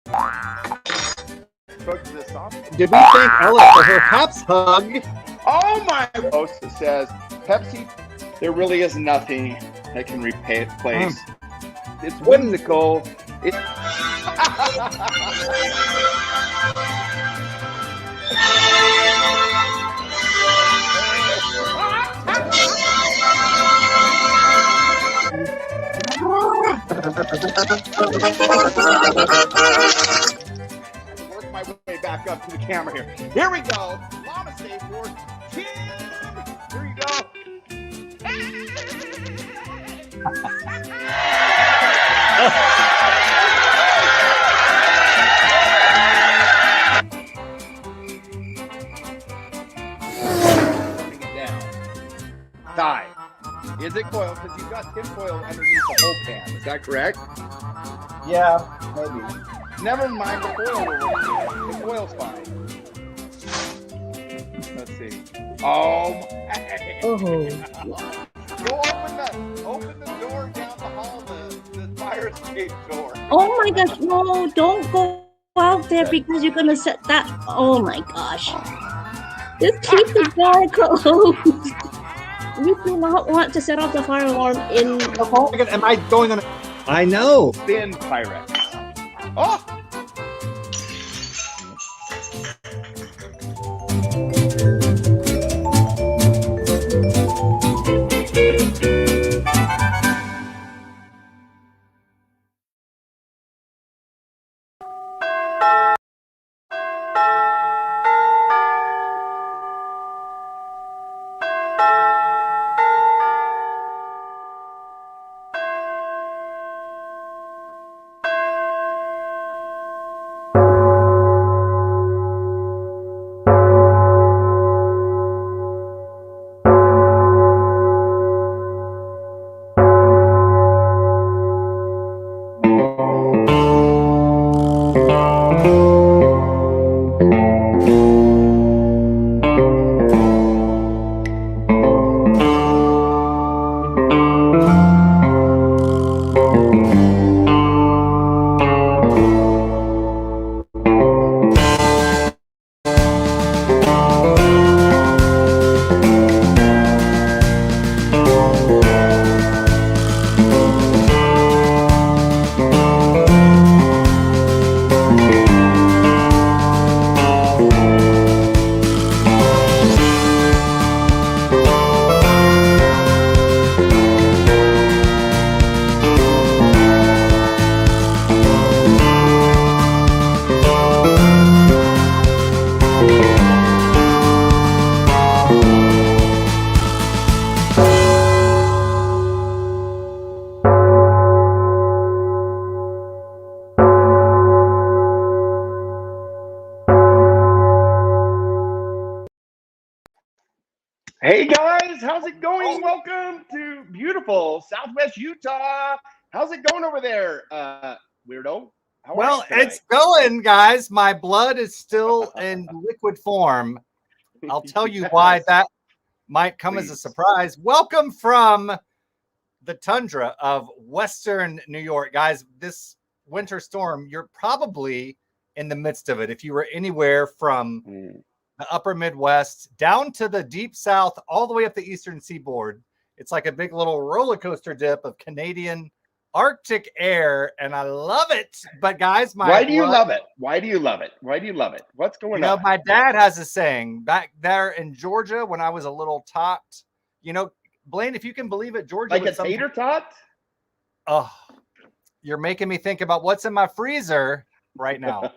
Did we thank Ella for her Peps hug? Oh my host says, Pepsi, there really is nothing that can replace. It's whimsical. Work my way back up to the camera here. Here we go. Mama stay for Tim. Here you go. Bring it down. Die. Is it coil? Because you've got tin foil underneath the whole pan. Is that correct? Yeah, maybe. Never mind the foil. The foil's fine. Let's see. Oh my. Go open the door down the hall, the fire escape door. Oh my gosh, no, don't go out there because you're gonna set that. Oh my gosh. Just keep the door closed. You do not want to set off the fire alarm in the hall. Am I going on? I know. Thin Pyrex. Oh! Hey guys, how's it going? Welcome to beautiful Southwest Utah. How's it going over there, Weirdo? Well, it's going, guys. My blood is still in liquid form. I'll tell you why that might come as a surprise. Welcome from the tundra of Western New York, guys. This winter storm, you're probably in the midst of it. If you were anywhere from the upper Midwest down to the deep South, all the way up the Eastern Seaboard, it's like a big little roller coaster dip of Canadian Arctic air, and I love it. But guys, why do you love it? Why do you love it? Why do you love it? What's going on? My dad has a saying back there in Georgia when I was a little tot. You know, Blaine, if you can believe it, Georgia, like a tater tot. Oh, you're making me think about what's in my freezer right now.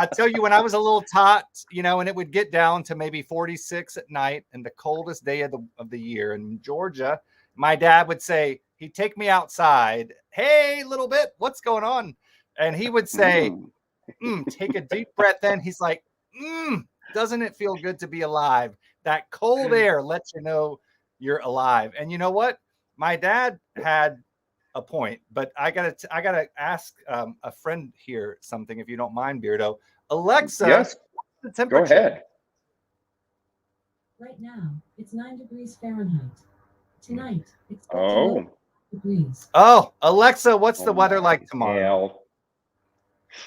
I tell you, when I was a little tot, you know, and it would get down to maybe 46 at night and the coldest day of the year in Georgia, my dad would say, he'd take me outside. Hey, little bit, what's going on? And he would say, take a deep breath in. He's like, doesn't it feel good to be alive? That cold air lets you know you're alive. And you know what? My dad had a point, but I gotta ask a friend here something, if you don't mind, Beardo. Alexa, yes, what's the temperature? Go ahead. Right now, it's 9 degrees Fahrenheit. Tonight, it's 12 degrees. Oh, Alexa, what's the weather like tomorrow?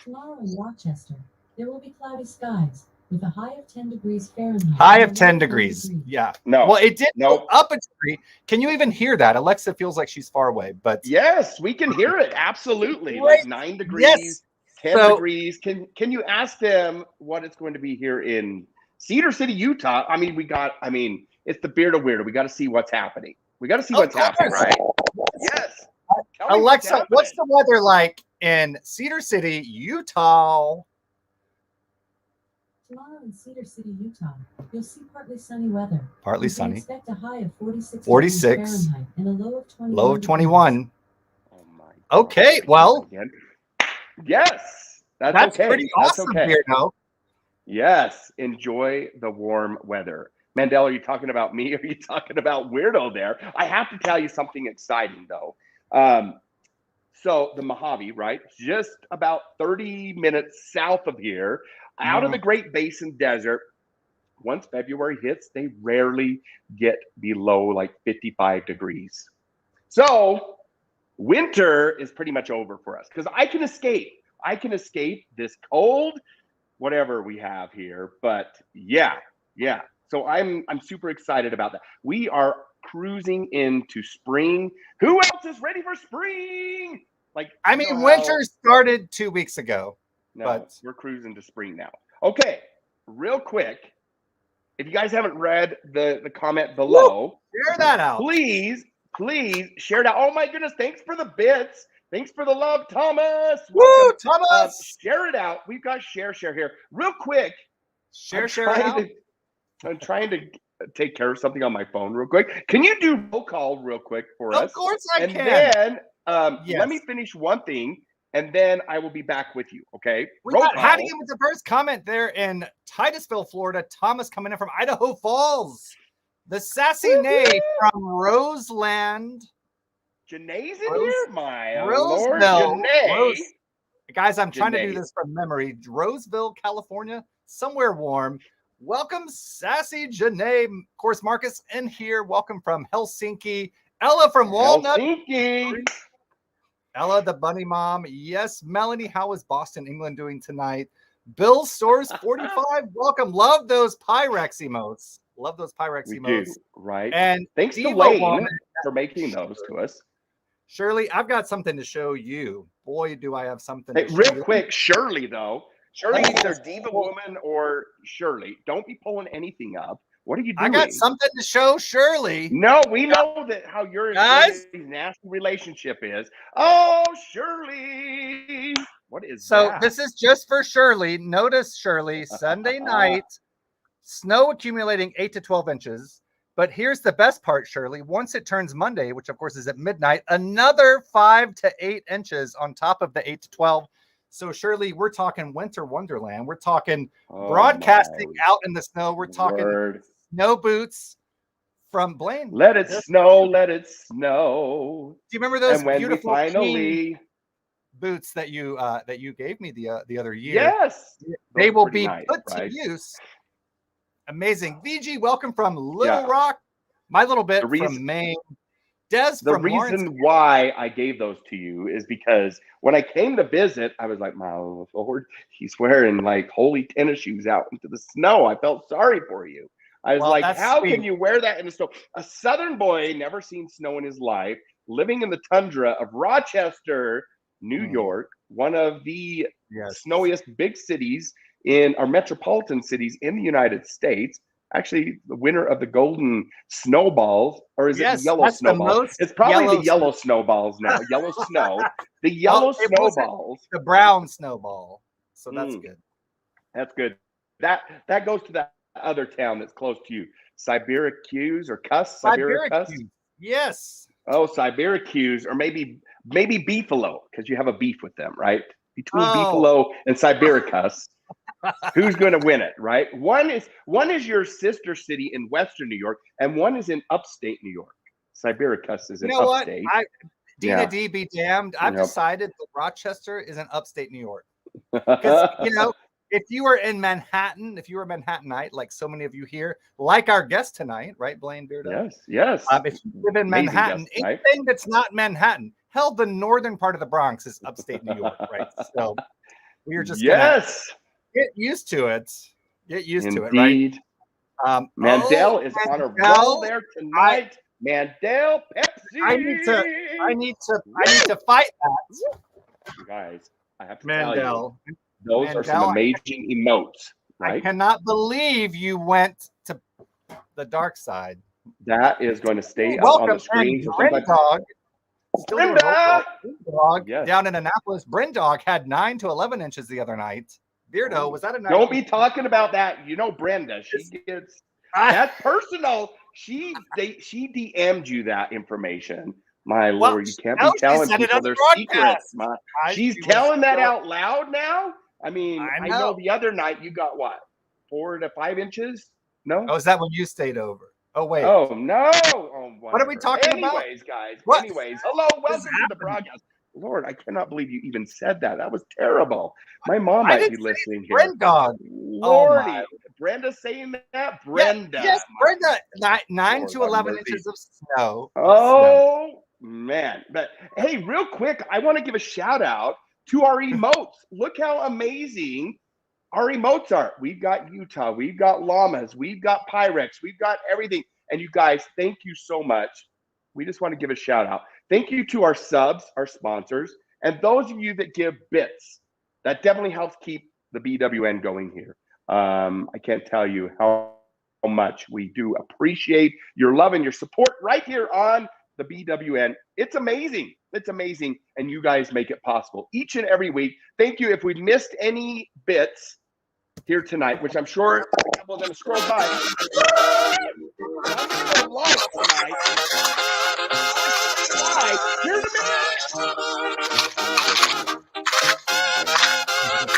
Tomorrow in Rochester, there will be cloudy skies with a high of 10 degrees Fahrenheit. High and of a low 10 of 1 degrees. degree. Yeah. No. Well, it did go Nope. up a degree. Can you even hear that? Alexa feels like she's far away, but Yes, we can hear it. Absolutely. Great. Like 9 degrees, Yes. 10 So- degrees. Can you ask them what it's going to be here in Cedar City, Utah? I mean, it's the Beardo Weirdo. We got to see what's happening. We got to see Of what's happening, course. right? Yes. Tell me Alexa, what's happening. the weather like in Cedar City, Utah? Tomorrow in Cedar City, Utah, you'll see partly sunny weather. Partly You can sunny. expect a high of 46 46. degrees Fahrenheit and a low of 21. Low of degrees. 21. Oh my God. Okay, well, Again. Yes. That's okay. pretty That's awesome, okay. Beardo. Yes, enjoy the warm weather. Mandel, are you talking about me? Or are you talking about Weirdo there? I have to tell you something exciting, though. So the Mojave, right? Just about 30 minutes south of here, out of the Great Basin Desert. Once February hits, they rarely get below like 55 degrees. So winter is pretty much over for us because I can escape. I can escape this cold, whatever we have here. But yeah. So I'm super excited about that. We are cruising into spring. Who else is ready for spring? I mean, winter started 2 weeks ago. No, but we're cruising to spring now. Okay, real quick. If you guys haven't read the comment below, share that out. please share it out. Oh my goodness, thanks for the bits. Thanks for the love, Thomas. Woo, Welcome. Thomas. Share it out. We've got share here. Real quick. Share it out. I'm trying to take care of something on my phone real quick. Can you do roll call real quick for us? Of course I and can. Then Yes. let me finish one thing, and then I will be back with you, okay? We got Hattie with the first comment there in Titusville, Florida. Thomas coming in from Idaho Falls. The Sassy Nay from Roseland. Janae's in here? My Roseville. Lord, Janae. Guys, I'm trying to Janae. do this from memory. Roseville, California, somewhere warm. Welcome, Sassy Janae. Of course, Marcus in here. Welcome from Helsinki. Ella from Walnut. Helsinki. Ella, the bunny mom. Yes, Melanie, how is Boston, England doing tonight? Bill Stores 45. Welcome. Love those Pyrex emotes. Love those Pyrex We emotes. do, right? And thanks to Devo Wayne Woman. for making those to us. Shirley, I've got something to show you. Boy, do I have something Hey, to show real you. quick, Shirley, though. Shirley, Let me either just- Diva Woman or Shirley. Don't be pulling anything up. What are you doing? I got something to show Shirley. No, we know that how your Guys? nasty relationship is. Oh, Shirley. What is So that? this is just for Shirley. Notice, Shirley, Sunday night, snow accumulating 8 to 12 inches. But here's the best part, Shirley. Once it turns Monday, which of course is at midnight, another 5 to 8 inches on top of the 8 to 12. So Shirley, we're talking winter wonderland. We're talking broadcasting out in the snow. We're talking snow boots from Blaine. Let it snow, let it snow. Do you remember those And when beautiful we finally boots that you gave me the other year? Yes, they those will pretty be nice, put right? to use. Amazing. VG, welcome from Little Rock. My little bit from Maine. Des The from Lawrence. reason why I gave those to you is because when I came to visit, I was like, my Lord, he's wearing like holy tennis shoes out into the snow. I felt sorry for you. I was like, how can you wear that in the snow? A Southern boy, never seen snow in his life, living in the tundra of Rochester, New York, one of the snowiest big cities in our metropolitan cities in the United States. Actually, the winner of the golden snowballs, or is it yellow snowballs? It's probably the yellow snowballs now. Yellow snow. The yellow snowballs. The brown snowball. So that's good. That's good. That goes to that other town that's close to you. Syracuse or Cuss? Syracuse. Yes. Oh, Syracuse, or maybe Beefalo, because you have a beef with them, right? Between Beefalo and Syracuse. Who's going to win it, right? One is your sister city in Western New York, and one is in upstate New York. Syracuse is in upstate. What? Dina D be damned. I've decided that Rochester is in upstate New York. Because, if you were in Manhattan, if you were a Manhattanite, like so many of you here, like our guest tonight, right, Blaine Beardo? Yes. If you live in Manhattan, anything that's not Manhattan, hell, the northern part of the Bronx is upstate New York, right? So we're just gonna Yes, get used to it. Get used to it, right? indeed. Mandel is on a roll Mandel, there tonight. Mandel, Pepsi. I need to fight that. You guys, I have to tell you, Mandel. those are some Mandel, amazing emotes, I right? cannot believe you went to the dark side. That is going to stay up on Welcome, the screen. and for somebody. Brindog. Still doing Brenda! Brindog Yes. down in Annapolis. Brindog had 9 to 11 inches the other night. Beardo, was that a night? Don't be talking about that. You know Brenda. She gets that's personal. She DM'd you that information. My Lord, you can't be telling people their secrets. She's telling that out loud now. I mean, I know the other night you got what, 4 to 5 inches? No. Oh, is that when you stayed over? Oh wait. Oh no. Oh, what are we talking about? Anyways, guys. What? Anyways, hello, welcome to the broadcast. Lord, I cannot believe you even said that. That was terrible. My mom might be listening here. Brindog. Lordy, Brenda saying that? Brenda. Yes, Brenda. 9 to 11 inches of snow. Oh, man. But hey, real quick, I want to give a shout out to our emotes. Look how amazing our emotes are. We've got Utah. We've got llamas. We've got Pyrex. We've got everything. And you guys, thank you so much. We just want to give a shout out. Thank you to our subs, our sponsors, and those of you that give bits. That definitely helps keep the BWN going here. I can't tell you how much we do appreciate your love and your support right here on the BWN. It's amazing. It's amazing. And you guys make it possible each and every week. Thank you. If we missed any bits here tonight, which I'm sure a couple of them scroll by. Here's a minute.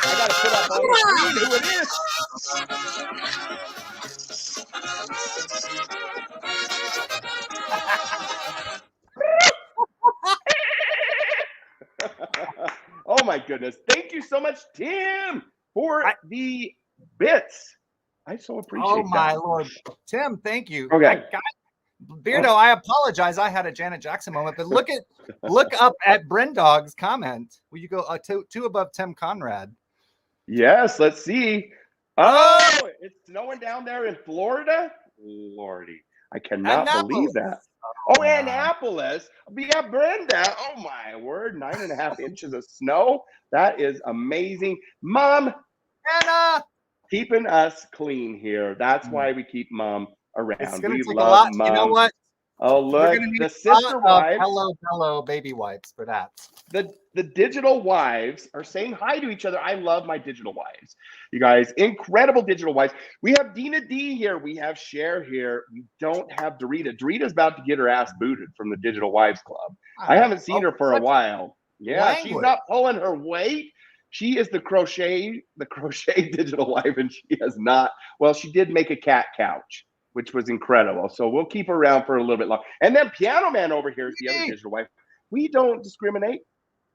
I gotta put up on the screen who it is. Oh my goodness. Thank you so much, Tim, for the bits. I so appreciate that. Oh my Lord. Tim, thank you. Okay. Beardo, I apologize. I had a Janet Jackson moment, but look up at Brindog's comment. Will you go two above Tim Conrad? Yes, let's see. Oh, it's snowing down there in Florida. Lordy, I cannot believe that. Oh, Annapolis. Yeah, Brenda. Oh my word, 9.5 inches of snow. That is amazing. Mom, Anna, keeping us clean here. That's why we keep Mom around. It's gonna We take love a lot. Mom. You know what? Oh, look, the sister wives. Hello, baby wipes for that. The digital wives are saying hi to each other. I love my digital wives. You guys, incredible digital wives. We have Dina D here. We have Cher here. We don't have Dorita. Dorita's about to get her ass booted from the Digital Wives Club. I haven't seen her for a while. Yeah, she's not pulling her weight. She is the crochet digital wife, and she has not. Well, she did make a cat couch, which was incredible. So we'll keep her around for a little bit longer. And then Piano Man over here is the other digital wife. We don't discriminate.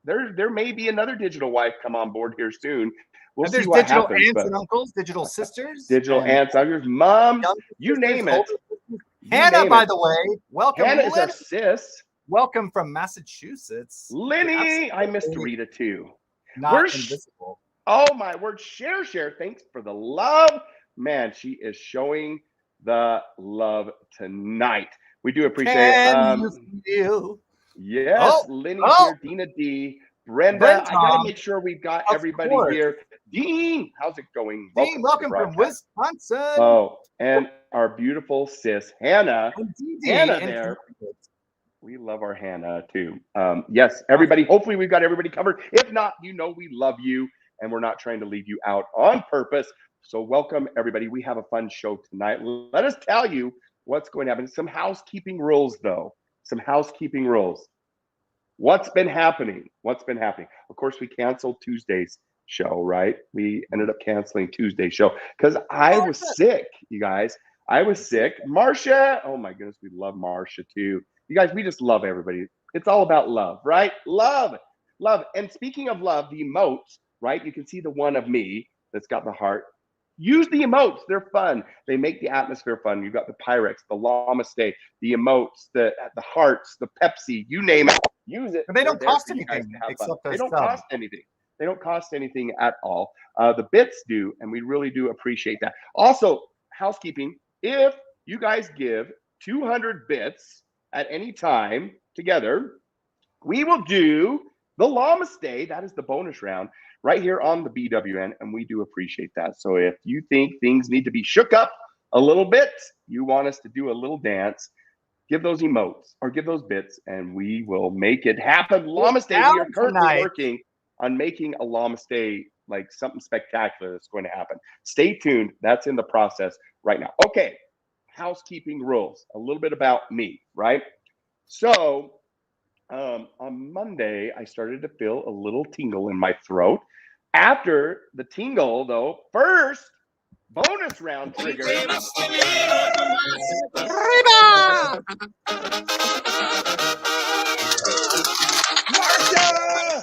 There may be another digital wife come on board here soon. We'll see what happens. Digital aunts and uncles, digital sisters, digital aunts, uncles, mom, you name it. Hannah, by the way, welcome. Hannah is our sis. Welcome from Massachusetts. Lenny, I missed Rita too. Not invisible. Oh my word, Cher. Thanks for the love, man. She is showing the love tonight. We do appreciate it. Yes, Lenny here, Dina D, Brenda. I gotta make sure we've got everybody here. Dean, how's it going? Dean, welcome from Wisconsin. Oh, and our beautiful sis Hannah. Hannah there. We love our Hannah too. Yes, everybody. Hopefully we've got everybody covered. If not, you know we love you and we're not trying to leave you out on purpose. So welcome everybody. We have a fun show tonight. Let us tell you what's going to happen. Some housekeeping rules though. Some housekeeping rules. What's been happening? Of course, we canceled Tuesday's show, right? We ended up canceling Tuesday's show because I was sick, you guys. I was sick. Marcia, oh my goodness, we love Marcia too. You guys, we just love everybody. It's all about love, right? Love. And speaking of love, the emotes, right? You can see the one of me that's got the heart. Use the emotes. They're fun. They make the atmosphere fun. You've got the Pyrex, the llama stay, the emotes, the hearts, the Pepsi, you name it. Use it. But they don't cost anything. They don't cost anything. They don't cost anything at all. The bits do, and we really do appreciate that. Also, housekeeping, if you guys give 200 bits at any time together, we will do the Llama Stay. That is the bonus round right here on the BWN, and we do appreciate that. So if you think things need to be shook up a little bit, you want us to do a little dance, give those emotes or give those bits, and we will make it happen. Llama Stay, we are currently working on making a Llama Stay like something spectacular that's going to happen. Stay tuned. That's in the process right now. Okay, housekeeping rules. A little bit about me, right? So on Monday, I started to feel a little tingle in my throat. After the tingle, though, first bonus round trigger. Marcia!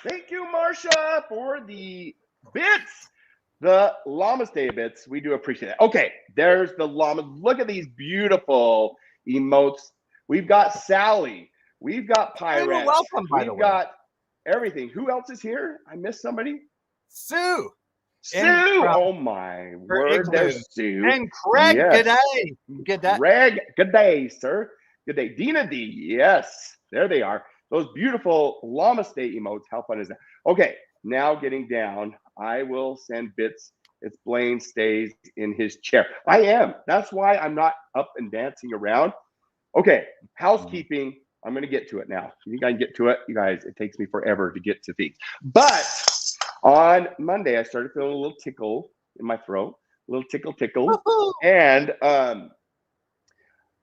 Thank you, Marcia, for the bits. The Llama Stay bits. We do appreciate it. Okay, there's the llama. Look at these beautiful emotes. We've got Sally. We've got Pyrex. Welcome, by the way. We've got everything. Who else is here? I missed somebody. Sue. Sue. Oh my word. There's Sue. And Craig, Yes. good day. Good day. Greg, good day, sir. Good day. Dina D. Yes, there they are. Those beautiful Llama Stay emotes. How fun is that? Okay, now getting down. I will send bits. It's Blaine stays in his chair. I am. That's why I'm not up and dancing around. Okay, housekeeping. I'm going to get to it now. You guys get to it. You guys, it takes me forever to get to things. But on Monday, I started feeling a little tickle in my throat, a little tickle. And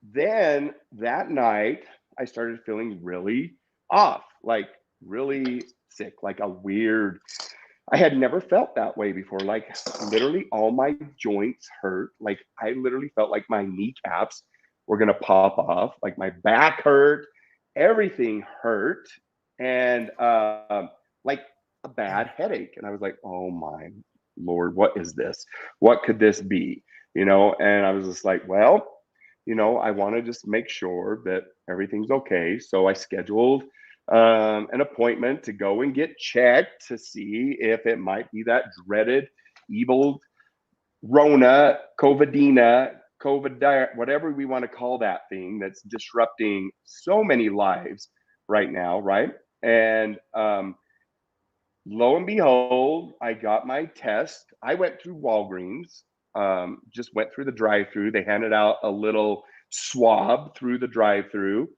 then that night, I started feeling really off, like really sick, like a weird. I had never felt that way before. Like literally all my joints hurt. Like I literally felt like my kneecaps were going to pop off. Like my back hurt. Everything hurt. And like a bad headache. And I was like, oh my Lord, what is this? What could this be? You know, and I was just like, well, you know, I want to just make sure that everything's okay. So I scheduled an appointment to go and get checked to see if it might be that dreaded evil Rona, COVIDina, COVID, whatever we want to call that thing that's disrupting so many lives right now, right? And lo and behold, I got my test. I went through Walgreens, just went through the drive-through. They handed out a little swab through the drive-through.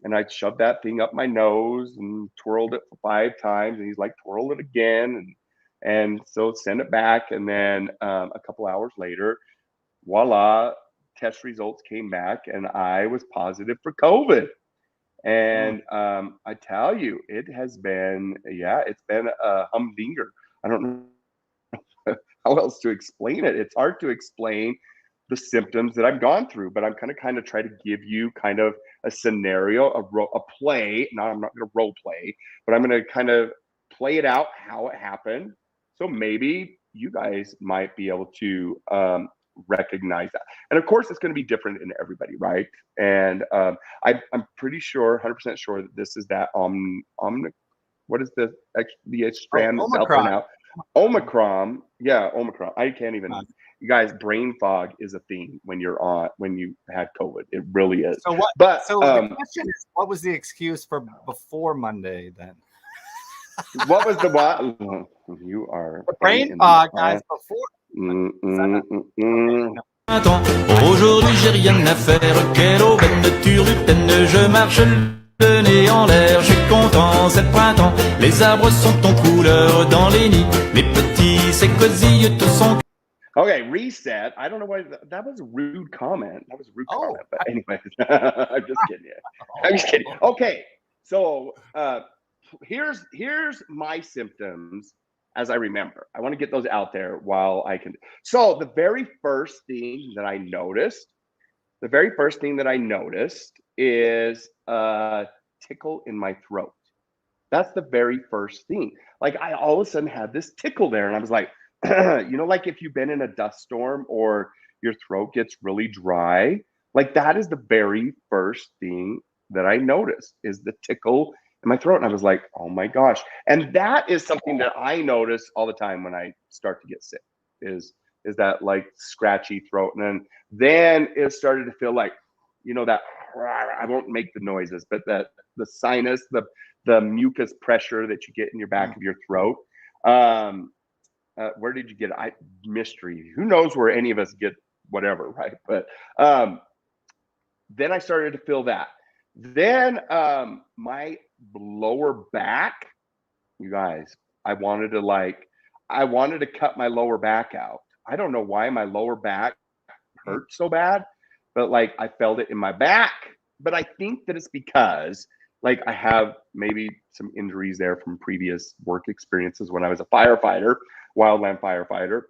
And I shoved that thing up my nose and twirled it for 5 times. And he's like, twirl it again. And so send it back. And then a couple hours later, voila, test results came back and I was positive for COVID. And I tell you, it has been, it's been a humdinger. I don't know how else to explain it. It's hard to explain the symptoms that I've gone through, but I'm kind of try to give you kind of a scenario, a play. Now I'm not going to role play, but I'm going to kind of play it out how it happened. So maybe you guys might be able to recognize that. And of course, it's going to be different in everybody, right? And I'm pretty sure, 100% sure that this is that what is the strand that's out there now? Omicron. Yeah, Omicron. I can't even. You guys, brain fog is a thing when you had COVID. It really is. So what? But so the question is, what was the excuse for before Monday then? What was the what? You are the brain fog, guys. Before. Aujourd'hui j'ai rien à faire, quelle aubaine de turlupine, je marche le nez en l'air, je suis content, c'est le printemps, les arbres sont en couleur dans les nids, mes petits séquoisilles tous sont. Okay, reset. I don't know why that was a rude comment. That was a rude comment, but anyway, I'm just kidding. I'm just kidding. Okay, so here's my symptoms as I remember. I want to get those out there while I can. So the very first thing that I noticed is tickle in my throat. That's the very first thing. Like I all of a sudden had this tickle there, and I was like, like if you've been in a dust storm or your throat gets really dry, like that is the very first thing that I noticed is the tickle in my throat. And I was like, oh my gosh. And that is something that I notice all the time when I start to get sick is that like scratchy throat. And then it started to feel like, that I won't make the noises, but that the sinus, the mucus pressure that you get in your back of your throat. Where did you get it? Mystery. Who knows where any of us get whatever, right? But then I started to feel that. Then my lower back, you guys, I wanted to cut my lower back out. I don't know why my lower back hurt so bad, but like I felt it in my back. But I think that it's because like I have maybe some injuries there from previous work experiences when I was a firefighter, wildland firefighter,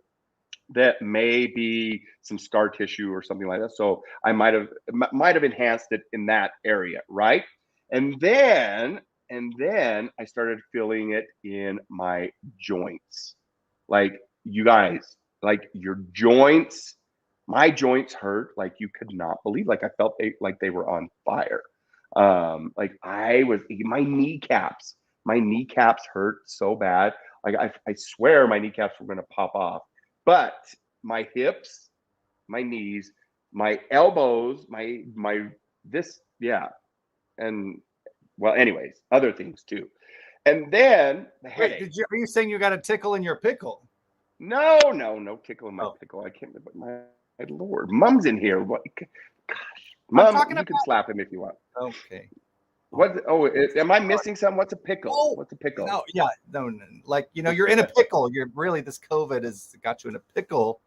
that may be some scar tissue or something like that. So I might have enhanced it in that area, right? And then I started feeling it in my joints. Like you guys, like your joints, my joints hurt like you could not believe. Like I felt like they were on fire. Like my kneecaps hurt so bad. Like I swear my kneecaps were going to pop off. But my hips, my knees, my elbows, and well, anyways, other things too. And then the headache. Are you saying you got a tickle in your pickle? No tickle in my pickle. I can't remember. My Lord, Mom's in here. What? Gosh, Mom, you can slap him if you want. Okay. What? Oh, am I missing something? What's a pickle? Oh, what's a pickle? No, yeah, no. Like you're in a pickle. You're really this COVID has got you in a pickle.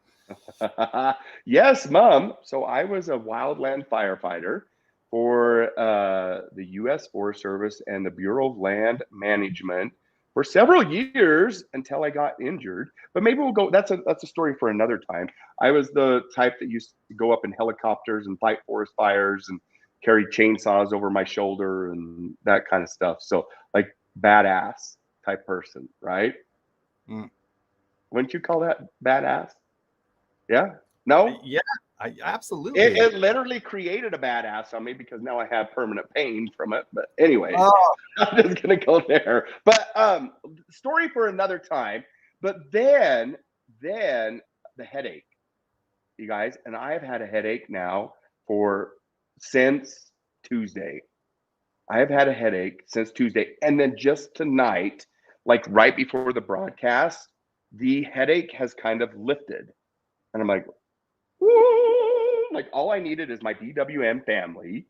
Yes, Mom. So I was a wildland firefighter for the U.S. Forest Service and the Bureau of Land Management for several years until I got injured. But maybe we'll go. That's a story for another time. I was the type that used to go up in helicopters and fight forest fires and carry chainsaws over my shoulder and that kind of stuff. So like badass type person, right? Wouldn't you call that badass? Yeah. No. Yeah. Absolutely. It literally created a badass on me because now I have permanent pain from it. But anyway, I'm just gonna go there. But story for another time. But then the headache, you guys, and I have had a headache now since Tuesday. I have had a headache since Tuesday, and then just tonight, like right before the broadcast, the headache has kind of lifted, and I'm like, woo! Like all I needed is my DWM family,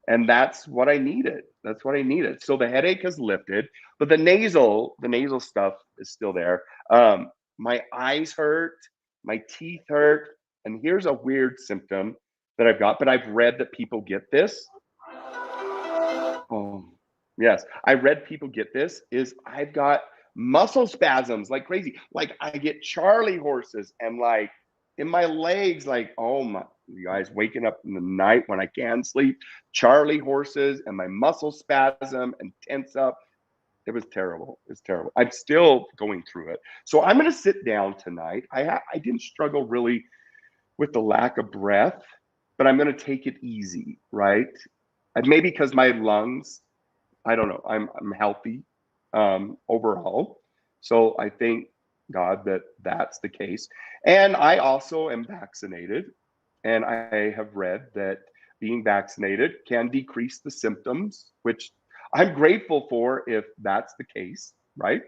and that's what I needed. So the headache has lifted, but the nasal stuff is still there. My eyes hurt, my teeth hurt, and here's a weird symptom that I've got, but I've read that people get this. Oh, yes. I read people get this is I've got muscle spasms like crazy. Like I get Charlie horses and like in my legs, like, oh my, you guys, waking up in the night when I can't sleep, Charlie horses and my muscle spasm and tense up. It was terrible. It's terrible. I'm still going through it. So I'm going to sit down tonight. I didn't struggle really with the lack of breath, but I'm going to take it easy, right? And maybe because my lungs, I don't know, I'm healthy overall. So I thank God that that's the case. And I also am vaccinated. And I have read that being vaccinated can decrease the symptoms, which I'm grateful for if that's the case, right?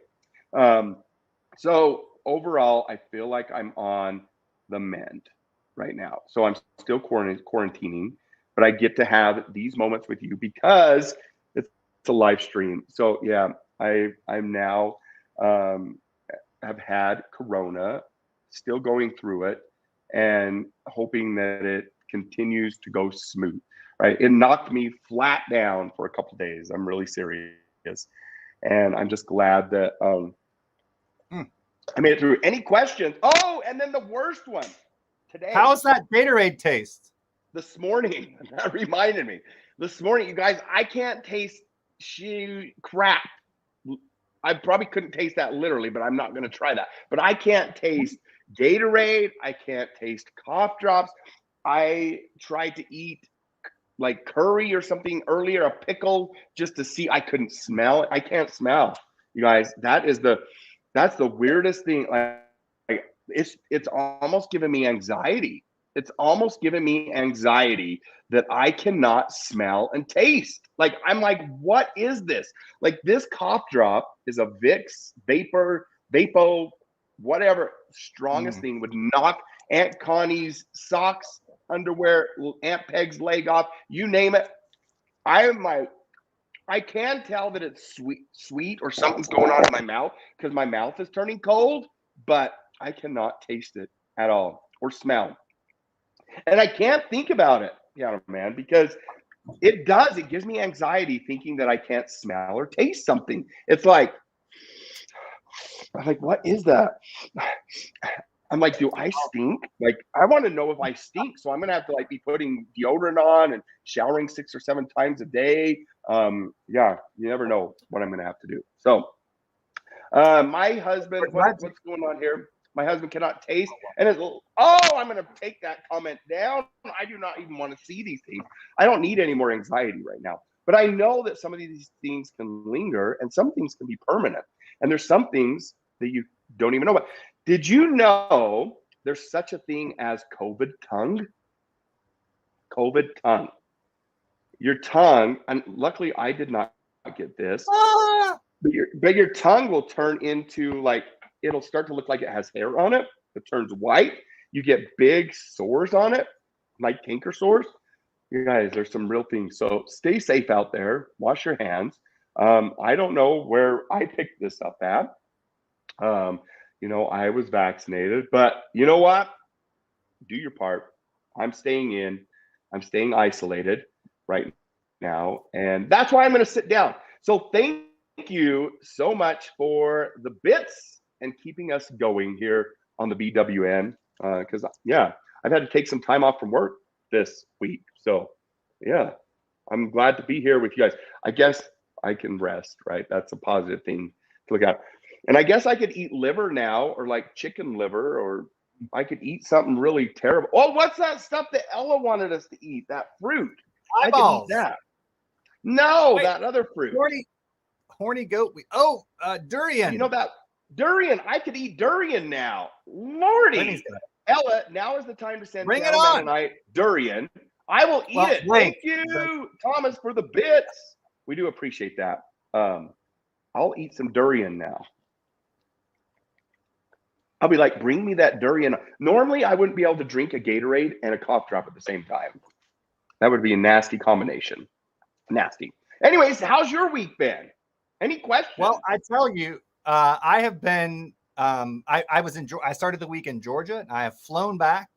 So overall, I feel like I'm on the mend right now. So I'm still quarantining, but I get to have these moments with you because it's a live stream. So yeah, I'm now have had Corona, still going through it and hoping that it continues to go smooth, right? It knocked me flat down for a couple of days. I'm really serious. And I'm just glad that I made it through. Any questions? Oh, and then the worst one today. How's that Gatorade taste? This morning, that reminded me. This morning, you guys, I can't taste crap. I probably couldn't taste that literally, but I'm not going to try that. But I can't taste Gatorade. I can't taste cough drops. I tried to eat like curry or something earlier, a pickle, just to see. I couldn't smell it. I can't smell. You guys, that's the weirdest thing. Like it's almost giving me anxiety. It's almost giving me anxiety that I cannot smell and taste. Like, I'm like, what is this? Like, this cough drop is a Vicks, Vapo, whatever, strongest thing, would knock Aunt Connie's socks, underwear, Aunt Peg's leg off, you name it. I can tell that it's sweet or something's going on in my mouth because my mouth is turning cold, but I cannot taste it at all or smell. And I can't think about it, man, because it gives me anxiety thinking that I can't smell or taste something. It's like, I'm like, what is that? I'm like, do I stink? Like, I want to know if I stink. So I'm going to have to like be putting deodorant on and showering 6 or 7 times a day. You never know what I'm going to have to do. So my husband, what's going on here? My husband cannot taste. And I'm going to take that comment down. I do not even want to see these things. I don't need any more anxiety right now. But I know that some of these things can linger and some things can be permanent. And there's some things that you don't even know about. Did you know there's such a thing as COVID tongue? COVID tongue. Your tongue, and luckily I did not get this, but your tongue will turn into like, it'll start to look like it has hair on it. It turns white. You get big sores on it, like canker sores. You guys, there's some real things. So stay safe out there. Wash your hands. I don't know where I picked this up at. I was vaccinated, but you know what? Do your part. I'm staying in. I'm staying isolated right now. And that's why I'm going to sit down. So thank you so much for the bits and keeping us going here on the BWN. Because, I've had to take some time off from work this week. So, I'm glad to be here with you guys. I guess I can rest, right? That's a positive thing to look at. And I guess I could eat liver now, or like chicken liver, or I could eat something really terrible. Oh, what's that stuff that Ella wanted us to eat? That fruit. Eyeballs. I could eat that. No, Wait, that other fruit. Horny goat. Durian. You know that durian. I could eat durian now. Lordy. Ella, now is the time to send Bring it on. Tonight durian. I will eat it. Thank you, Thomas, for the bits. We do appreciate that. I'll eat some durian now. I'll be like, bring me that durian. Normally, I wouldn't be able to drink a Gatorade and a cough drop at the same time. That would be a nasty combination. Nasty. Anyways, how's your week been? Any questions? Well, I tell you, I have been. I started the week in Georgia, and I have flown back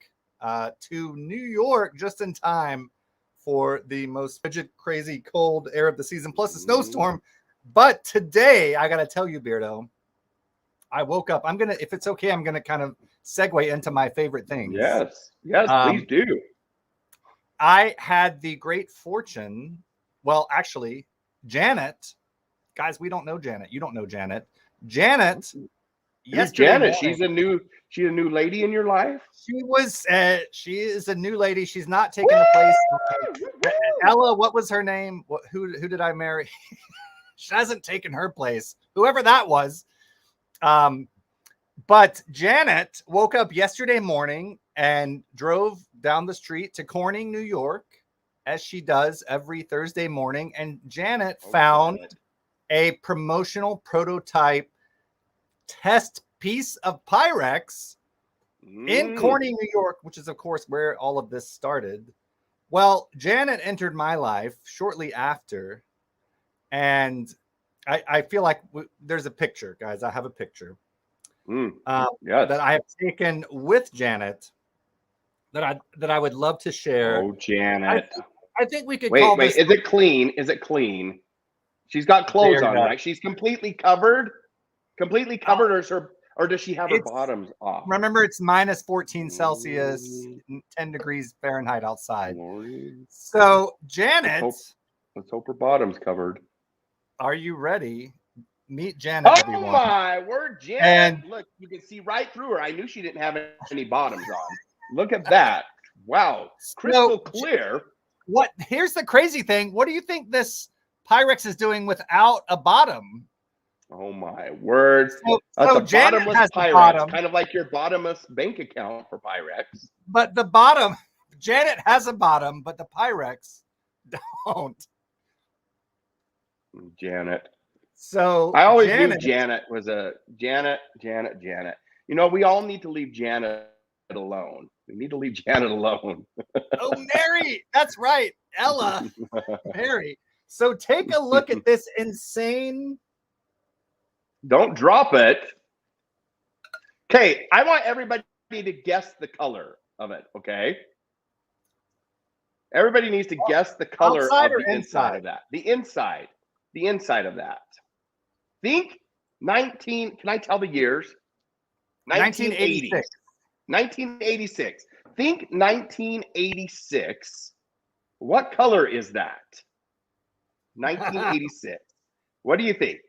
to New York just in time for the most frigid, crazy, cold air of the season, plus a snowstorm. But today, I got to tell you, Beardo, I woke up. If it's okay, I'm gonna kind of segue into my favorite things. Yes, please do. I had the great fortune. Well, actually, Janet, guys, we don't know Janet. You don't know Janet. Janet. Yes, Janet. She's a new lady in your life. She is a new lady. She's not taking the place. Ella, what was her name? Who did I marry? She hasn't taken her place. Whoever that was. But Janet woke up yesterday morning and drove down the street to Corning, New York, as she does every Thursday morning. And Janet found a promotional prototype test piece of Pyrex in Corning, New York, which is, of course, where all of this started. Well, Janet entered my life shortly after, and I feel like there's a picture, guys. I have a picture that I have taken with Janet that I would love to share. Oh, Janet! I think we could call this. Is it clean? Is it clean? She's got clothes on, right? She's completely covered. Completely covered, or does she have her bottoms off? Remember, it's minus 14 Celsius, 10 degrees Fahrenheit outside. So Janet, let's hope her bottom's covered. Are you ready? Meet Janet, Oh everyone. my word, Janet. And- Look, you can see right through her. I knew she didn't have any bottoms on. Look at that. Wow. Crystal clear. Here's the crazy thing. What do you think this Pyrex is doing without a bottom? Oh my word. So That's a Janet bottomless has the Pyrex, bottom. kind of like your bottomless bank account for Pyrex. But the bottom, Janet has a bottom, but the Pyrex don't. Janet. So I always knew Janet was a Janet. You know, we all need to leave Janet alone. We need to leave Janet alone. Oh, Mary. That's right. Ella. Mary. So take a look at this insane. Don't drop it. Okay, I want everybody to guess the color of it, okay? Everybody needs to guess the color Outside of or the inside inside? of that. The inside of that. Think 19, can I tell the years? 1986. 1986. Think 1986. What color is that? 1986. What do you think?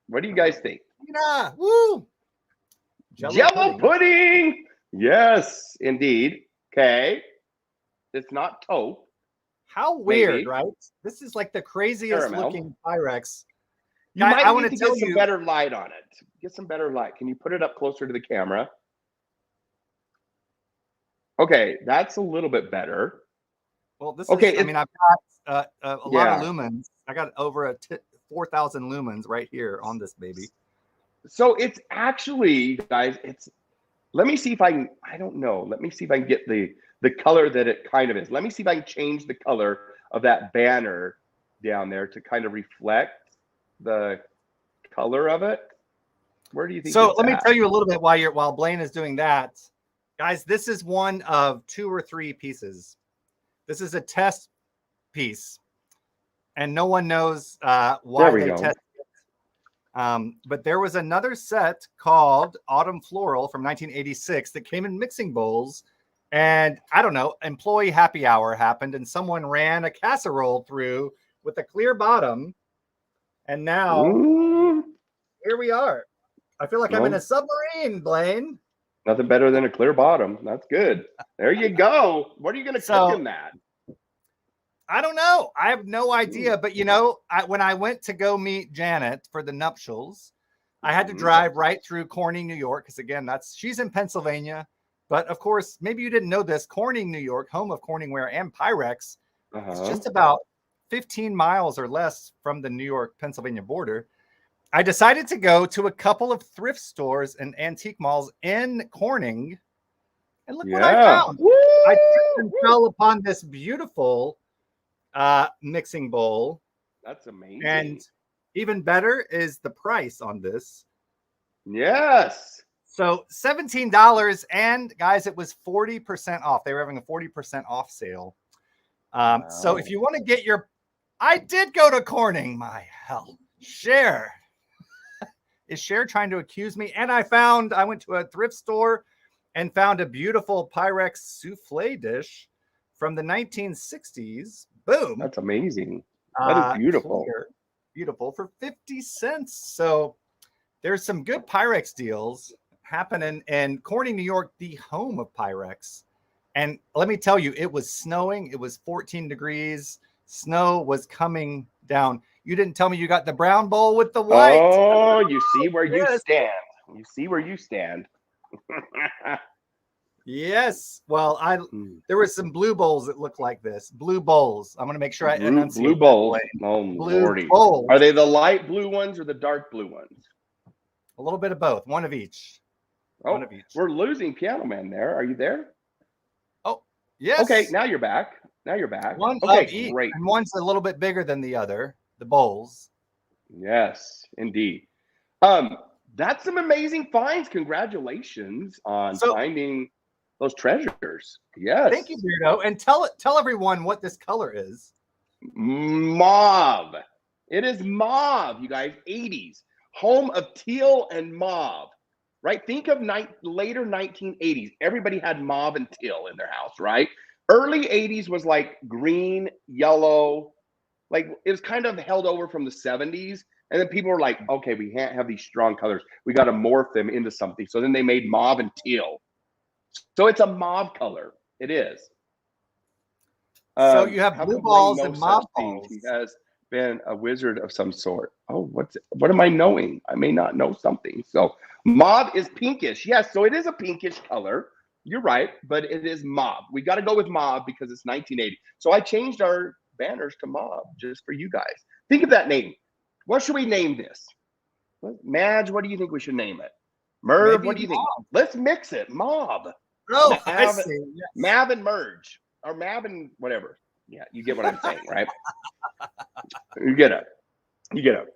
What do you guys think? Yeah. Woo. Jello pudding. Yes, indeed. Okay. It's not taupe. How weird, Maybe. right? This is like the craziest Caramel. looking Pyrex. You I might wanna need to tell get some you- better light on it. Get some better light. Can you put it up closer to the camera? Okay, that's a little bit better. Well, this Okay, is, I mean, I've got a lot of lumens. I got over 4,000 lumens right here on this baby. So it's actually, guys, let me see if I can, I don't know. Let me see if I can get the color that it kind of is. Let me see if I can change the color of that banner down there to kind of reflect the color of it. Where do you think? So let me tell you a little bit while Blaine is doing that. Guys, this is one of 2 or 3 pieces. This is a test piece, and no one knows why they test it. But there was another set called Autumn Floral from 1986 that came in mixing bowls, and I don't know, employee happy hour happened, and someone ran a casserole through with a clear bottom, and now here we are. I feel like I'm in a submarine, Blaine. Nothing better than a clear bottom. That's good. There you go. What are you going to cook in that? I don't know. I have no idea. But, you know, when I went to go meet Janet for the nuptials, I had to drive right through Corning, New York. Because, again, she's in Pennsylvania. But, of course, maybe you didn't know this. Corning, New York, home of Corningware and Pyrex, is just about 15 miles or less from the New York-Pennsylvania border. I decided to go to a couple of thrift stores and antique malls in Corning. And look what I found. I fell upon this beautiful mixing bowl. That's amazing. And even better is the price on this. Yes. So $17, and guys, it was 40% off. They were having a 40% off sale. So if you want to get I did go to Corning. My hell. Cher. Is Cher trying to accuse me? And I went to a thrift store and found a beautiful Pyrex souffle dish from the 1960s. Boom. That's amazing. That is beautiful. Here, beautiful for 50 cents. So there's some good Pyrex deals happening in Corning, New York, the home of Pyrex. And let me tell you, it was snowing. It was 14 degrees. Snow was coming down. You didn't tell me you got the brown bowl with the white. Oh, you see where you stand. You see where you stand. Yes. Well, there were some blue bowls that looked like this. Blue bowls. I'm going to make sure I enunciate. Blue bowls. Oh, Lordy. Bowls. Are they the light blue ones or the dark blue ones? A little bit of both. One of each. Oh, one of each. We're losing Piano Man there. Are you there? Oh, yes. Okay, now you're back. One okay, of each. Great. And one's a little bit bigger than the other. The bowls. Yes, indeed. That's some amazing finds. Congratulations on finding those treasures. Yes. Thank you, Beardo. And tell everyone what this color is. Mauve. It is mauve, you guys. 80s. Home of teal and mauve. Right? Think of later 1980s. Everybody had mauve and teal in their house, right? Early 80s was like green, yellow, Like it was kind of held over from the 70s. And then people were like, okay, we can't have these strong colors. We got to morph them into something. So then they made mauve and teal. So it's a mauve color. It is. So you have How blue come Blaine balls knows and mauve such things? balls. He has been a wizard of some sort. Oh, what am I knowing? I may not know something. So mauve is pinkish. Yes, so it is a pinkish color. You're right, but it is mauve. We got to go with mauve because it's 1980. So I changed our banners to mauve just for you guys. Think of that name. What should we name this? Madge, what do you think we should name it? Merv, Maybe what do you think? mauve. Let's mix it. Mauve. Oh, I Mav, see. Yes. Mav and merge. Or Mav and whatever. Yeah, you get what I'm saying, right? You get it. You get it.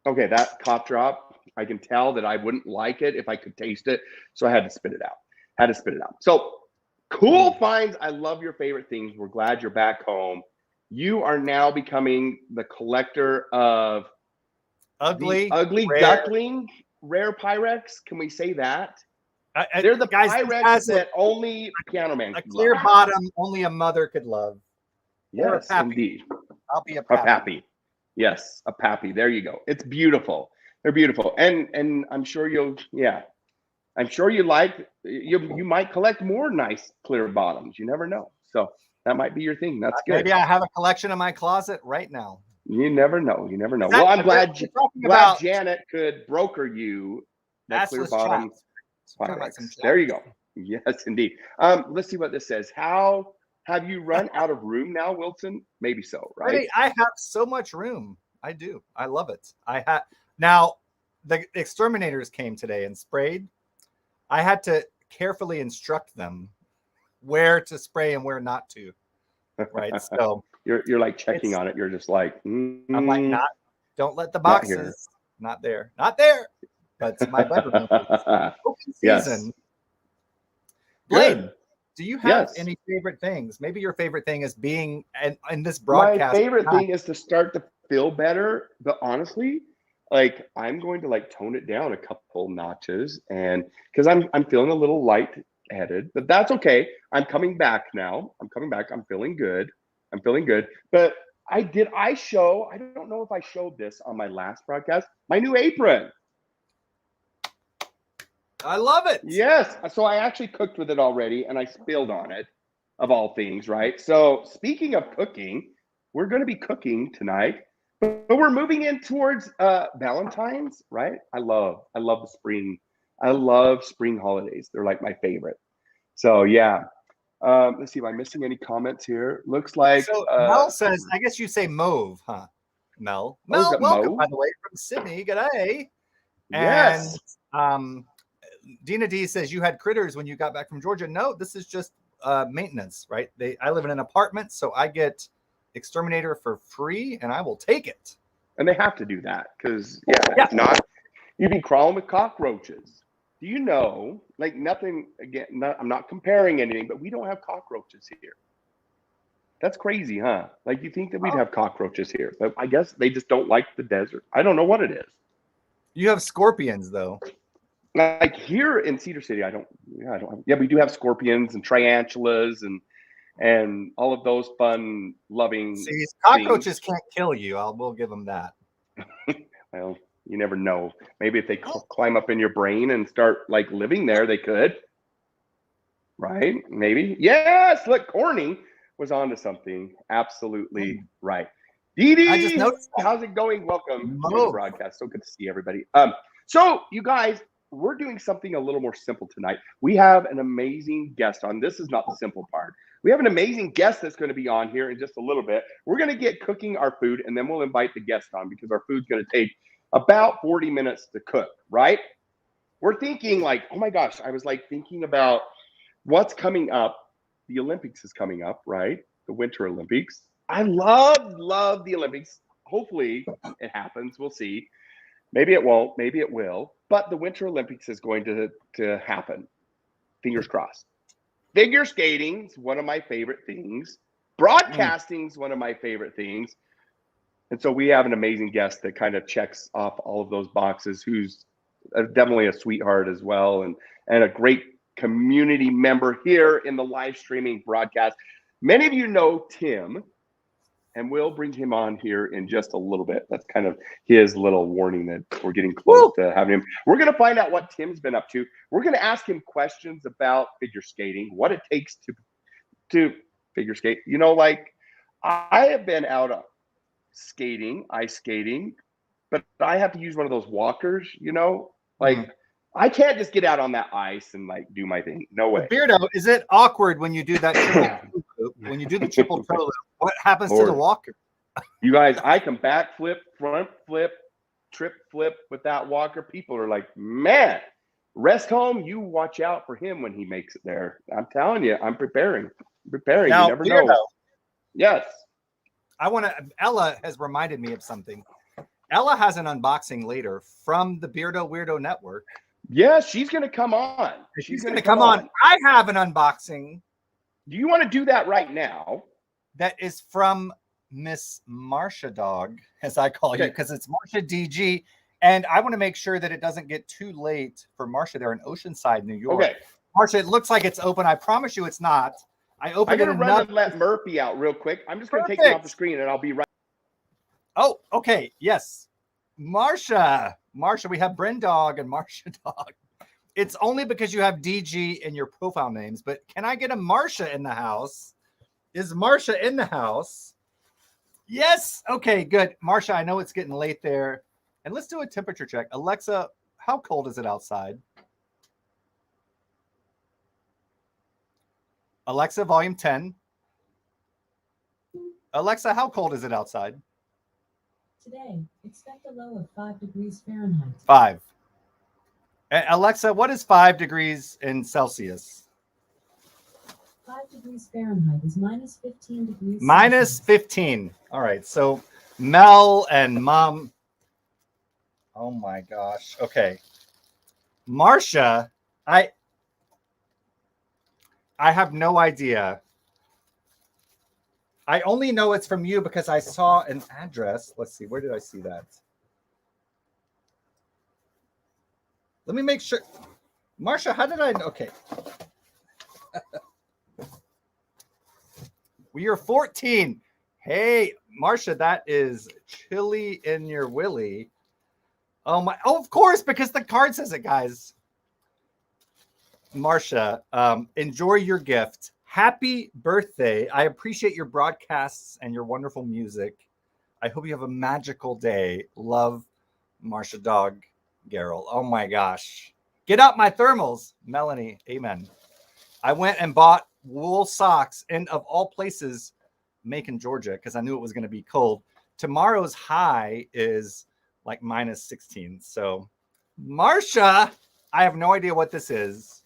Okay, that cough drop, I can tell that I wouldn't like it if I could taste it. So I had to spit it out. So cool finds. I love your favorite things. We're glad you're back home. You are now becoming the collector of Ugly rare. Duckling rare Pyrex. Can we say that? They're the guys, Pyrex that only Piano Man a can clear love. bottom only a mother could love. Yes, pappy. indeed. I'll be a A pappy. pappy. Yes, a pappy. There you go. It's beautiful. They're beautiful. And I'm sure you might collect more nice clear bottoms. You never know. So that might be your thing. That's good. Maybe I have a collection in my closet right now. You never know. You never know. That- Well, I'm glad we're talking about Janet could broker you that clear assless bottom chaps. We're talking about Pyrex. some There you chaps. go. Yes, indeed. Let's see what this says. How have you run out of room now, Wilson? Maybe so, right? Really, I have so much room. I do. I love it. I had now the exterminators came today and sprayed. I had to carefully instruct them where to spray and where not to. Right. So you're like checking on it. You're just like, I'm like, don't let the Not here. boxes. Not there. But it's my bedroom. Open Yes. season. Blaine, Good. do you have Yes. any favorite things? Maybe your favorite thing is being in this My broadcast. favorite thing is to start to feel better, but honestly, like I'm going to like tone it down a couple notches, and because I'm feeling a little light-headed, but that's okay. I'm coming back now. I'm feeling good. But I don't know if I showed this on my last broadcast, my new apron. I love it. Yes. So I actually cooked with it already and I spilled on it, of all things, right? So speaking of cooking, we're going to be cooking tonight, but we're moving in towards Valentine's, right? I love the spring. I love spring holidays. They're like my favorite. So yeah. Let's see. Am I missing any comments here? Looks like So Mel says, I guess you say mauve, huh? Mel. Oh, is Mel, it welcome, mauve? by the way, from Sydney. G'day. Yes. And Dina D says you had critters when you got back from Georgia. No, this is just maintenance, right? I live in an apartment, so I get exterminator for free, and I will take it. And they have to do that because if not, you'd be crawling with cockroaches. Do you know, like nothing, again, I'm not comparing anything, but we don't have cockroaches here. That's crazy, huh? Like you think that we'd have cockroaches here, but I guess they just don't like the desert. I don't know what it is. You have scorpions, though. Like here in Cedar City, we do have scorpions and tarantulas and all of those fun, loving See, cockroaches things. can't kill you. We'll give them that. Well, you never know. Maybe if they climb up in your brain and start like living there, they could. Right? Maybe. Yes. Look, Corny was onto something. Absolutely right. Dee Dee, I just noticed that. how's it going? Welcome to the broadcast. So good to see everybody. So you guys, we're doing something a little more simple tonight. We have an amazing guest on. This is not the simple part. We have an amazing guest that's going to be on here in just a little bit. We're going to get cooking our food, and then we'll invite the guest on because our food's going to take about 40 minutes to cook, right? We're thinking like, oh my gosh, I was like thinking about what's coming up. The Olympics is coming up, right? The Winter Olympics. I love the Olympics. Hopefully it happens. We'll see. Maybe it won't. Maybe it will. But the Winter Olympics is going to happen. Fingers crossed. Figure skating is one of my favorite things. Broadcasting is one of my favorite things. And so we have an amazing guest that kind of checks off all of those boxes, who's definitely a sweetheart as well, and a great community member here in the live streaming broadcast. Many of you know Tim. and we'll bring him on here in just a little bit. That's kind of his little warning that we're getting close to having him. We're going to find out what Tim's been up to. We're going to ask him questions about figure skating, what it takes to figure skate. You know, like I have been out skating, ice skating, but I have to use one of those walkers, you know, like I can't just get out on that ice and like do my thing. No way. Beardo, is it awkward when you do that triple loop? When you do the triple toe loop, what happens to the walker? You guys, I can back flip, front flip, trip flip with that walker. People are like, man, rest home. You watch out for him when he makes it there. I'm telling you, I'm preparing. Now, you never know. Yes. Ella has reminded me of something. Ella has an unboxing later from the Beardo Weirdo Network. Yeah, she's going to come on. She's going to come on. I have an unboxing. Do you want to do that right now? That is from Miss Marsha Dog, as I call you, because it's Marsha DG. And I want to make sure that it doesn't get too late for Marsha there in Oceanside, New York. Okay. Marsha, it looks like it's open. I promise you it's not. I opened it enough. I'm going to run and let Murphy out real quick. I'm just going to take him off the screen and I'll be right. Oh, okay. Yes. Marsha, we have Bryn Dog and Marsha Dog. It's only because you have DG in your profile names, but can I get a Marsha in the house? Is Marsha in the house? Yes. Okay, good. Marsha, I know it's getting late there. And let's do a temperature check. Alexa, how cold is it outside? Alexa, volume 10. Alexa, how cold is it outside? Today, expect a low of 5 degrees Fahrenheit. 5. Alexa, what is 5 degrees in Celsius? 5 degrees Fahrenheit is minus 15 degrees. Minus 15. All right. So Mel and Mom. Oh my gosh. Okay. Marsha, I have no idea. I only know it's from you because I saw an address. Let's see. Where did I see that? Let me make sure. Marsha, how did I? Okay. We are 14. Hey, Marsha, that is chili in your willy. Oh my! Oh, of course, because the card says it, guys. Marsha, enjoy your gift. Happy birthday. I appreciate your broadcasts and your wonderful music. I hope you have a magical day. Love, Marsha Dog Garrel. Oh my gosh. Get out my thermals. Melanie, amen. I went and bought wool socks in, of all places, Macon, Georgia, because I knew it was going to be cold. Tomorrow's high is like minus 16. So, Marsha, I have no idea what this is.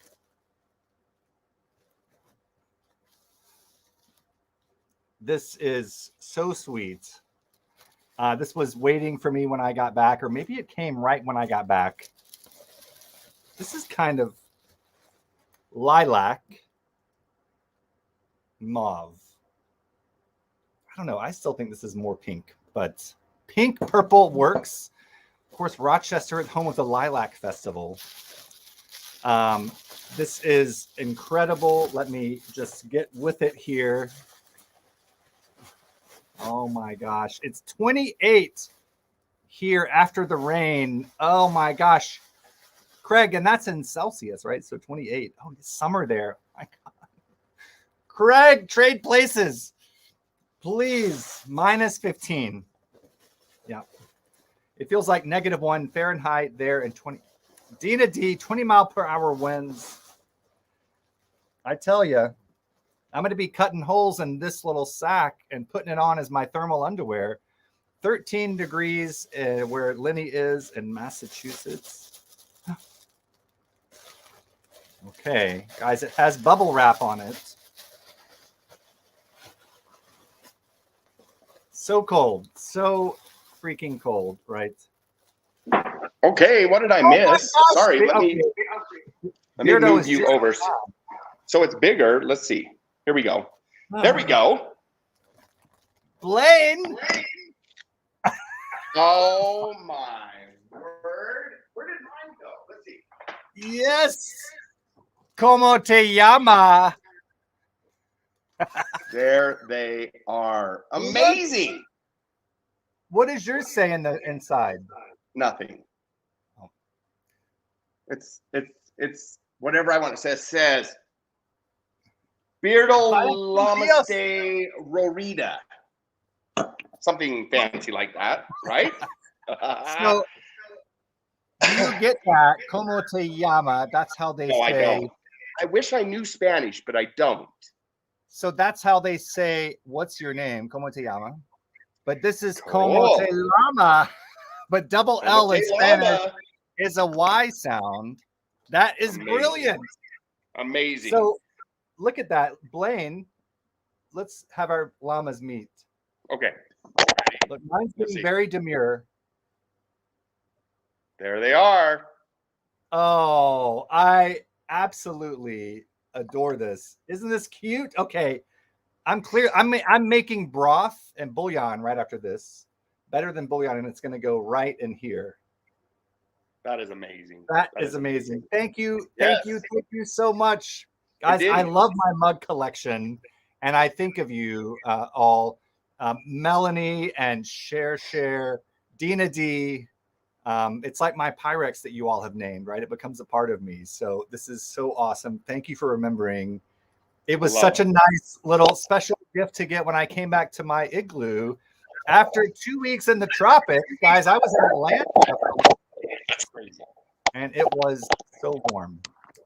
This is so sweet. This was waiting for me when I got back, or maybe it came right when I got back. This is kind of lilac mauve. I don't know. I still think this is more pink, but pink purple works. Of course, Rochester at home with the Lilac Festival. This is incredible. Let me just get with it here. Oh my gosh. It's 28 here after the rain. Oh my gosh. Craig, and that's in Celsius, right? So 28. Oh, it's summer there. My God. Craig, trade places. Please. Minus 15. Yeah. It feels like -1 Fahrenheit there and 20. Dina D, 20 mile per hour winds. I tell you, I'm going to be cutting holes in this little sack and putting it on as my thermal underwear. 13 degrees where Lenny is in Massachusetts. Okay, guys, it has bubble wrap on it. So cold. So freaking cold, right? Okay, what did I miss? Sorry, let me move you over. So it's bigger. Let's see. Here we go. There we go. Blaine. Oh my word. Where did mine go? Let's see. Yes. Como te llama? There they are. Amazing. What does yours say in the inside? Nothing. Oh. It's whatever I want. It says Beardo Lamaste Rorita. Something fancy like that, right? So do you get that? Como te llama? That's how they No, I say. don't. I wish I knew Spanish, but I don't. So that's how they say, what's your name? Como te llama? But this is como te llama. But double L in Spanish is a Y sound. That is brilliant. Amazing. So look at that. Blaine, let's have our llamas meet. Okay. Look, mine's getting very demure. There they are. Oh, I absolutely adore this. Isn't this cute? Okay. I'm clear. I'm making broth and bouillon right after this. Better than bouillon, and it's going to go right in here. That is amazing. That is amazing. Thank you. Yes. Thank you so much. Guys, I love my mug collection, and I think of you all. Melanie and Share, Dina D. It's like my Pyrex that you all have named, right? It becomes a part of me. So this is so awesome. Thank you for remembering. It was such a nice little special gift to get when I came back to my igloo after 2 weeks in the tropics. Guys, I was in Atlanta. And it was so warm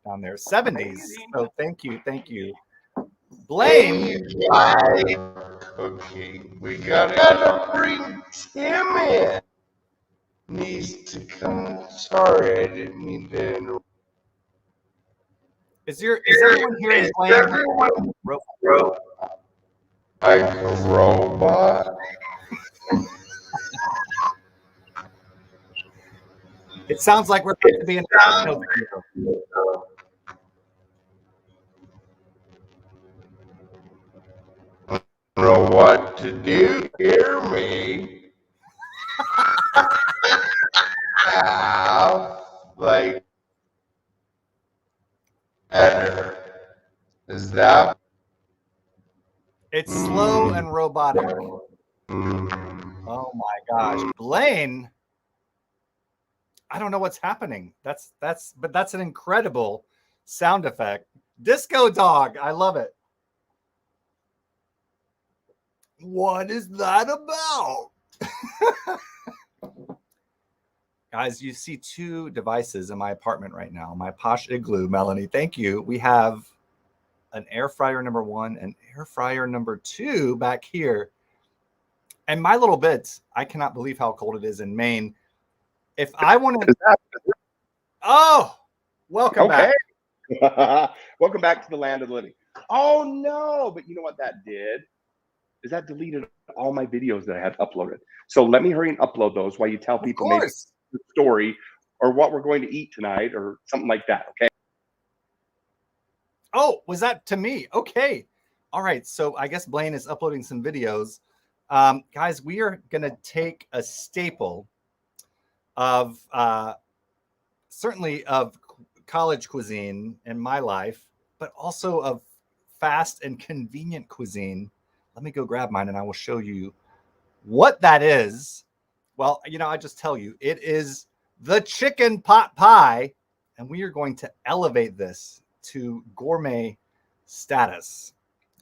down there, 70s. So thank you. Blaine. Cooking. We gotta bring Tim in. Needs to come. Sorry, I didn't mean to interrupt. Is everyone hearing Blaine? Like a robot. It sounds like we're going to be in a Know what to do. Hear me. Like better. Is that? It's slow and robotic. Mm. Oh my gosh, Blaine! I don't know what's happening. That's an incredible sound effect. Disco dog, I love it. What is that about? Guys, you see two devices in my apartment right now. My posh igloo, Melanie. Thank you. We have an air fryer number 1 and air fryer number 2 back here. And my little bits, I cannot believe how cold it is in Maine. If I want to, welcome back. Welcome back to the land of the living. Oh no! But you know what that did? Is that deleted all my videos that I had uploaded. So let me hurry and upload those while you tell people maybe the story or what we're going to eat tonight or something like that. Okay. Oh, was that to me? Okay. All right. So I guess Blaine is uploading some videos. Guys, we are going to take a staple of certainly of college cuisine in my life, but also of fast and convenient cuisine. Let me go grab mine and I will show you what that is. Well, I just tell you, it is the chicken pot pie, and we are going to elevate this to gourmet status.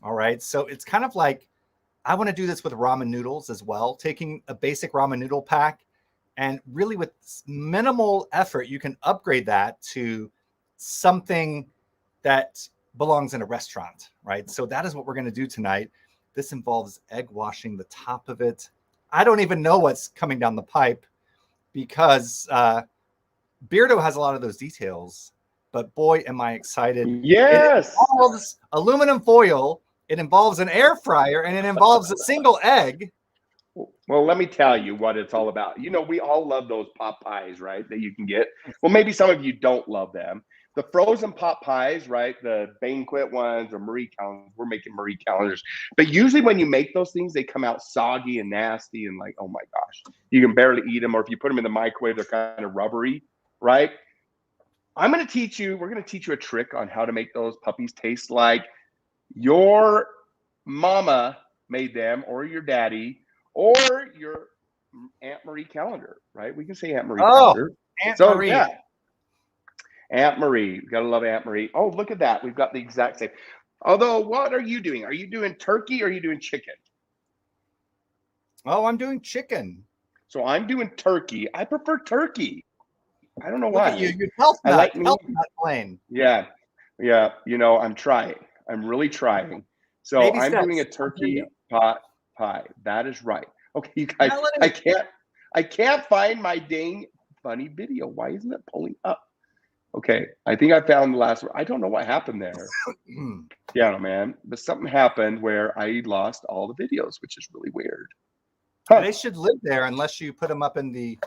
All right. So it's kind of like, I want to do this with ramen noodles as well, taking a basic ramen noodle pack and really with minimal effort, you can upgrade that to something that belongs in a restaurant, right? So that is what we're going to do tonight. This involves egg washing the top of it. I don't even know what's coming down the pipe because Beardo has a lot of those details, but boy, am I excited. Yes. It involves aluminum foil. It involves an air fryer and it involves a single egg. Well, let me tell you what it's all about. We all love those pot pies, right? That you can get. Well, maybe some of you don't love them. The frozen pot pies, right? The banquet ones or Marie calendars. We're making Marie calendars. But usually when you make those things, they come out soggy and nasty and like, oh my gosh, you can barely eat them. Or if you put them in the microwave, they're kind of rubbery, right? We're going to teach you a trick on how to make those puppies taste like your mama made them, or your daddy, or your Aunt Marie calendar, right? We can say Aunt Marie Oh, calendar. Aunt So Marie. yeah, Aunt Marie. You gotta love Aunt Marie. Oh, look at that. We've got the exact same. Although, what are you doing? Are you doing turkey or are you doing chicken? Oh, I'm doing chicken. So I'm doing turkey. I prefer turkey. I don't know Look why. at you. You're health I nut. like meat. Health nut plane. Yeah. Yeah. You know, I'm trying. I'm really trying. So Baby I'm doing a steps. turkey pot pie. That is right. Okay, you guys, Melody. I can't find my dang funny video. Why isn't it pulling up? Okay, I think I found the last one. I don't know what happened there. Yeah, no, man. But something happened where I lost all the videos, which is really weird. Huh. They should live there unless you put them up in the.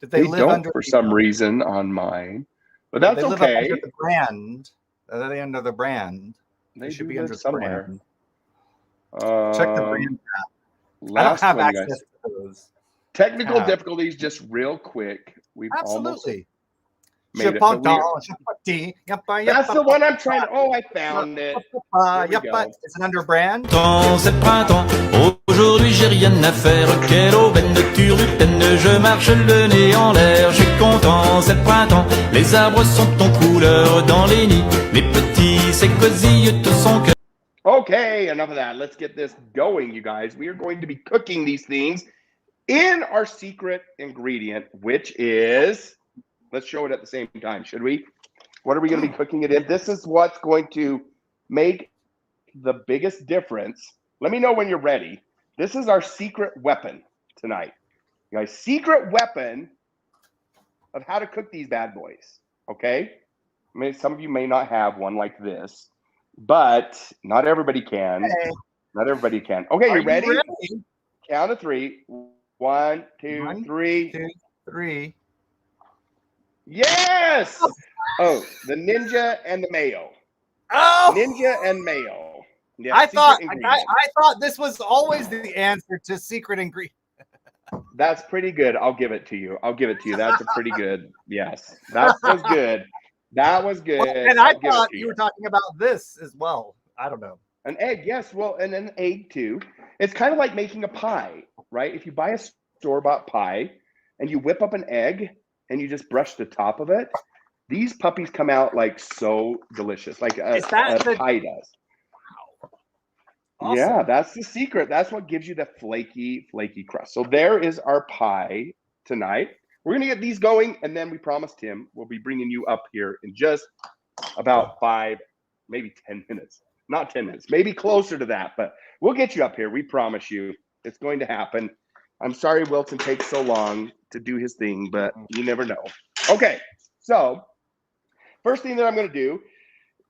Did They live don't under for the, some reason on mine, but They that's live up okay. under the brand. Are they under the brand? They should do be live under the somewhere. brand. Check the brand. I don't Last have one, you access guys. to those. Technical tab. difficulties, just real quick. We've almost Absolutely. made it. But that's the one I'm trying to. Oh, I found it. Here we go. Is it under brand? C'est printemps, aujourd'hui j'ai rien à faire. Quelle aubaine de turlupine, je marche le nez en l'air. Je suis content, c'est le printemps. Les arbres sont en couleur dans les nids. Les petits s'écosillent tout son cœur. Okay, enough of that. Let's get this going, you guys. We are going to be cooking these things in our secret ingredient, which is, let's show it at the same time, should we? What are we going to be cooking it in? This is what's going to make the biggest difference. Let me know when you're ready. This is our secret weapon tonight. You guys, secret weapon of how to cook these bad boys, okay? I mean, some of you may not have one like this, but not everybody can. Hey. Not everybody can. Okay, you ready? ready? Count of three. 1, 2, 1, 3. 2, 3. Yes! Oh, the ninja and the mayo. Oh! Ninja and mayo. Yeah, I thought this was always the answer to secret ingredient. That's pretty good. I'll give it to you. That's a pretty good. Yes, that was good. That was good. Well, and I thought you were talking about this as well. I don't know. An egg, yes. Well, and an egg too. It's kind of like making a pie, right? If you buy a store-bought pie and you whip up an egg and you just brush the top of it, these puppies come out like so delicious, like a pie does. Wow. Awesome. Yeah, that's the secret. That's what gives you the flaky crust. So there is our pie tonight. We're going to get these going, and then we promised him we'll be bringing you up here in just about 5, maybe 10 minutes. Not 10 minutes, maybe closer to that, but we'll get you up here. We promise you it's going to happen. I'm sorry Wilton takes so long to do his thing, but you never know. Okay, so first thing that I'm going to do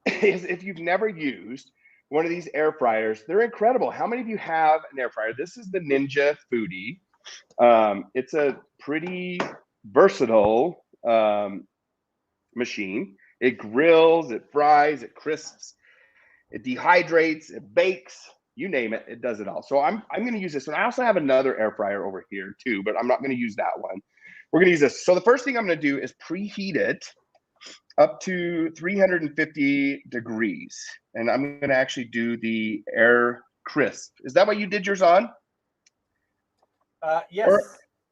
is, if you've never used one of these air fryers, they're incredible. How many of you have an air fryer? This is the Ninja Foodie. It's a pretty versatile machine. It grills, it fries, it crisps, it dehydrates, it bakes, you name it, it does it all. So I'm going to use this one. I also have another air fryer over here too, but I'm not going to use that one. We're going to use this. So the first thing I'm going to do is preheat it up to 350 degrees. And I'm going to actually do the air crisp. Is that what you did yours on? Yes.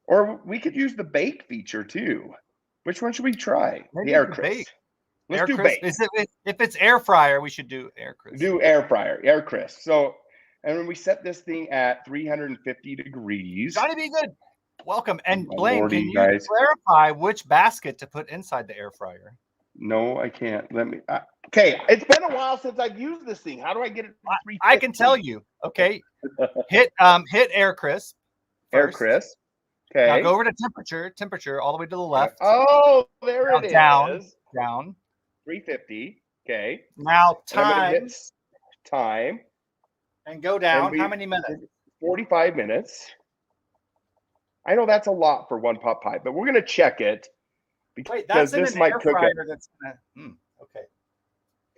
Or we could use the bake feature too. Which one should we try? Maybe the air crisp. Let's do bake. If it's air fryer, we should do air crisp. Do air fryer, air crisp. So, and when we set this thing at 350 degrees. Johnny, be good. Welcome. And Oh, Blaine, Lordy, can you guys. clarify which basket to put inside the air fryer? No, I can't. Let me. Okay, it's been a while since I've used this thing. How do I get it to 350? I can tell you. Okay, hit air crisp. Air first. crisp. Okay. Now go over to temperature all the way to the left. Oh, there it is. Down. 350. Okay. Now Time. And go down. How many minutes? 45 minutes. I know that's a lot for one pot pie, but we're going to check it. Wait, that's this in an might air cook fryer it. that's gonna. Okay.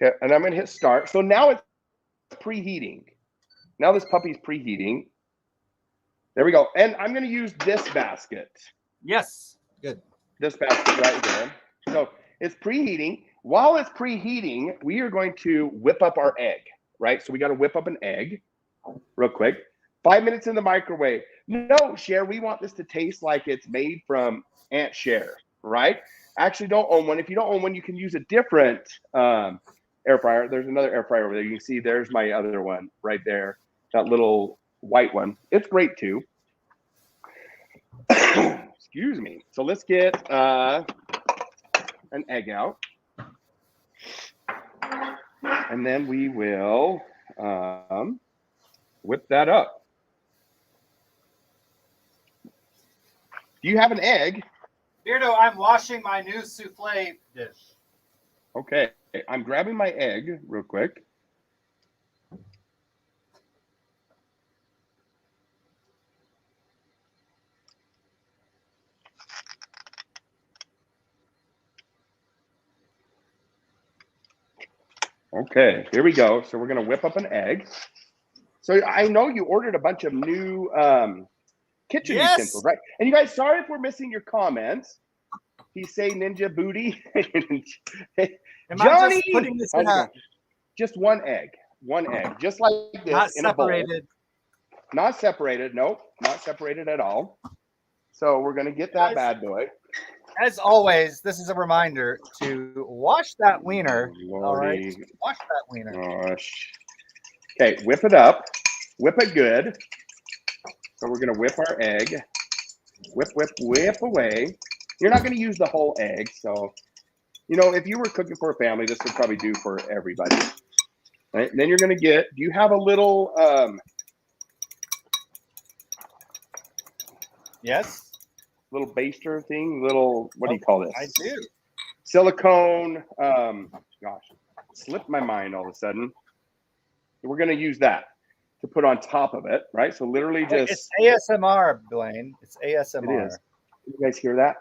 Okay, and I'm going to hit start. So now it's preheating. Now this puppy's preheating. There we go. And I'm going to use this basket. Yes. Good. This basket right there. So it's preheating. While it's preheating, we are going to whip up our egg, right? So we got to whip up an egg real quick. 5 minutes in the microwave. No, Cher, we want this to taste like it's made from Aunt Cher, right? Actually, don't own one. If you don't own one, you can use a different air fryer. There's another air fryer over there. You can see there's my other one right there, that little white one. It's great too. Excuse me. So let's get an egg out. And then we will whip that up. Do you have an egg? Beardo, I'm washing my new souffle dish. Okay, I'm grabbing my egg real quick. Okay, here we go. So we're going to whip up an egg. So I know you ordered a bunch of new kitchen utensils, right? And you guys, sorry if we're missing your comments. He's saying ninja booty. Am Johnny, I just putting this in just one egg, just like this, not in a bowl. separated? Not separated. Nope, not separated at all. So we're going to get that bad boy. As always, this is a reminder to wash that wiener. All right, wash that wiener. Gosh. Okay, whip it up. Whip it good. So we're going to whip our egg. Whip, whip, whip away. You're not going to use the whole egg. So, you know, if you were cooking for a family, this would probably do for everybody. Right? And then you're going to get, do you have a little, Yes. little baster thing? Little, what do you call this? I do. Silicone, gosh, slipped my mind all of a sudden. We're going to use that to put on top of it, right? So literally just... It's ASMR, Blaine. It's ASMR. It is. You guys hear that?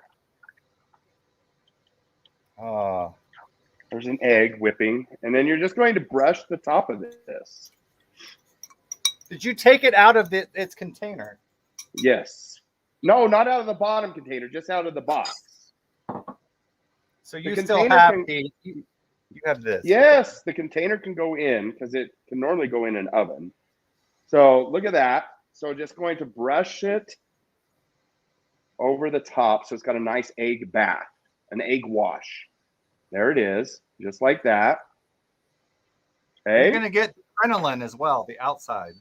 Oh. There's an egg whipping, and then you're just going to brush the top of this. Did you take it out of its container? Yes. No, not out of the bottom container, just out of the box. So you still have you have this. Yes, the container can go in because it can normally go in an oven. So look at that. So just going to brush it over the top so it's got a nice egg bath, an egg wash. There it is, just like that. Okay. You're going to get adrenaline as well, the outside.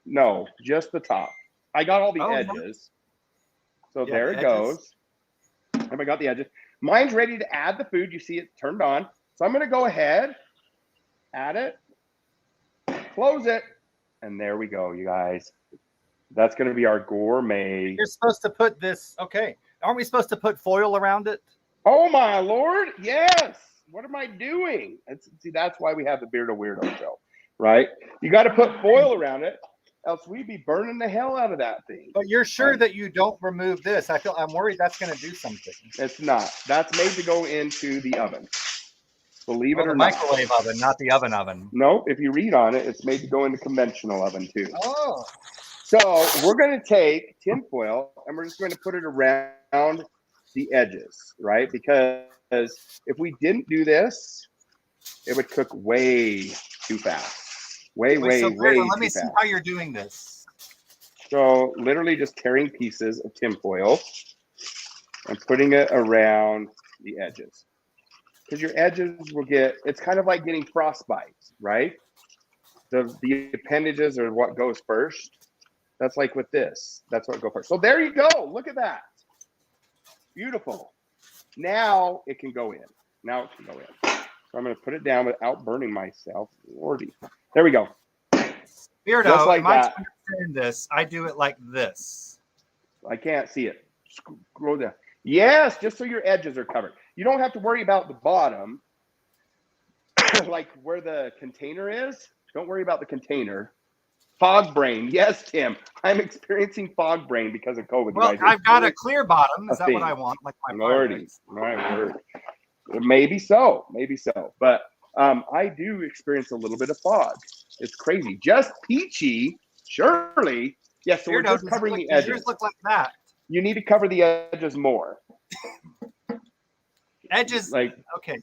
No, just the top. I got all the edges. So yeah, there it goes. And I got the edges. Mine's ready to add the food. You see it turned on. So I'm going to go ahead, add it, close it, and there we go, you guys. That's going to be our gourmet. You're supposed to put this, okay. Aren't we supposed to put foil around it? Oh, my Lord. Yes. What am I doing? See, that's why we have the Beardo Weirdo show, right? You got to put foil around it, else we'd be burning the hell out of that thing. But you're sure that you don't remove this? I'm worried that's going to do something. It's not. That's made to go into the oven. Believe it or not. The microwave oven, not the oven. No, if you read on it, it's made to go in the conventional oven too. Oh. So we're going to take tin foil and we're just going to put it around the edges, right? Because if we didn't do this, it would cook way too fast. Way Let me see how you're doing this. So literally just tearing pieces of tin foil and putting it around the edges. Because your edges will get, it's kind of like getting frostbite, right? The appendages are what goes first. That's like with this. That's what goes first. So there you go. Look at that. Beautiful. Now it can go in. So I'm going to put it down without burning myself. Lordy. There we go. Beardo, just like that. This, I do it like this. I can't see it. Scroll down. Yes, just so your edges are covered. You don't have to worry about the bottom, like where the container is. Don't worry about the container. Fog brain. Yes, Tim. I'm experiencing fog brain because of COVID. Well, I've got a clear bottom. Is that what I want? Like my Lordy. My word. Maybe so. But I do experience a little bit of fog. It's crazy. Just peachy, surely. Yes, so we're just covering the edges. Yours look like that. You need to cover the edges more. Edges, like, okay.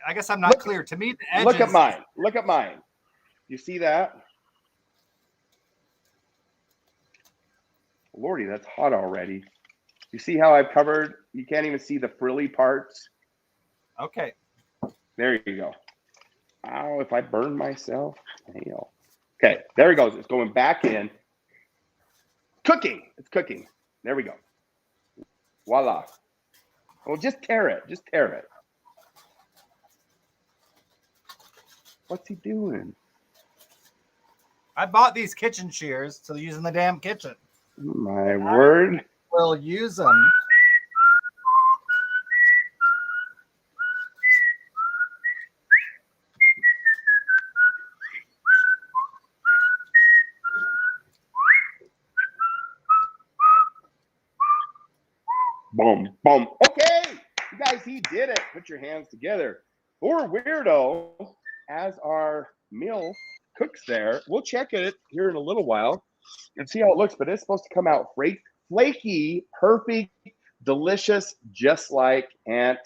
I guess I'm not clear. To me, the edges. Look at mine. You see that? Lordy, that's hot already. You see how I've covered? You can't even see the frilly parts. Okay. There you go. Ow, if I burn myself. Hell. Okay, there it goes. It's going back in. Cooking. It's cooking. There we go. Voila. Well, just tear it. Just tear it. What's he doing? I bought these kitchen shears to use in the damn kitchen. My word. We'll use them. Boom, boom. Okay, you guys, he did it. Put your hands together. Or Weirdo, as our meal cooks there. We'll check it here in a little while and see how it looks, but it's supposed to come out flaky, perfect, delicious, just like Aunt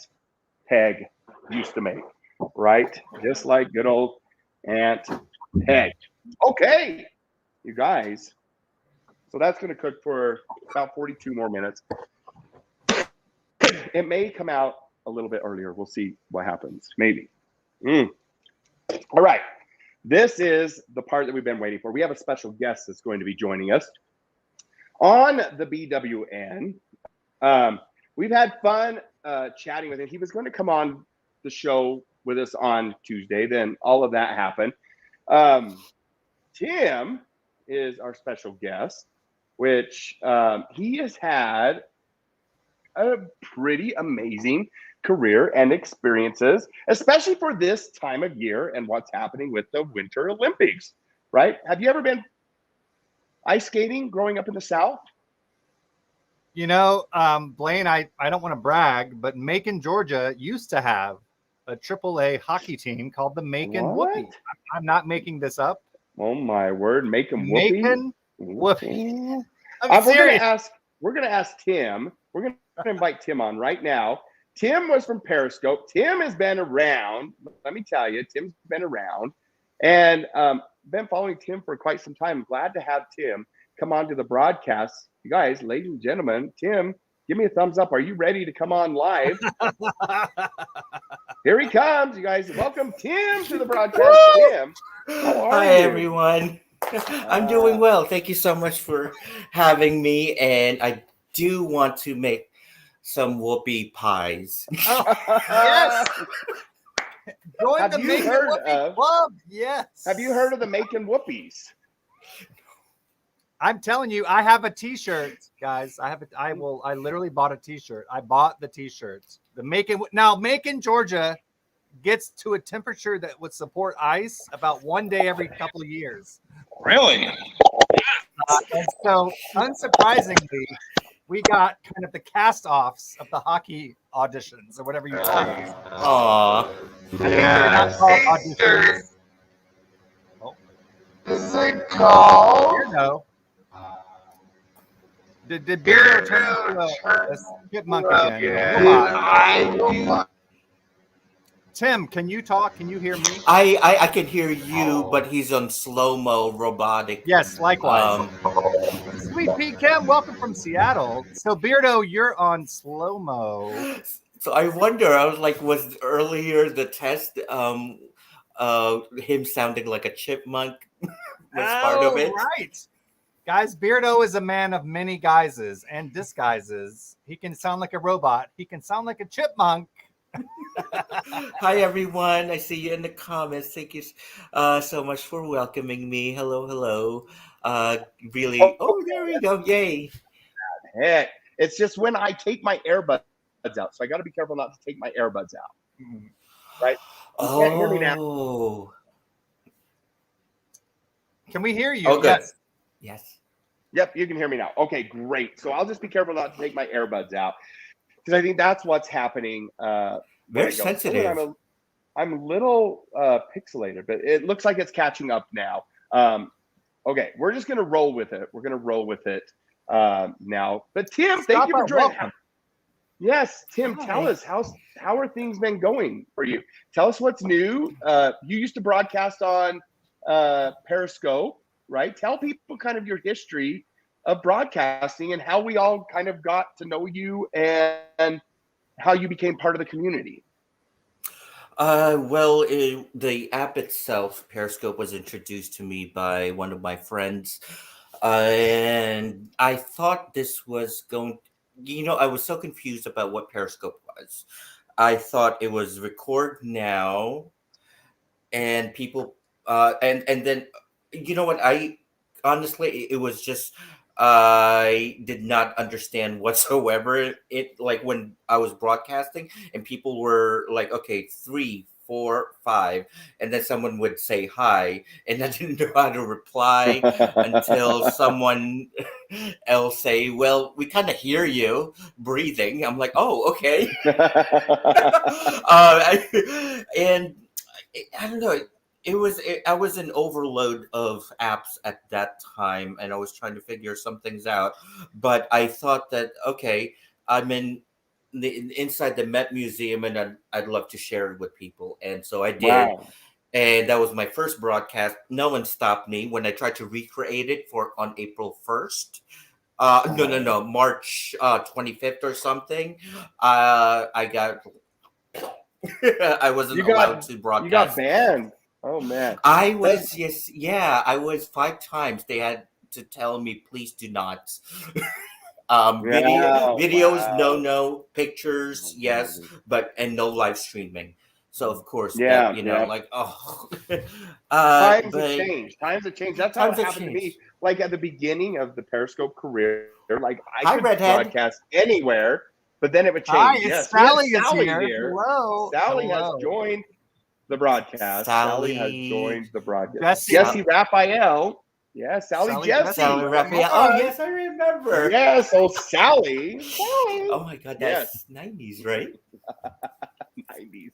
Peg used to make, right? Just like good old Aunt Peg. Okay, you guys. So that's going to cook for about 42 more minutes. It may come out a little bit earlier. We'll see what happens. Maybe. All right. This is the part that we've been waiting for. We have a special guest that's going to be joining us on the BWN. We've had fun chatting with him. He was going to come on the show with us on Tuesday. Then all of that happened. Tim is our special guest, which he has had a pretty amazing career and experiences, especially for this time of year and what's happening with the Winter Olympics, right? Have you ever been ice skating growing up in the South? You know, Blaine, I don't want to brag, but Macon, Georgia used to have a AAA hockey team called the Macon What? Whoopie. I'm not making this up. Oh my word, Macon Whoopie. Macon Whoopie. We're gonna ask Tim. We're gonna invite Tim on right now. Tim was from Periscope. Tim has been around. Let me tell you, Tim's been around and been following Tim for quite some time. Glad to have Tim come on to the broadcast. You guys, ladies and gentlemen, Tim, give me a thumbs up. Are you ready to come on live? Here he comes, you guys. Welcome Tim to the broadcast. Tim, how are Hi, you? everyone. I'm doing well. Thank you so much for having me. And I do want to make some whoopie pies. Oh, yes. Join Have the you Macon heard Whoopie of- Club. Yes. Have you heard of the Macon Whoopies? I'm telling you, I have a T-shirt, guys. I literally bought a T-shirt. I bought the T-shirts. The Macon, Georgia, gets to a temperature that would support ice about one day every couple of years. Really? And so, unsurprisingly, we got kind of the cast-offs of the hockey auditions or whatever you call them. Aw. They're not called auditions. Is it called? Beardo. Did Beardo turn into a chipmunk again? Robot. Tim, can you talk? Can you hear me? I can hear you, but he's on slow-mo robotic. Yes, likewise. Sweet Pete Kim, welcome from Seattle. So Beardo, you're on slow-mo. So I wonder, I was like, was earlier the test him sounding like a chipmunk was part of it? Right. Guys, Beardo is a man of many guises and disguises. He can sound like a robot. He can sound like a chipmunk. Hi, everyone. I see you in the comments. Thank you so much for welcoming me. Hello, hello. Really. Oh, there we go. Yay. Heck, it's just when I take my earbuds out. So I got to be careful not to take my earbuds out. Right? You can't hear me now. Oh. Can we hear you? Oh, good. Yes. Yes. Yep, you can hear me now. Okay, great. So I'll just be careful not to take my earbuds out because I think that's what's happening. Very sensitive. I'm a little pixelated, but it looks like it's catching up now. Okay, we're just going to roll with it. We're going to roll with it now. But Tim, thank you for joining. Yes, Tim, tell us how are things been going for you? Tell us what's new. You used to broadcast on Periscope, right? Tell people kind of your history of broadcasting and how we all kind of got to know you and how you became part of the community. Well, the app itself, Periscope, was introduced to me by one of my friends, and I thought this was going. I was so confused about what Periscope was. I thought it was record now, and people, and then, what? I honestly, it was just. I did not understand whatsoever. It like when I was broadcasting and people were like, okay, 3, 4, 5, and then someone would say hi, and I didn't know how to reply until someone else say, "Well, we kind of hear you breathing." I'm like, "Oh, okay." And I don't know. I was an overload of apps at that time, and I was trying to figure some things out. But I thought that okay, I'm inside the Met Museum, and I'd love to share it with people, and so I did. Wow. And that was my first broadcast. No one stopped me when I tried to recreate it for on April 1st. No, March 25th or something. I got I wasn't You allowed got to you got broadcast. banned. Oh man. I That, was yes, yeah. I was 5 times. They had to tell me, please do not. yeah, Videos, wow. no. Pictures, yes, but and no live streaming. So of course that Yeah, yeah. like oh, Times have but changed. Times have changed. That's how it times have happened to me. changed. Like at the beginning of the Periscope career, like I Hi, could redhead. broadcast anywhere, but then it would Hi, change. it's Yes, we had Sally is Sally here. here. Hello. Sally has Hello. joined the broadcast. Sally has Sally, joined the broadcast. Jesse. Jesse Raphael. Yeah, Sally Sally Jesse. Jesse. Sally Come Raphael. Oh on. yes, I remember. Yes, oh Sally. Sally. Oh my God, Yes, that's 90s, right? 90s.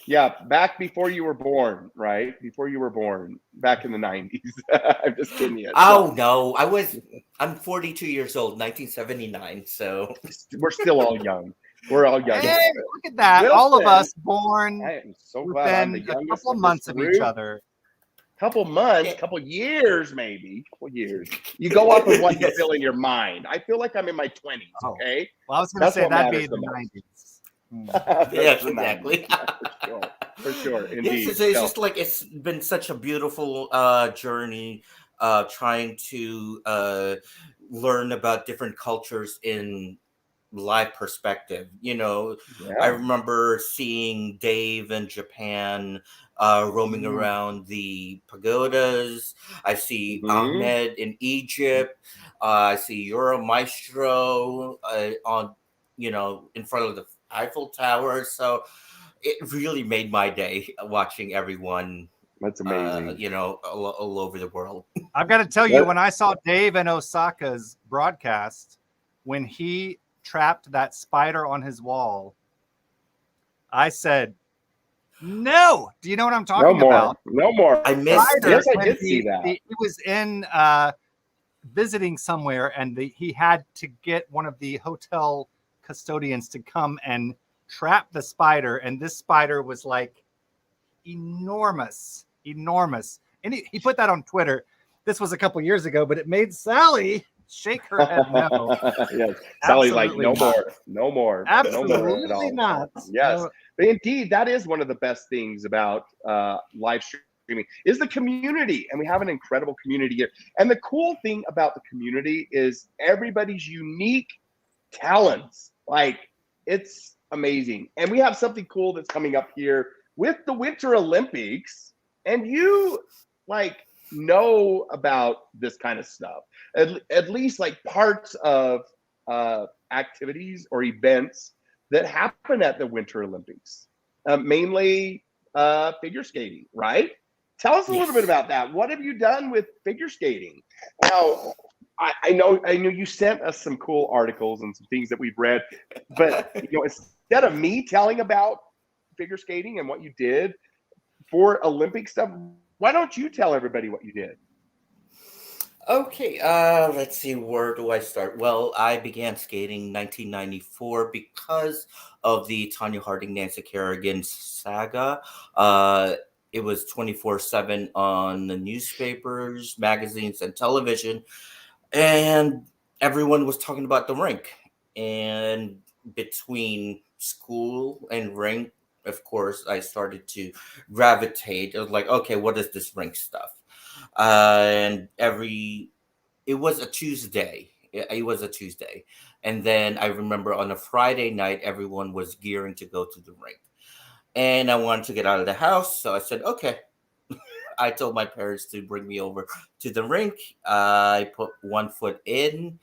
Yeah, back before you were born, right? Before you were born, back in the 90s. I'm just kidding you. Oh no, I'm 42 years old, 1979. So We're still all young. We're all young. Hey, look at that. All of Wilson, us born I am so glad I'm the within a youngest couple of this months of each group. other. Couple months, yeah. couple years, maybe. Couple years. You go off of what you Yes. feel in your mind. I feel like I'm in my 20s, Oh. okay? Well, I was going to That's say what that'd matters be the the most. 90s. Yes, The 90s. exactly. Yeah, for sure. For sure, Yes, indeed. it's So, just like it's been such a beautiful journey trying to learn about different cultures in live perspective. I yeah. remember seeing Dave in Japan roaming Mm. around the pagodas. I see Hmm. Ahmed in Egypt. I see Euro Maestro on, in front of the Eiffel Tower. So it really made my day watching everyone, That's amazing. all over the world. I've got to tell you, What? when I saw Dave in Osaka's broadcast, when he trapped that spider on his wall, I said, no. Do you know what I'm No talking more. about? No more. I missed Spider, Yes, I when did see that. he was in visiting somewhere, and he had to get one of the hotel custodians to come and trap the spider, and this spider was like enormous. And he put that on Twitter. This was a couple years ago, but it made Sally shake her head no. Yes. Sally's like, Absolutely no not. more, no more, no more at Absolutely all. not. Yes. No. But indeed, that is one of the best things about live streaming is the community. And we have an incredible community here. And the cool thing about the community is everybody's unique talents. Like, it's amazing. And we have something cool that's coming up here with the Winter Olympics. And you like know about this kind of stuff. At least like parts of activities or events that happen at the Winter Olympics, mainly figure skating, right? Tell us a little bit Yes. about that. What have you done with figure skating? Now, I know you sent us some cool articles and some things that we've read, but instead of me telling about figure skating and what you did for Olympic stuff, why don't you tell everybody what you did? Okay, let's see, where do I start? Well, I began skating 1994 because of the Tanya Harding, Nancy Kerrigan saga. it was 24/7 on the newspapers, magazines, and television, and everyone was talking about the rink. And between school and rink, of course, I started to gravitate. I was like, okay, what is this rink stuff? And it was a Tuesday. It was a Tuesday. And then I remember on a Friday night, everyone was gearing to go to the rink. And I wanted to get out of the house. So I said, okay. I told my parents to bring me over to the rink. I put one foot in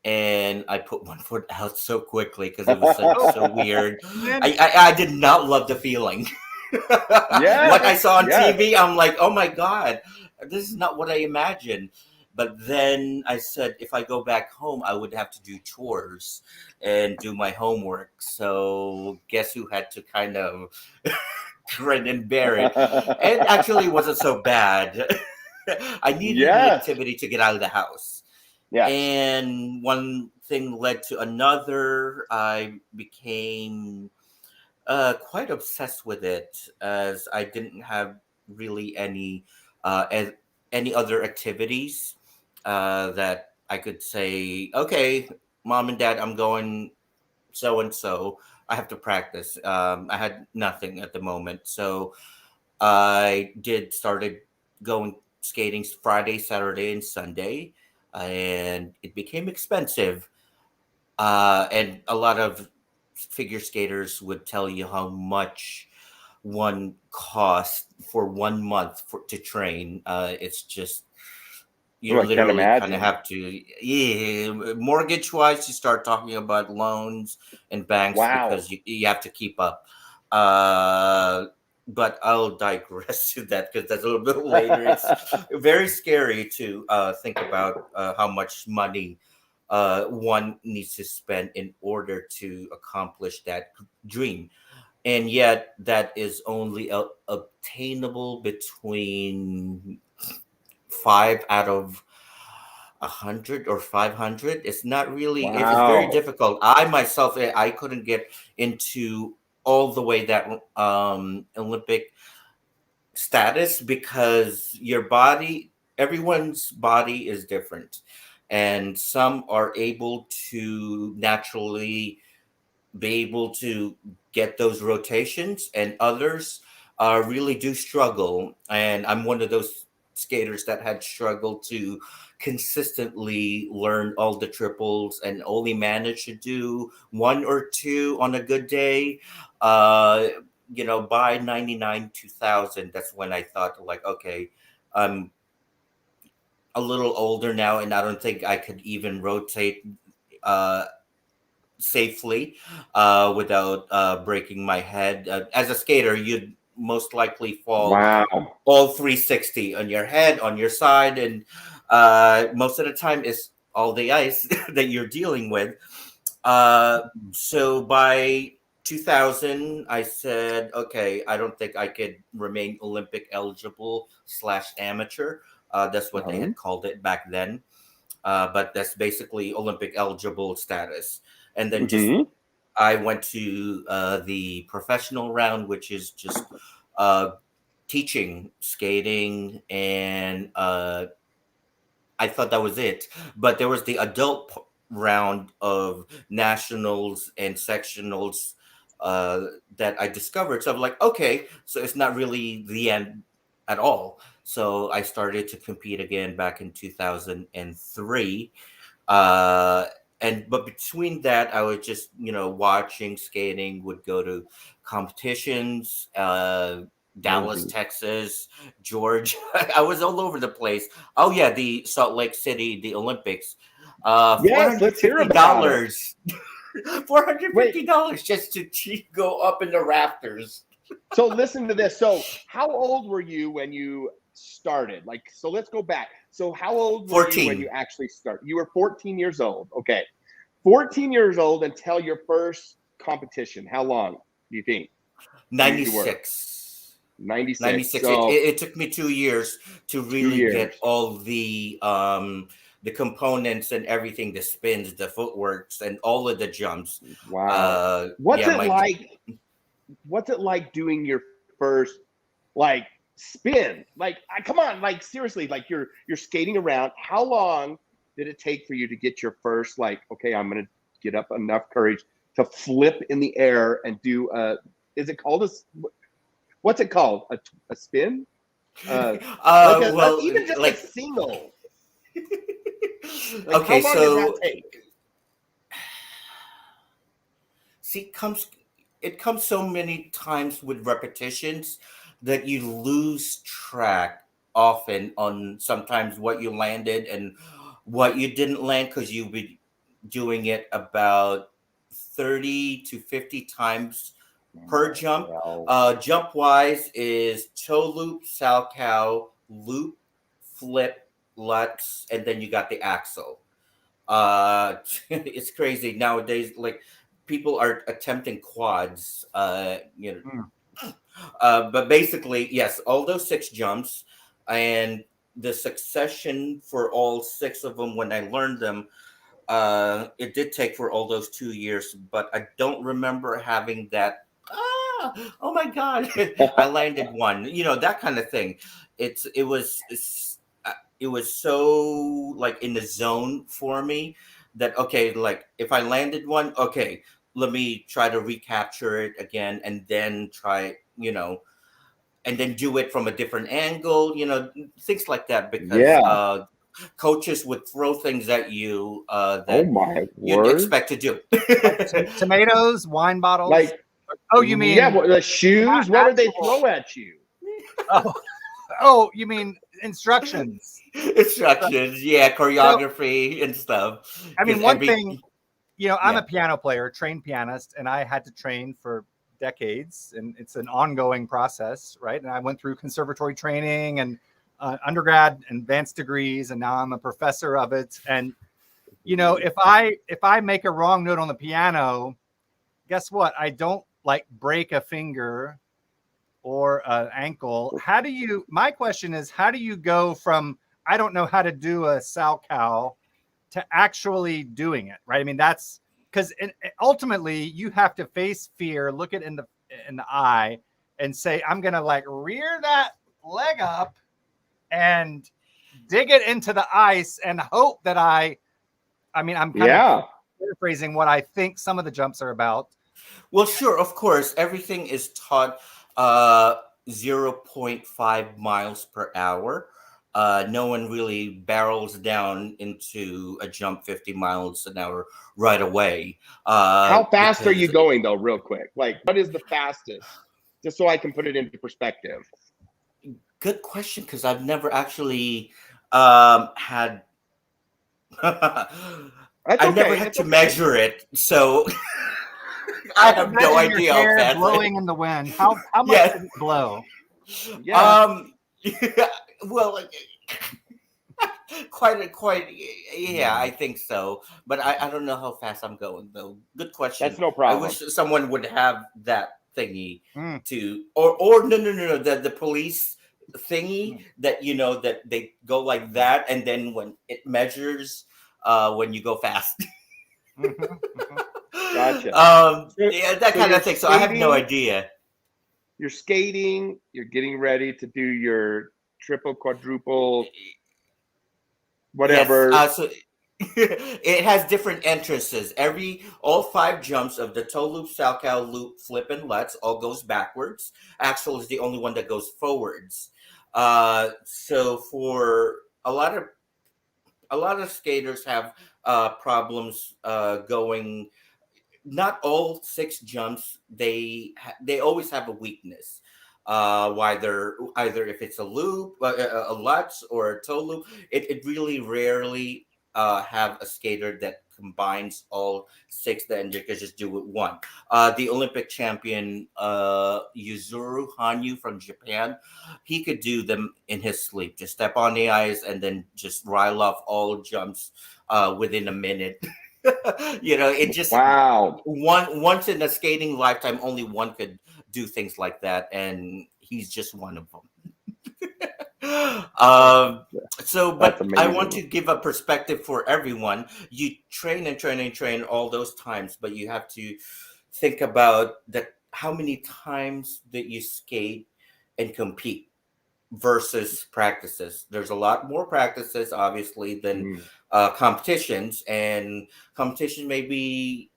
and I put one foot out so quickly because it was so weird. Then I did not love the feeling. What I saw on yes. TV, I'm like, oh my God, this is not what I imagined. But then I said, if I go back home, I would have to do chores and do my homework. So guess who had to kind of grin and bear it? It actually wasn't so bad. I needed an Yes. activity to get out of the house. Yes. And one thing led to another. I became quite obsessed with it as I didn't have really any other activities that I could say, okay, mom and dad, I'm going so and so. I have to practice. I had nothing at the moment, so I did started going skating Friday, Saturday, and Sunday, and it became expensive. And a lot of figure skaters would tell you how much one cost for 1 month to train. It's just you Oh, I can't literally kind of imagine. have to, yeah, mortgage wise, you start talking about loans and banks Wow. because you have to keep up. Uh, but I'll digress to that because that's a little bit later. It's very scary to think about how much money one needs to spend in order to accomplish that dream. And yet, that is only obtainable between 5 out of 100 or 500. It's not really, it's very Wow. difficult. I myself, I couldn't get into all the way that Olympic status because everyone's body is different. And some are able to naturally be able to get those rotations, and others really do struggle. And I'm one of those skaters that had struggled to consistently learn all the triples and only managed to do one or two on a good day. Uh, by 99 2000, that's when I thought, like, okay, I'm a little older now, and I don't think I could even rotate uh, safely without breaking my head. As a skater, you'd most likely fall Wow. all 360 on your head, on your side, and most of the time it's all the ice that you're dealing with. So by 2000, I said, okay, I don't think I could remain Olympic eligible / amateur. That's what they Uh-huh. had called it back then. But that's basically Olympic eligible status. And then just Hmm. I went to the professional round, which is just uh, teaching skating, and I thought that was it. But there was the adult round of nationals and sectionals uh, that I discovered. So I'm like, okay, so it's not really the end at all. So I started to compete again back in 2003. uh but between that, I was just watching skating, would go to competitions, Dallas, Amazing. Texas, Georgia. I was all over the place. Oh yeah, the Salt Lake City, the Olympics. Yes, let's hear about it. $450. $450 Wait, just to go up in the rafters. so listen to this. So how old were you when you started? Like, so let's go back. So how old were you when you 14. actually started? You were 14 years old. Okay. 14 years old until your first competition. How long do you think you were? 96. 96. 96. So It took me 2 years to 2 really years. get all the components and everything, the spins, the footworks, and all of the jumps. Wow. What's Yeah, it like? What's it like doing your first, like, spin. Like, come on, like seriously, like you're skating around. How long did it take for you to get your first, like, okay, I'm gonna get up enough courage to flip in the air and do a, is it called a, what's it called? A spin? Well, Even just a like, single. Like, okay, how long did that so take? see, it comes so many times with repetitions that you lose track often on sometimes what you landed and what you didn't land because you've been doing it about 30 to 50 times per jump. Well, Jump wise is toe loop, salchow, loop, flip, lutz, and then you got the axle. It's crazy nowadays. Like people are attempting quads. Mm. But basically, yes, all those 6 jumps and the succession for all 6 of them when I learned them. It did take for all those 2 years, but I don't remember having that. Oh my god, I landed one. That kind of thing. It was so like in the zone for me that okay, like if I landed one, okay, let me try to recapture it again and then try, and then do it from a different angle, things like that because yeah. coaches would throw things at you Oh that my you'd word. expect to do. Like tomatoes, wine bottles. Like, Oh, you yeah, mean the shoes. What would they actual? throw at you? Oh, oh, you mean instructions? Instructions, yeah, So, choreography and stuff. I mean, Because one thing, I'm yeah. a piano player, trained pianist, and I had to train for decades, and it's an ongoing process, right? And I went through conservatory training and undergrad and advanced degrees, and now I'm a professor of it. And if I make a wrong note on the piano, guess what? I don't like break a finger or an ankle. My question is, how do you go from I don't know how to do a salchow to actually doing it, right? I mean, that's because ultimately you have to face fear, look it in the eye, and say, I'm gonna like rear that leg up and dig it into the ice and hope that I mean, I'm kind of Yeah. paraphrasing what I think some of the jumps are about. Well, sure, of course, everything is taught zero 0.5 miles per hour. No one really barrels down into a jump 50 miles an hour right away. How fast are you Because going though, real quick? Like, what is the fastest? Just so I can put it into perspective. good question, because I've never actually had. That's I never okay. had It's to okay. measure it, so I have no Imagine your idea how hair fast. blowing in the wind. How much Yeah. did it blow? Yeah. Yeah, well, like, quite. Yeah, I think so. But I don't know how fast I'm going though. Good question. That's no I problem. wish someone would have that thingy Mm. to, or no, the police thingy that that they go like that, and then when it measures, when you go fast. Mhm, mhm. Gotcha. Yeah, that So kind you're of thing. So I have no skating, idea. you're skating, you're getting ready to do your triple, quadruple, Yes. whatever. So it has different entrances. All 5 jumps of the toe loop, salchow loop, flip, and lutz all goes backwards. Axel is the only one that goes forwards. So for a lot of skaters have problems going. Not all 6 jumps. They always have a weakness. Either if it's a loop, a lutz, or a toe loop, it really rarely have a skater that combines all 6 that you can just do it one. The Olympic champion Yuzuru Hanyu from Japan, he could do them in his sleep. Just step on the ice and then just rile off all jumps within a minute. It just Wow. once in a skating lifetime, only one could do things like that, and he's just one of them. So, That's but I want amazing. to give a perspective for everyone. You train and train and train all those times, but you have to think about that how many times that you skate and compete. versus practices. There's a lot more practices, obviously, than Mm. competitions, and competition may be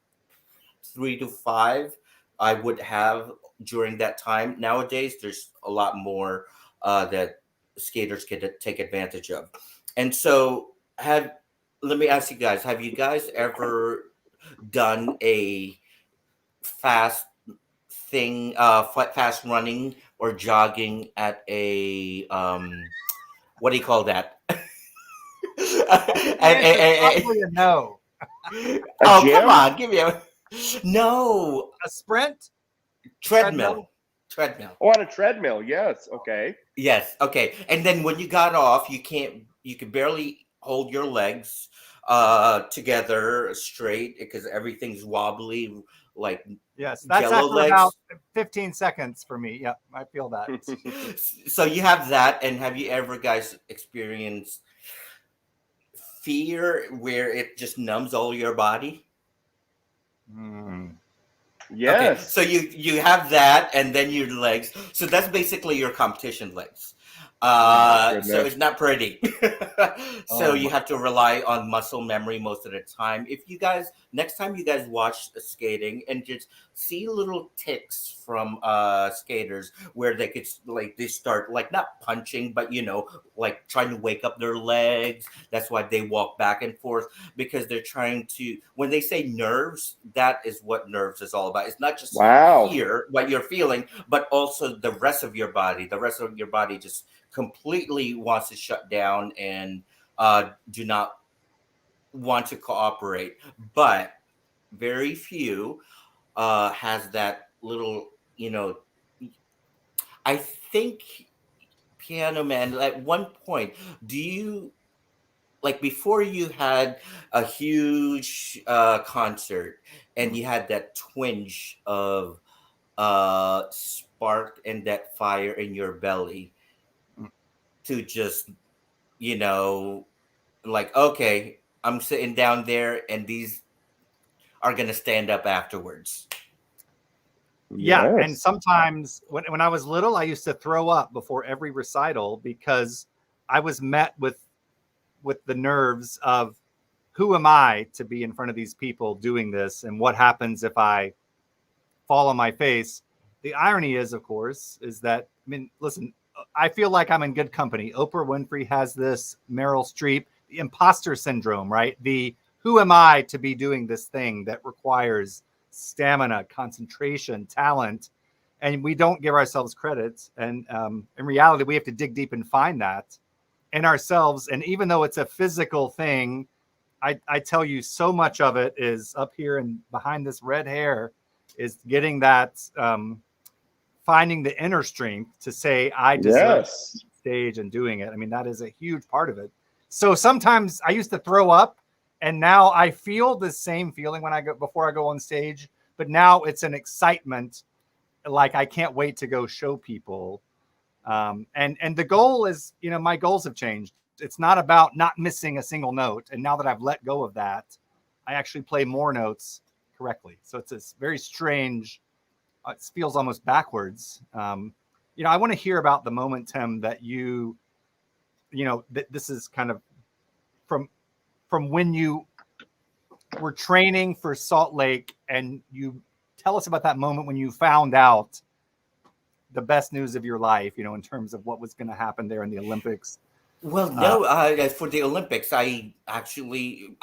3 to 5. I would have during that time. Nowadays, there's a lot more that skaters can take advantage of, and so have. Let me ask you guys: have you guys ever done a fast thing, fast running or jogging at a what do you call that? I think the answer is probably a no. Oh, come gym? on, give me a no A sprint, treadmill. Treadmill. Oh, on a treadmill. Yes. Okay. Yes. Okay. And then when you got off, you could barely hold your legs together straight because everything's wobbly, like Yes, that's jello after about legs. 15 seconds for me. Yep, I feel that. So you have that, and have you ever guys experienced fear where it just numbs all your body? Mm. Okay, Yes. so you have that, and then your legs. So that's basically your competition legs. Oh my So goodness. it's not pretty. So Oh you my. have to rely on muscle memory most of the time. If you guys next time you guys watch skating and just see little ticks from skaters where they could like they start like not punching, but like trying to wake up their legs. That's why they walk back and forth because they're trying to when they say nerves, that is what nerves is all about. It's not just Wow. here what you're feeling, but also the rest of your body. The rest of your body just completely wants to shut down and do not want to cooperate. But very few has that little, I think Piano Man, at one point, do you like before you had a huge concert and you had that twinge of spark and that fire in your belly to just you know like okay, I'm sitting down there and these are gonna stand up afterwards. Yeah, and Yes. sometimes when I was little, I used to throw up before every recital because I was met with the nerves of who am I to be in front of these people doing this, and what happens if I fall on my face. The irony is, of course, is that I mean, listen, I feel like I'm in good company. Oprah Winfrey has this, Meryl Streep, the imposter syndrome, right? The who am I to be doing this thing that requires stamina, concentration, talent, and we don't give ourselves credit. And in reality, we have to dig deep and find that in ourselves. And even though it's a physical thing, I tell you, so much of it is up here and behind this red hair is getting that, finding the inner strength to say, I deserve Yes. stage and doing it. I mean, that is a huge part of it. So sometimes I used to throw up and now I feel the same feeling when I go before I go on stage, but now it's an excitement. Like I can't wait to go show people. And the goal is, my goals have changed. It's not about not missing a single note. And now that I've let go of that, I actually play more notes correctly. So it's this very strange, it feels almost backwards. I want to hear about the moment, Tim, that this is kind of from when you were training for Salt Lake, and you tell us about that moment when you found out the best news of your life, in terms of what was going to happen there in the Olympics. Well, Uh, no, for the Olympics, I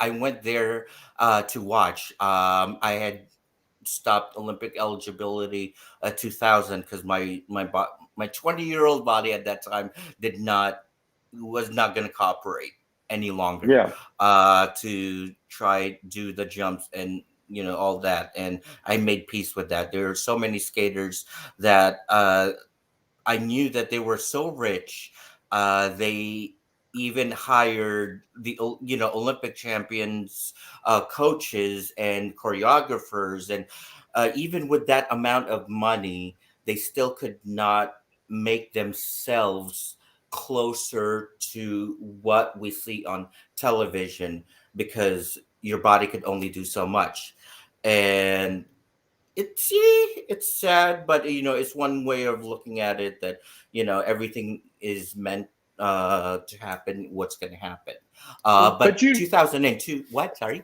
went there to watch. I had stopped Olympic eligibility at 2000 because my 20-year-old body at that time did not was not going to cooperate any longer Yeah. to try do the jumps and all that, and I made peace with that. There are so many skaters that I knew that they were so rich. They even hired the Olympic champions, coaches and choreographers, and even with that amount of money, they still could not make themselves closer to what we see on television because your body could only do so much. And it's sad, but it's one way of looking at it that everything is meant to happen. What's going to happen? But But you, 2002. What? Sorry.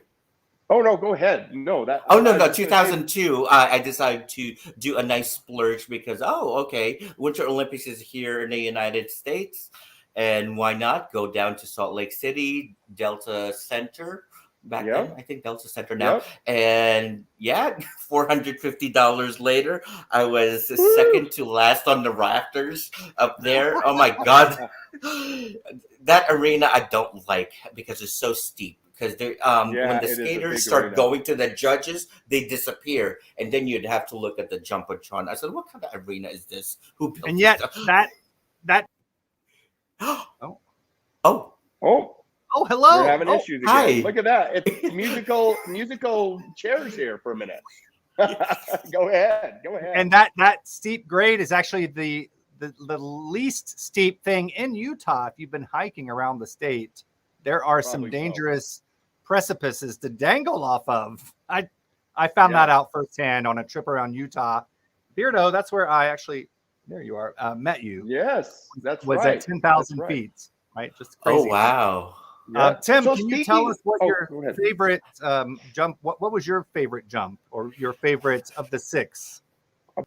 oh no, go ahead. No, that Oh I no, was no, just gonna say, 2002. I decided to do a nice splurge because okay, Winter Olympics is here in the United States, and why not go down to Salt Lake City, Delta Center back then? yep, I think Delta Center now, yep. and yeah, $450 later, I was the Woo! second to last on the rafters up there. Oh my god, that arena I don't like because it's so steep. Because they when Yeah, the it is a skaters big start arena. going to the judges, they disappear, and then you'd have to look at the jumbotron. I said, "What kind of arena is this? Who built And this yet stuff?" that Oh, Oh, oh we're hello. having Oh, issues again. hi. Look at that. It's musical chairs here for a minute. Go ahead. Go ahead. and that steep grade is actually the least steep thing in Utah. If you've been hiking around the state, there are some Probably so. dangerous precipices to dangle off of. I found that Yeah. out firsthand on a trip around Utah. Beardo, that's where I actually, there you are, met you. Yes, that's Was right. at 10,000 That's right. feet, right? Just Oh crazy. wow. Yeah. Tim, So can you tell us what oh, your go ahead. favorite jump? What was your favorite jump, or your favorite of the six?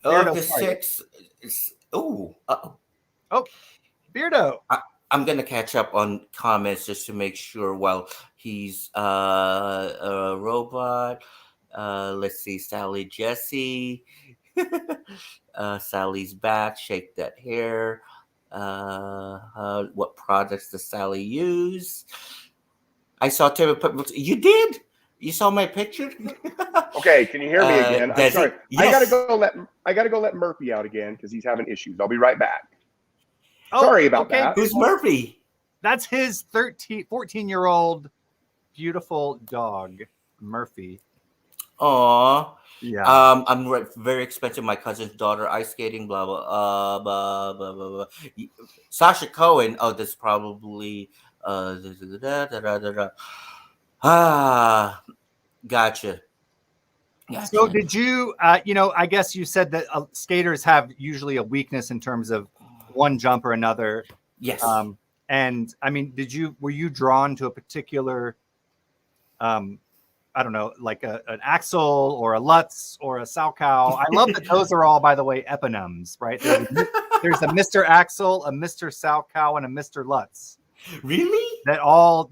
Beardo, The sorry. six. Oh, Beardo. I'm gonna catch up on comments just to make sure. While he's a robot. Let's see, Sally Jesse. Sally's back. Shake that hair. What products does Sally use? I saw Tim. You did. You saw my picture. Okay, can you hear me again? I'm Desi? sorry. Yes. I gotta go let Murphy out again because he's having issues. I'll be right back. Oh, Sorry about okay. that. Who's Murphy? That's his 14-year-old beautiful dog, Murphy. Aw. Yeah. I'm very expensive. My cousin's daughter ice skating. Blah blah. Blah, blah, blah, blah. Sasha Cohen. Oh, this probably. Ah, gotcha. So did you? I guess you said that skaters have usually a weakness in terms of one jump or another. Yes. And I mean, were you drawn to a particular, I don't know, like an Axel or a Lutz or a Salchow? I love that those are all, by the way, eponyms, right? There's a Mr. Axel, a Mr. Salchow, and a Mr. Lutz. Really? They all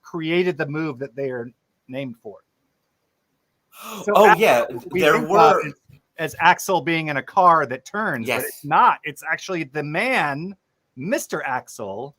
created the move that they are named for. So oh Axel, yeah, we there think about were. it as Axel being in a car that turns, Yes. but it's not. It's actually the man, Mr. Axel,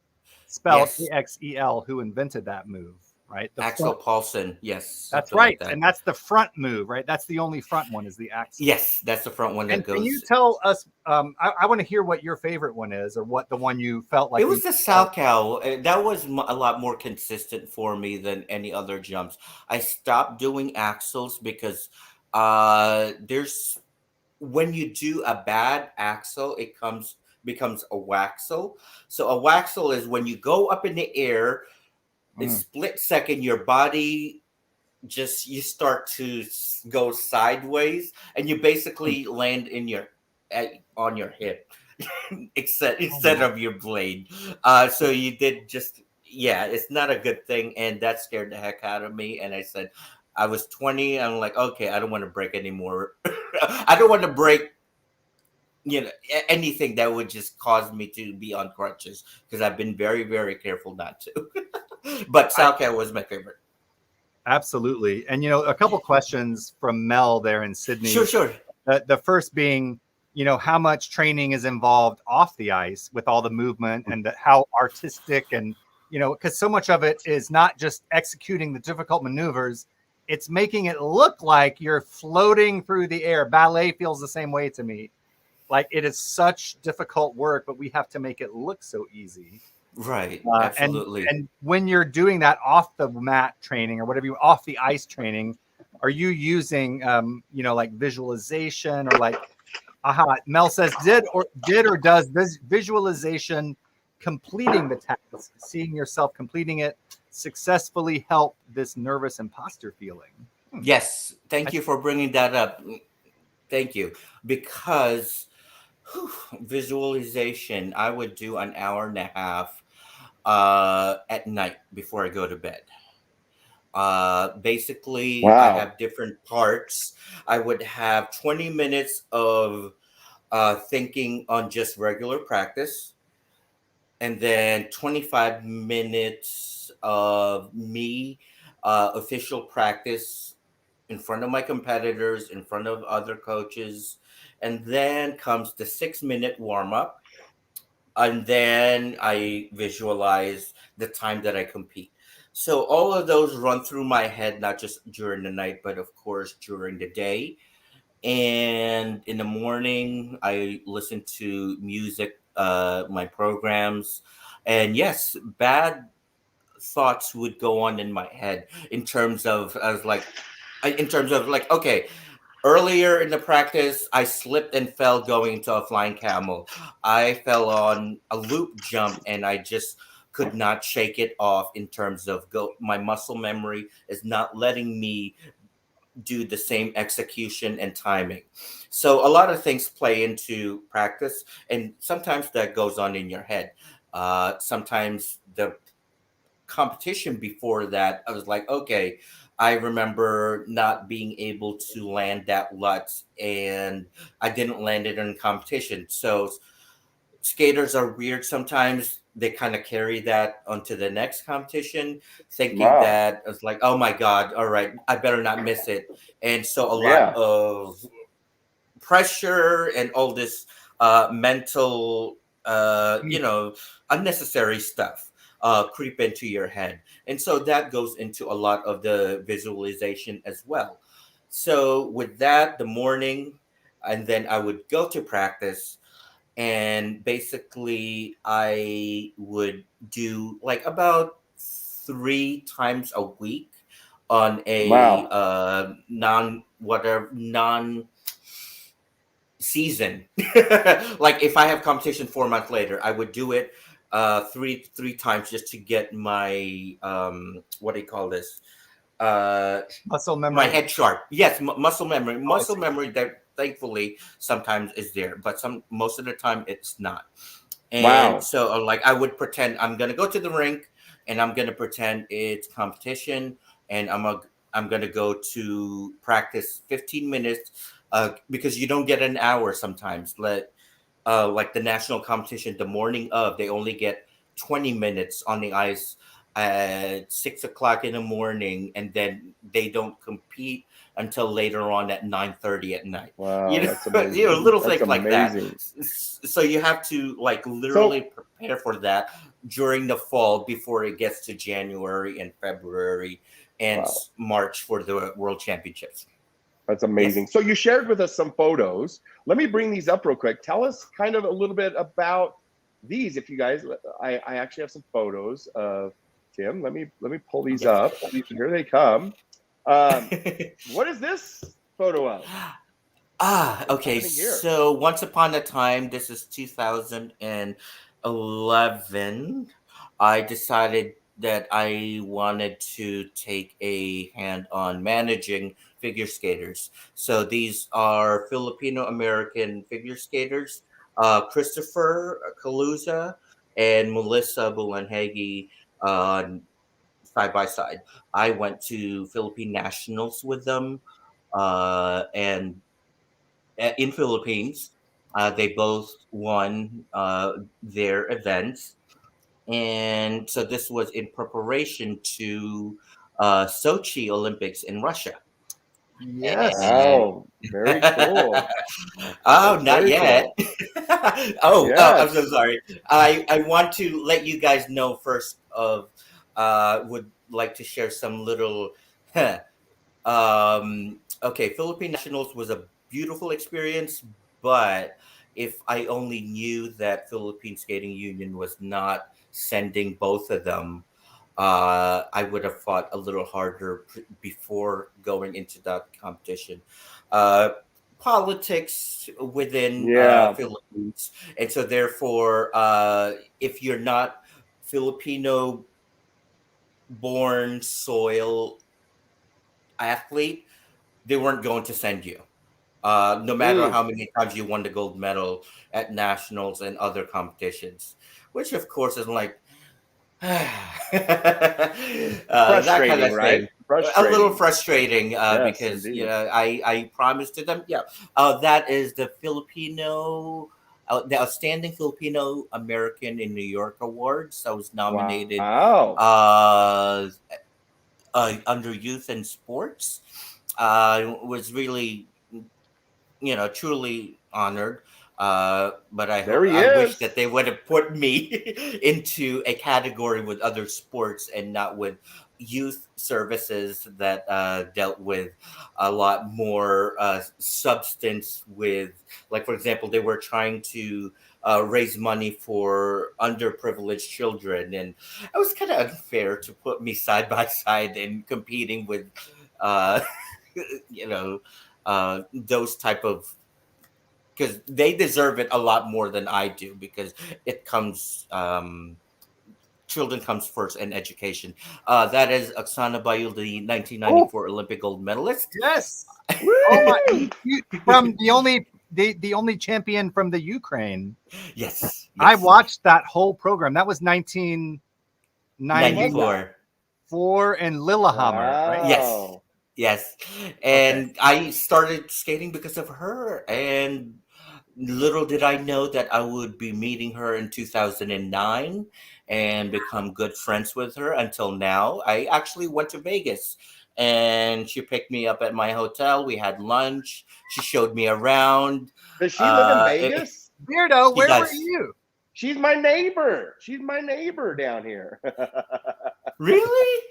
spelled Yes. AXEL, who invented that move, right? The Axel front- Paulson. Yes. That's something right, like that. and that's the front move, right? That's the only front one is the Axel. Yes, that's the front one that And goes. can you tell us? I want to hear what your favorite one is, or what the one you felt like. It was the Salchow. That was a lot more consistent for me than any other jumps. I stopped doing axles because there's when you do a bad axle, it becomes a waxel. So a waxel is when you go up in the air, a split second, your body you start to go sideways, and you basically land on your hip, instead of your blade. So you did it's not a good thing, and that scared the heck out of me. And I said, I was 20. I'm like, okay, I don't want to break anymore. I don't want to break, anything that would just cause me to be on crutches, because I've been very, very careful not to. But Salchow was my favorite. Absolutely. And, a couple questions from Mel there in Sydney. Sure. The first being, how much training is involved off the ice with all the movement, and how artistic and, because so much of it is not just executing the difficult maneuvers, it's making it look like you're floating through the air. Ballet feels the same way to me. Like, it is such difficult work, but we have to make it look so easy. Right. Absolutely. And when you're doing that off the mat training or whatever, off the ice training, are you using, like visualization or like, Mel says, did or does this visualization, completing the task, seeing yourself completing it successfully, help this nervous imposter feeling? Yes, thank you for bringing that up. Thank you. Because whew, visualization, I would do an hour and a half at night before I go to bed. Basically, I Wow. have different parts. I would have 20 minutes of thinking on just regular practice, and then 25 minutes of me official practice in front of my competitors, in front of other coaches. And then comes the 6 minute warm up. And then I visualize the time that I compete. So all of those run through my head, not just during the night, but of course during the day. And in the morning, I listen to music, my programs. And yes, bad thoughts would go on in my head in terms of, in terms of like, okay, earlier in the practice, I slipped and fell going into a flying camel. I fell on a loop jump and I just could not shake it off in terms of my muscle memory is not letting me do the same execution and timing. So a lot of things play into practice, and sometimes that goes on in your head. Sometimes the competition before that, I was like, okay, I remember not being able to land that Lutz, and I didn't land it in competition. So skaters are weird sometimes. They kind of carry that onto the next competition, thinking Wow. that it's like, oh my God, all right, I better not miss it. And so a lot Yeah. of pressure and all this mental, Mm. unnecessary stuff creep into your head. And so that goes into a lot of the visualization as well. So with that, the morning, and then I would go to practice, and basically I would do like about 3 times a week on a Wow. non season. Like if I have competition 4 months later, I would do it three times just to get my what do you call this, uh Muscle my memory. head sharp. Yes, Oh, I muscle see. memory that thankfully sometimes is there, but most of the time it's not. And Wow. so like I would pretend I'm gonna go to the rink, and I'm gonna pretend it's competition, and I'm gonna go to practice 15 minutes, because you don't get an hour sometimes. Like the national competition, the morning of, they only get 20 minutes on the ice at 6 o'clock in the morning, and then they don't compete until later on at 9:30 at night. You Wow. know, That's amazing. little That's things like that. amazing. So you have to like So, literally prepare for that during the fall before it gets to January and February and wow. March for the World Championships. That's Yes. amazing. So you shared with us some photos. Let me bring these up real quick. Tell us kind of a little bit about these. If you guys, I actually have some photos of Tim. Let me pull these Yes. up. Here they come. Um, what is this photo of? What's Okay. happening here? So once upon a time, this is 2011. I decided that I wanted to take a hand on managing figure skaters. So these are Filipino American figure skaters, Christopher Kaluza and Melissa Bulanhegi, uh, side by side. I went to Philippine Nationals with them, and in Philippines. They both won their events, and so this was in preparation to Sochi Olympics in Russia. Yes. And Wow, very cool. oh, That's not very yet. cool. I'm so Yes. sorry. I want to let you guys know first of would like to share some little okay, Philippine Nationals was a beautiful experience, but if I only knew that Philippine Skating Union was not sending both of them, I would have fought a little harder before going into that competition. Uh, Politics within Yeah. Philippines, and so therefore, if you're not Filipino born soil athlete, they weren't going to send you. No matter how many times you won the gold medal at nationals and other competitions, which of course is like that kind Frustrating, of right? thing. A little Frustrating. frustrating Yes, because indeed. I promised to them. Yeah, that is the Filipino. The Outstanding Filipino American in New York Awards. I was nominated Wow. uh, under youth and sports. Was really, truly honored. But There he I wish that is. they would have put me into a category with other sports and not with youth services that dealt with a lot more substance. With, like, for example, they were trying to raise money for underprivileged children, and it was kind of unfair to put me side by side and competing with, uh, you know, those type of, because they deserve it a lot more than I do, because it comes children comes first in education. That is Oksana Bayul, the Oh, 1994 Olympic gold medalist. yes. Oh my! Woo! From the only champion from the Ukraine. Yes, I yes, watched that whole program. That was 1994 When was that? 94. in Lillehammer, right? Yes, Wow. yes. Okay. And I started skating because of her. And little did I know that I would be meeting her in 2009 and become good friends with her until now. I actually went to Vegas and she picked me up at my hotel. We had lunch. She showed me around. Does she live in It, Vegas? Beardo, she where were does. you? She's my neighbor. She's my neighbor down here. Really?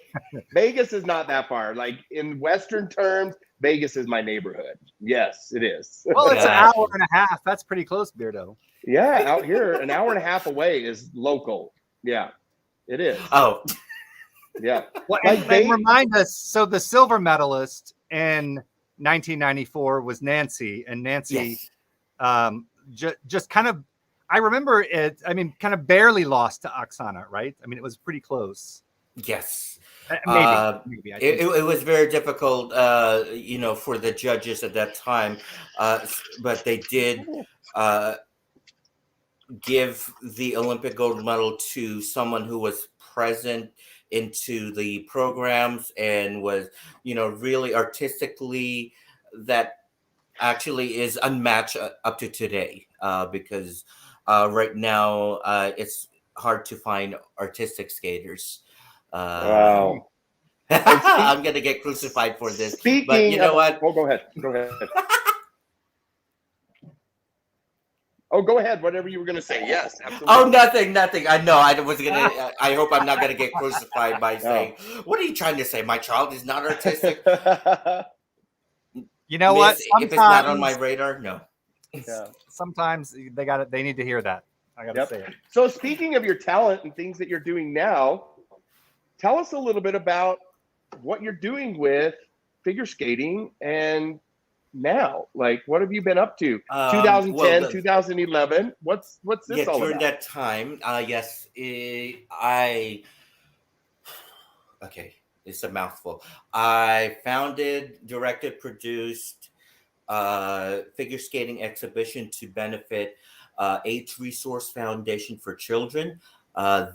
Vegas is not that far. Like in Western terms, Vegas is my neighborhood. Yes, it is. Well, it's an Gotcha. hour and a half. That's pretty close, Beardo. Yeah, out here, an hour and a half away is local. Yeah, it is. Oh, Yeah. Well, Like and remind us. So the silver medalist in 1994 was Nancy, and Nancy yes. just kind of. I remember it. I mean, kind of barely lost to Oksana, right? I mean, it was pretty close. Yes. Maybe, Uh, maybe. I it, think. it, it was very difficult, for the judges at that time, but they did uh, give the Olympic gold medal to someone who was present into the programs and was, really artistically, that actually is unmatched up to today, because right now it's hard to find artistic skaters. Um, wow. And I'm gonna get crucified for this, but you speaking know of, what? oh, go ahead. Go ahead. Oh, go ahead. Whatever you were going to say. Yes, Oh, absolutely. nothing. I know. I was gonna. I hope I'm not gonna get crucified by Oh. saying, "What are you trying to say? My child is not artistic, You know what? Miss. If it's not on my radar, no." Yeah. Sometimes they got it. They need to hear that. I got to Yep. say it. So speaking of your talent and things that you're doing now, tell us a little bit about what you're doing with figure skating and now. Like, what have you been up to? Well, 2010, 2011. What's this yeah, all during about? that time, yes, I okay, it's a mouthful. I founded, directed, produced figure skating exhibition to benefit AIDS Resource Foundation for Children.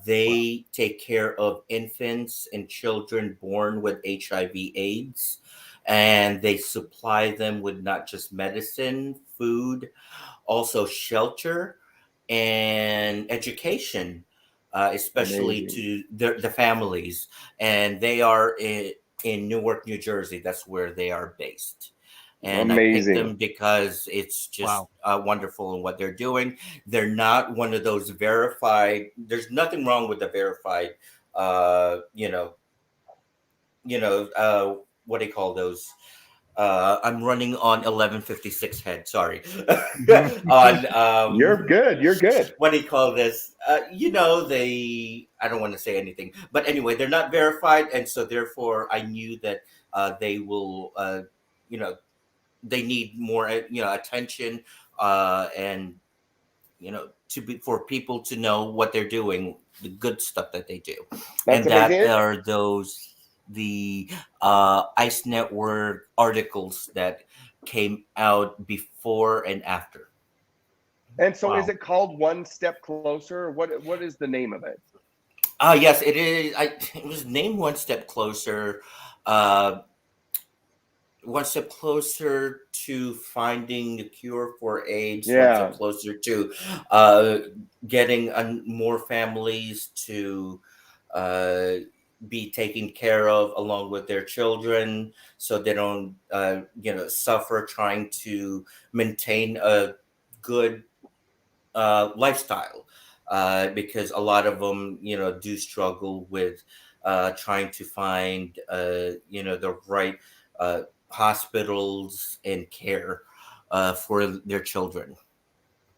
They take care of infants and children born with HIV/AIDS, and they supply them with not just medicine, food, also shelter and education, especially Amazing. to the families. And they are in Newark, New Jersey. That's where they are based. And I picked Amazing. them because it's just Wow. wonderful in what they're doing. They're not one of those verified. There's nothing wrong with the verified. Uh, you know, what do you call those? I'm running on 1156 head. Sorry, on You're good. You're good. what do you call this? They. I don't want to say anything, but anyway, they're not verified, and so therefore, I knew that they will. You know, they need more. Attention, and to be for people to know what they're doing, the good stuff that they do, That's and that amazing. are those. the Ice Network articles that came out before and after. And so, is Wow. it called One Step Closer? What is the name of it? Yes, it is. It was named One Step Closer. Uh, One step closer to finding a cure for AIDS. One step Yeah, closer to uh, getting more families to uh, be taken care of along with their children, so they don't, suffer trying to maintain a good lifestyle, because a lot of them, do struggle with trying to find, the right hospitals and care for their children.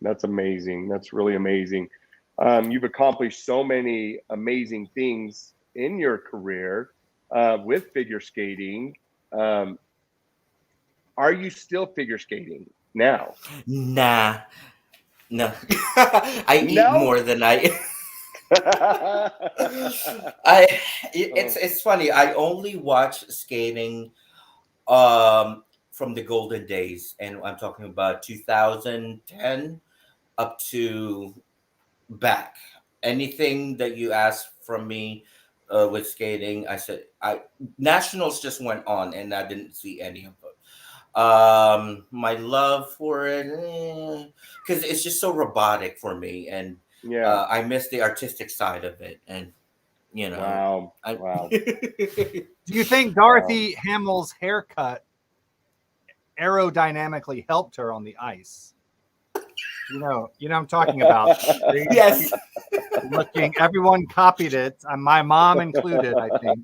that's amazing. That's really amazing. You've accomplished so many amazing things in your career with figure skating. Um, are you still figure skating now? Nah, no, I eat No. more than I. Oh, It's funny. I only watch skating um from the golden days, and I'm talking about 2010 up to back. Anything that you asked from me with skating, I said I nationals just went on, and I didn't see any of it. My love for it, because it's just so robotic for me, and yeah. I miss the artistic side of it, and you know, Wow. I. Wow. Do you think Wow. Dorothy Hamill's haircut aerodynamically helped her on the ice? You know I'm talking about. Yes. Looking, everyone copied it, my mom included, I think.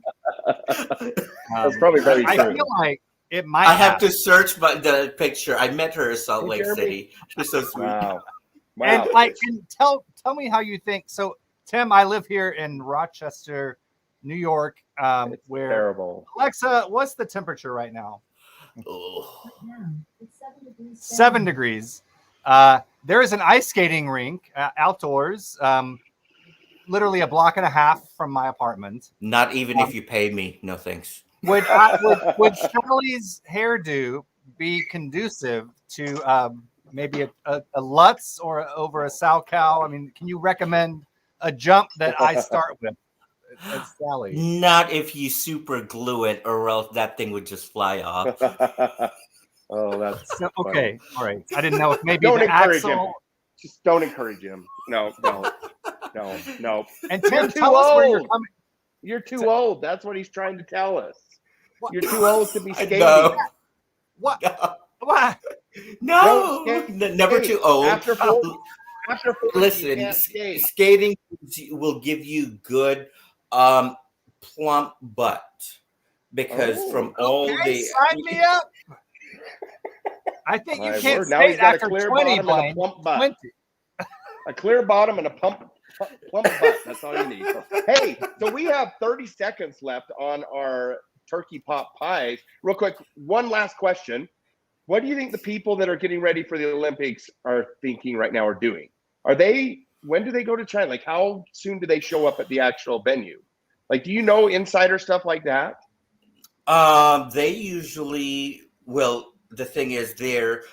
That's probably very I true. feel like it I might have have. to search but the picture. I met her in Salt Hey, Lake Jeremy. City. She's so sweet. Wow. And Wow. and tell me how you think. So Tim, I live here in Rochester, New York, It's where terrible. Alexa, what's the temperature right now? Oh. Right now, it's 7 degrees. 7 degrees. There is an ice skating rink outdoors, literally a block and a half from my apartment. Not even if you pay me. No thanks. Would Sally's hairdo be conducive to maybe a Lutz or over a Sal Cow? I mean, can you recommend a jump that I start with at Sally? Not if you super glue it, or else that thing would just fly off. Oh, that's So, funny. okay, all right. I didn't know if maybe Don't the encourage him. axle. Just don't encourage him. No. And You're Tim, too tell us where you're old. coming. You're too old. That's what he's trying to tell us. What? You're too old to be I skating. know. What? No, What? no, Don't skate. never too old. After 40, after 40 you Listen, can't skate. skating will give you good, plump butt, because Oh, from all Okay, the sign me up. I think you my can't word. Now he's skate got a after clear 20, bottom and a Blaine. plump butt. 20. A clear bottom and a plump butt. That's all you need. So, hey, so we have 30 seconds left on our turkey pot pies. Real quick, one last question. What do you think the people that are getting ready for the Olympics are thinking right now or doing? When do they go to China? Like, how soon do they show up at the actual venue? Like, do you know insider stuff like that? They usually, well, the thing is, their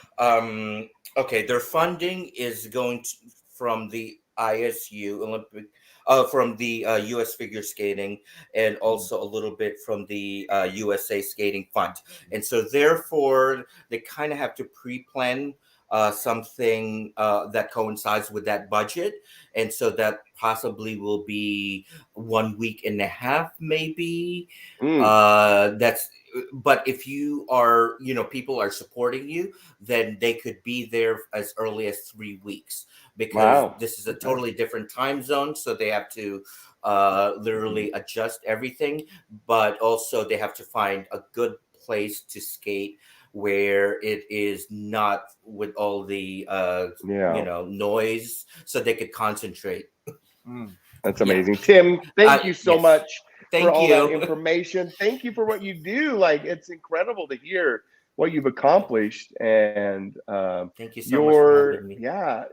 funding is going from the ISU Olympic, from the U.S. Figure Skating, and also a little bit from the USA Skating Fund, and so therefore they kind of have to pre-plan something that coincides with that budget, and so that possibly will be 1 week and a half, maybe. Mm, That's But if you are, people are supporting you, then they could be there as early as 3 weeks, because wow. this is a Okay. totally different time zone, so they have to literally adjust everything, but also they have to find a good place to skate where it is not with all the Yeah, noise, so they could concentrate. Mm. that's Yeah. amazing. Tim, thank you so Yes. much for Thank all that you. information. Thank you for what you do. Like, it's incredible to hear what you've accomplished, and Thank you so much for having me.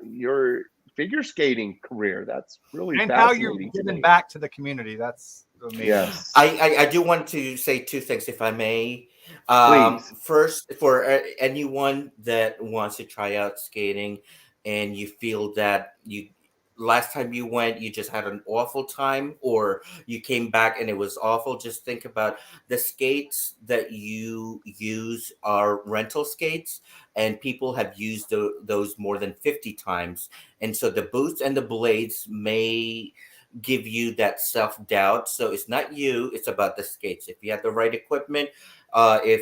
your figure skating career. That's really And how you're fascinating to giving me. back to the community. That's Amazing. Yes. I do want to say two things, if I may. Please. First, for anyone that wants to try out skating, and you feel that you last time you went you just had an awful time, or you came back and it was awful, just think about the skates that you use are rental skates, and people have used those more than 50 times, and so the boots and the blades may give you that self-doubt. So it's not you, it's about the skates. If you have the right equipment, if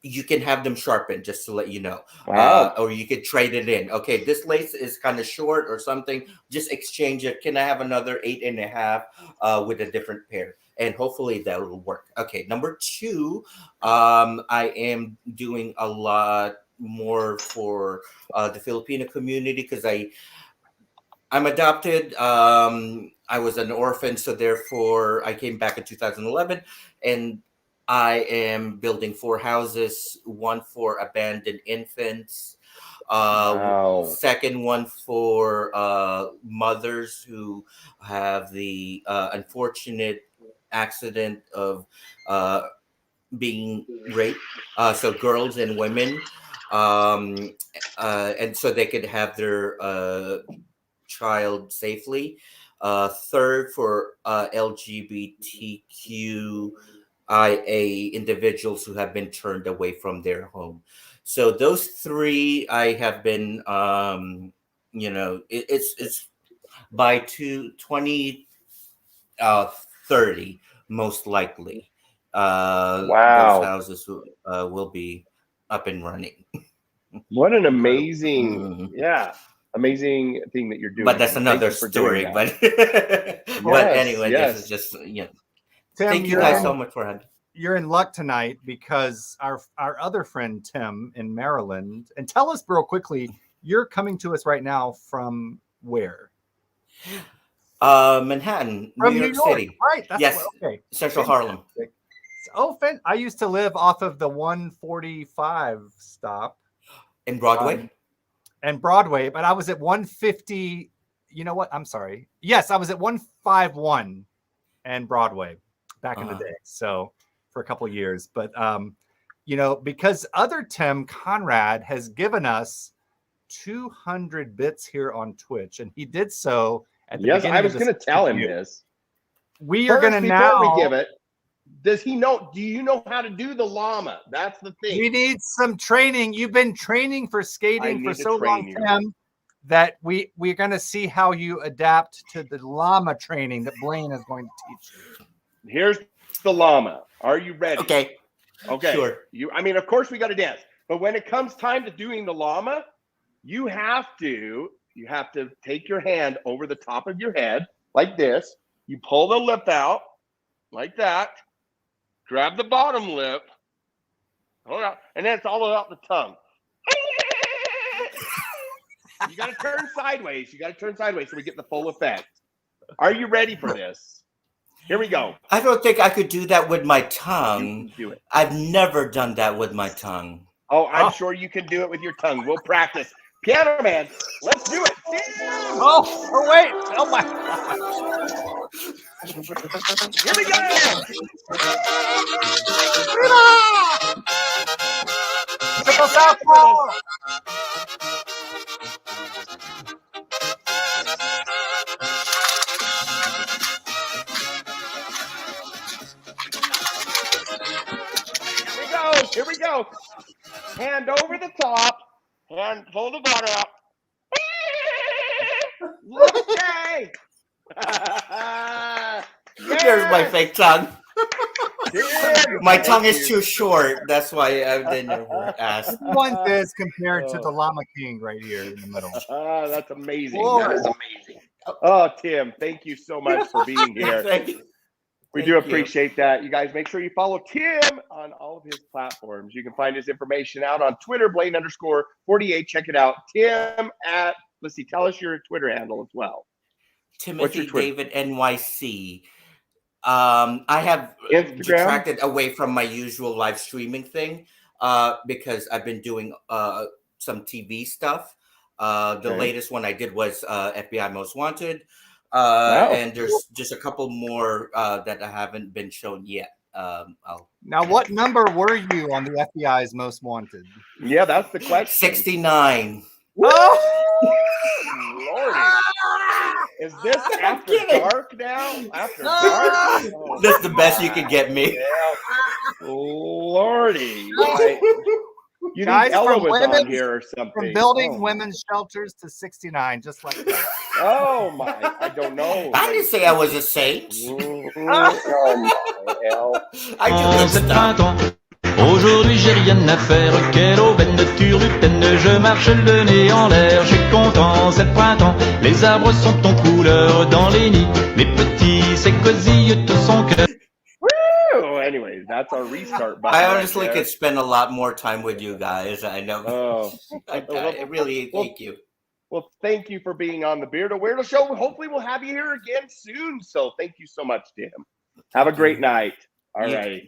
you can have them sharpened, just to let you know. Wow. Or you could trade it in. Okay, this lace is kind of short or something, just exchange it. Can I have another 8.5 with a different pair? And hopefully that will work. Okay, number two, I am doing a lot more for the Filipino community, because I'm adopted. I was an orphan, so therefore I came back in 2011, and I am building 4 houses. One for abandoned infants. Wow. Second one for mothers who have the unfortunate accident of being raped. So girls and women, and so they could have their child safely. Third, for LGBTQIA individuals who have been turned away from their home. So those 3 I have been, it's by 2030 most likely. Those Wow. houses will be up and running. What an Incredible. amazing, amazing thing that you're doing. But that's and thank another you for doing story. that. But Yes, anyway, this is yes. just Tim, thank you you're guys in, so much for having. you're in luck tonight because our other friend Tim in Maryland. And tell us real quickly, you're coming to us right now from where? Manhattan, New From New York York, City. right? That's Yes, okay. Central Harlem. Fantastic. Oh, I used to live off of the 145 stop In Broadway. and Broadway, but I was at 150. You know what? I'm sorry. Yes, I was at 151 and Broadway back in the day. So for a couple of years, but because other Tim Conrad has given us 200 bits here on Twitch, and he did so at the Yes, beginning I was of this going to tell him interview. this. We are First, going to before we now. give it, does he know? Do you know how to do the llama? That's the thing. We need some training. You've been training for I skating for need to so long, train you. Tim, that we're going to see how you adapt to the llama training that Blaine is going to teach you. Here's the llama. Are you ready? Okay. Okay. Sure. Of course we got to dance, but when it comes time to doing the llama, you have to take your hand over the top of your head like this. You pull the lip out like that. Grab the bottom lip. Hold on, and then it's all about the tongue. You got to turn sideways. So we get the full effect. Are you ready for this? Here we go. I don't think I could do that with my You tongue. can do it. I've never done that with my tongue. Oh, I'm sure you can do it with your tongue. We'll practice. Piano Man, let's do it. Oh wait. Oh my God. Here we go. Triple southpaw. Here we go. Hand over the top. Hand pull the bottom out. Okay. There's my fake tongue. Dude, My tongue is too short. That's why I didn't ask. Who wants this compared to the Llama King right here in the middle? That's amazing. Whoa. That is amazing. Oh, Tim, thank you so much for being here. Thank you. We do appreciate that. You guys make sure you follow Tim on all of his platforms. You can find his information out on Twitter, Blaine_48. Check it out. Tim at, let's see, tell us your Twitter handle as well. Timothy David NYC. I have Instagram? detracted away from my usual live streaming thing because I've been doing some TV stuff. The latest one I did was FBI Most Wanted. Wow. And there's just a couple more that I haven't been shown yet. Now, what number were you on the FBI's most wanted? Yeah, that's the question. 69. Oh! Lordy. Is this after kidding. dark now? After dark? Oh, That's the best you could get me. Lordy. You Guys, think Ella from was on women's- here or something? From building Oh. women's shelters to 69, just like that. Oh my, I don't know. I didn't say I was a saint. Oh my hell. I do good C'est stuff. printemps. Aujourd'hui j'ai rien à faire, quelle aubaine de turlupine, je marche le nez en l'air, je suis content, c'est le printemps, les arbres sont en couleur dans les nids, les petits s'écosillent tout son cœur. Woo! Anyways, that's our restart button. I right honestly there. could spend a lot more time with you guys. I know. Oh. I really thank you. Well, thank you for being on the Beardo Weirdo Show. Hopefully, we'll have you here again soon. So, thank you so much, Tim. Have a great night. All right.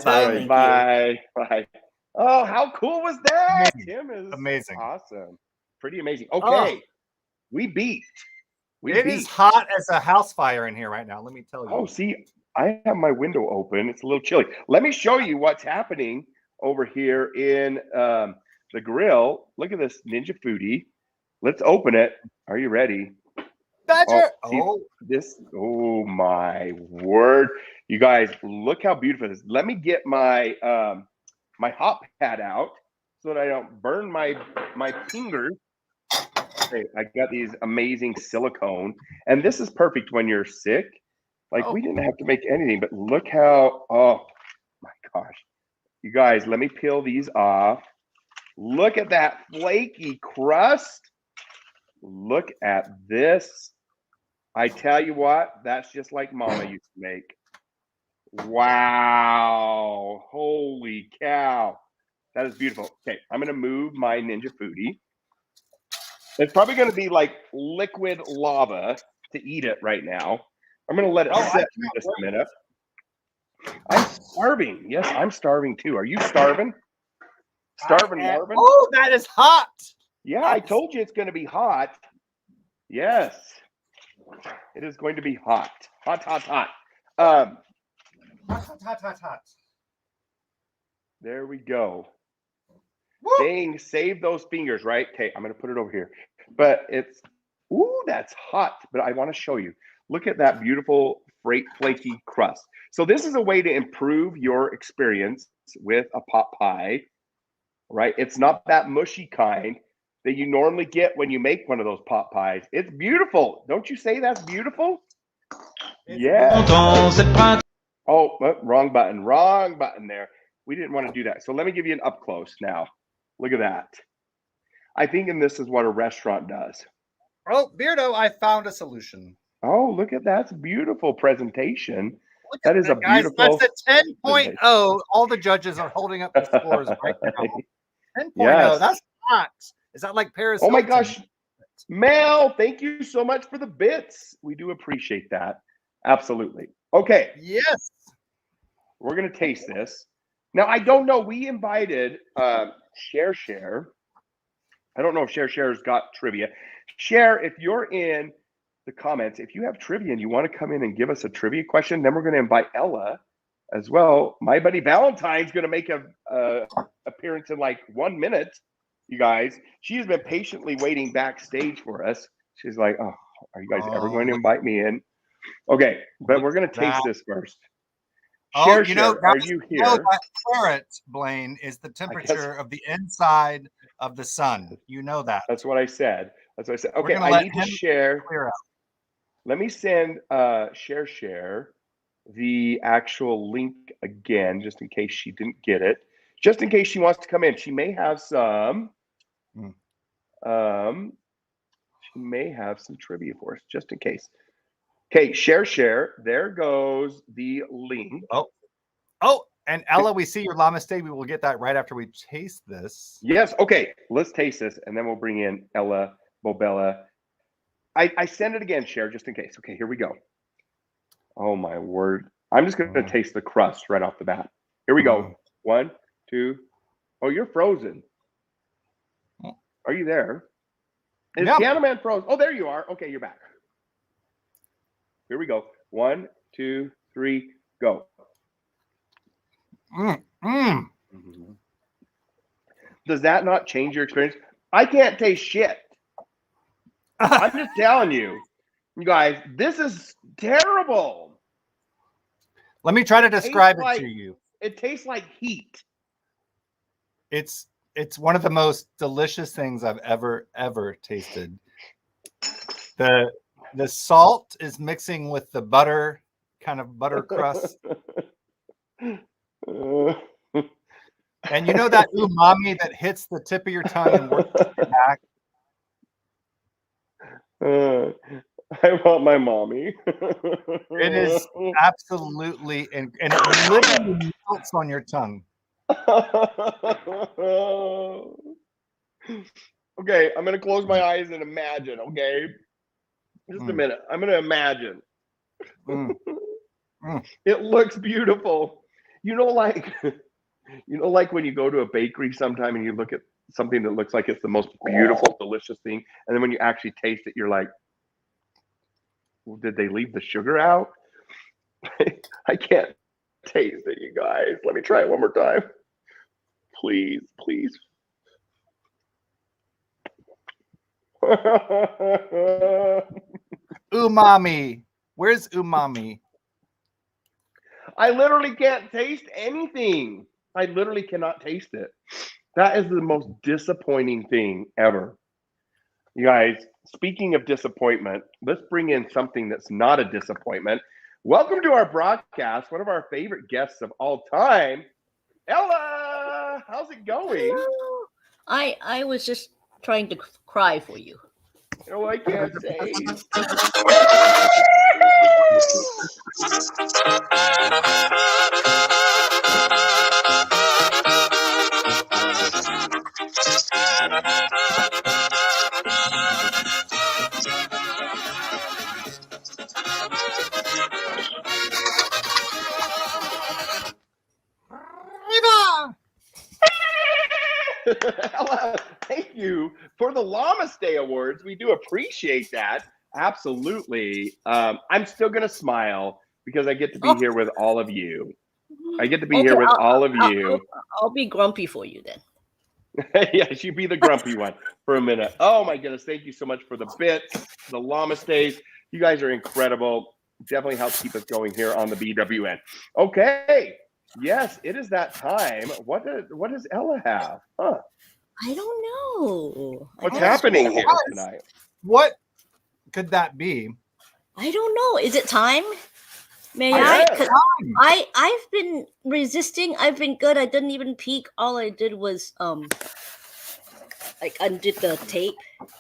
Bye. Bye. Bye. Oh, how cool was that? Tim is Amazing. awesome. Pretty amazing. Okay. We beat. It is hot as a house fire in here right now. Let me tell you. Oh, see, I have my window open. It's a little chilly. Let me show you what's happening over here in the grill. Look at this Ninja Foodie. Let's open it. Are you ready? Badger. Oh my word. You guys, look how beautiful this is. Let me get my my hot pad out so that I don't burn my fingers. Okay, I got these amazing silicone, and this is perfect when you're sick. Like we didn't have to make anything, but look how, oh my gosh. You guys, let me peel these off. Look at that flaky crust. Look at this. I tell you what, that's just like Mama used to make. Wow. Holy cow. That is beautiful. Okay, I'm going to move my Ninja Foodie. It's probably going to be like liquid lava to eat it right now. I'm going to let it sit for just a minute. I'm starving. Yes, I'm starving too. Are you starving? Starving, Marvin? Oh, that is hot. Yeah, I told you it's going to be hot. Yes. It is going to be hot. Hot, hot, hot. Hot. There we go. Woo. Dang, save those fingers, right? Okay, I'm going to put it over here. But it's, ooh, that's hot. But I want to show you. Look at that beautiful flaky crust. So this is a way to improve your experience with a pot pie, right? It's not that mushy kind that you normally get when you make one of those pot pies. It's beautiful. Don't you say that's beautiful? Yeah. Oh, wrong button there. We didn't want to do that. So let me give you an up close now. Look at that. I think this is what a restaurant does. Oh, Beardo, I found a solution. Oh, look at that. That's beautiful presentation. That is a guys, beautiful. that's a 10.0. All the judges are holding up the scores right now. 10.0. Yes. That's hot. Is that like Paris? Oh my Hilton? gosh. Mel, thank you so much for the bits. We do appreciate that. Absolutely. Okay. Yes. We're going to taste this. Now, I don't know. We invited Share. I don't know if Share's got trivia. Share, if you're in the comments, if you have trivia and you want to come in and give us a trivia question, then we're going to invite Ella as well. My buddy Valentine's going to make a appearance in like 1 minute, you guys. She's been patiently waiting backstage for us. She's like, oh, are you guys ever going to invite me in? Okay, but we're going to taste this first. Share, are you here? That carrot, Blaine, is the temperature of the inside of the sun. You know that. That's what I said. Okay, I need to share. Let me send Share the actual link again, just in case she didn't get it. Just in case she wants to come in. She may have some. She may have some trivia for us, just in case. Okay, Share. There goes the link. Oh, and Ella, we see your llama steak. We will get that right after we taste this. Yes. Okay, let's taste this, and then we'll bring in Ella Bobella. I send it again, Share, just in case. Okay, here we go. Oh my word! I'm just going to taste the crust right off the bat. Here we go. 1, 2. Oh, you're frozen. Are you there? Is Piano Man frozen? Oh, there you are. Okay, you're back. Here we go. 1, 2, 3, go. Does that not change your experience? I can't taste shit. I'm just telling you, you guys, this is terrible. Let me try to describe it to you. It tastes like heat. It's one of the most delicious things I've ever tasted. The salt is mixing with the butter, kind of butter crust. And you know that umami that hits the tip of your tongue and works your back? I want my mommy. It is absolutely, and it literally melts on your tongue. Okay, I'm gonna close my eyes and imagine. Okay, just a minute. I'm gonna imagine. It looks beautiful. Like when you go to a bakery sometime and you look at something that looks like it's the most beautiful, delicious thing, and then when you actually taste it, you're like, well, did they leave the sugar out? I can't taste it, you guys. Let me try it one more time. Please. Umami. Where's umami? I literally can't taste anything. I literally cannot taste it. That is the most disappointing thing ever. You guys, speaking of disappointment, let's bring in something that's not a disappointment. Welcome to our broadcast, one of our favorite guests of all time, Ella. How's it going? Hello. I was just trying to cry for you. Oh, I can't say. Ella, thank you for the Llama Stay Awards. We do appreciate that. Absolutely. I'm still going to smile because I get to be here with all of you. I'll be grumpy for you then. Yes, you be the grumpy one for a minute. Oh my goodness. Thank you so much for the bits, the Llama Stays. You guys are incredible. Definitely help keep us going here on the BWN. Okay. Yes, it is that time. What does Ella have? Huh. I don't know. What's happening here tonight? What could that be? I don't know. Is it time? May I? 'Cause I've been resisting. I've been good. I didn't even peek. All I did was like undid the tape.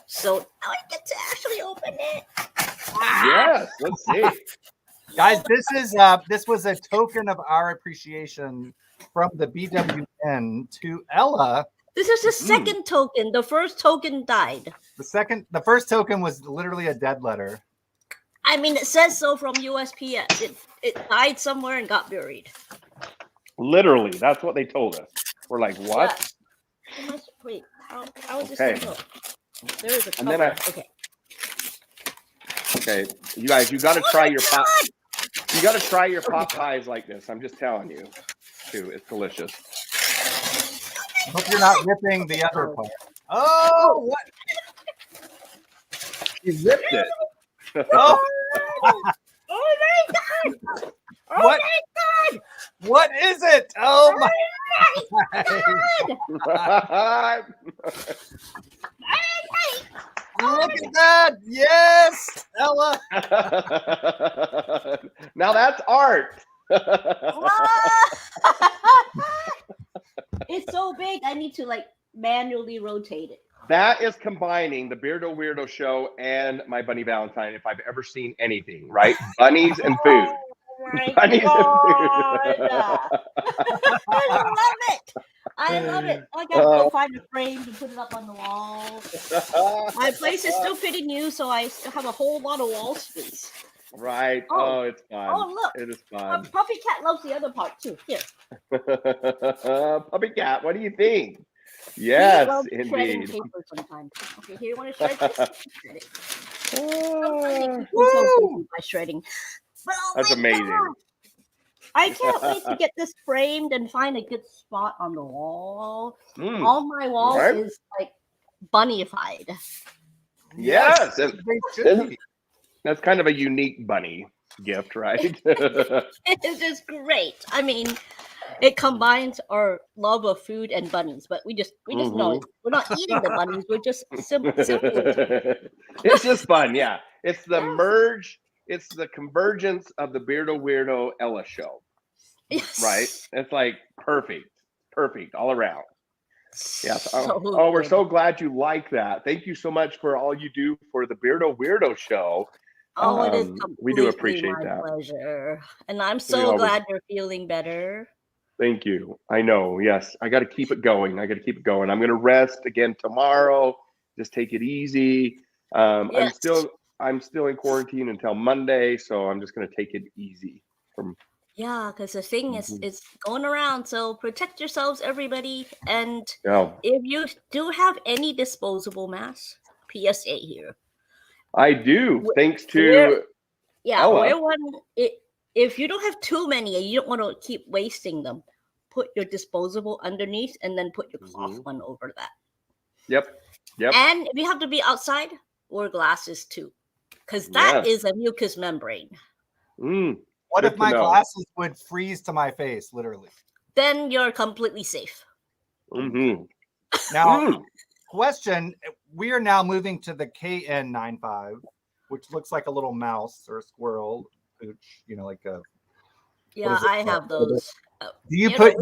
So now I get to actually open it. Yes, let's see. Guys, this was a token of our appreciation from the BWN to Ella. This is the second token. The first token died. The first token was literally a dead letter. I mean, it says so from USPS. It died somewhere and got buried. Literally, that's what they told us. We're like, what? Yeah. Wait, how is this Okay. going to go? There is a cover. And then Okay, you guys, you got to try your pop. You got to try your pot pies like this. I'm just telling you, too. It's delicious. I hope you're not ripping the other part. Oh, what? You ripped it. Oh, Oh my god! Oh What? my god! what is it? Oh my God! Look at that. Yes, Ella. Now that's art. It's so big, I need to like manually rotate it. That is combining the Beardo Weirdo show and my Bunny Valentine, if I've ever seen anything, right? Bunnies and food. Oh my Bunnies god! and food. I love it. I gotta go find a frame to put it up on the wall. My place is still pretty new, so I still have a whole lot of wall space. Right. Oh. Oh, it's fun. Oh, look. It is fun. Puppy Cat loves the other part too. Here. Puppy Cat, what do you think? He Yes, loves shredding indeed. paper sometimes. Okay, here, you want to shred this? Shred it. Sometimes it keeps me so Woo! busy by shredding. But oh That's my amazing. God, I can't wait to get this framed and find a good spot on the wall. Mm, All my wall right? is like bunnyified. Yes, and they should be. that's kind of a unique bunny gift, right? It's just great. I mean, it combines our love of food and bunnies, but we just know it. We're not eating the bunnies. We're just simply. It's just fun, yeah. It's the Yes. merge. It's the convergence of the Beardo Weirdo Ella show, Yes. right? It's like perfect all around. Yes. So Oh, we're good. so glad you like that. Thank you so much for all you do for the Beardo Weirdo show. Oh, it is We do completely appreciate my that. pleasure, and I'm We so always glad you're feeling better. thank you. I know. Yes, I got to keep it going. I'm going to rest again tomorrow. Just take it easy. Yes. I'm still in quarantine until Monday, so I'm just going to take it easy. Yeah, because the thing is, it's going around. So protect yourselves, everybody. And Yeah, if you do have any disposable masks, PSA here. I do. Thanks Wear, to yeah, Ella. wear one. If you don't have too many and you don't want to keep wasting them, put your disposable underneath and then put your cloth one over that. Yep. And if you have to be outside, wear glasses too, because that is a mucous membrane. What Good if my to know. glasses would freeze to my face, literally? Then you're completely safe. Now, question: we are now moving to the KN95, which looks like a little mouse or a squirrel, pooch, like a. Yeah, I have those. Do you put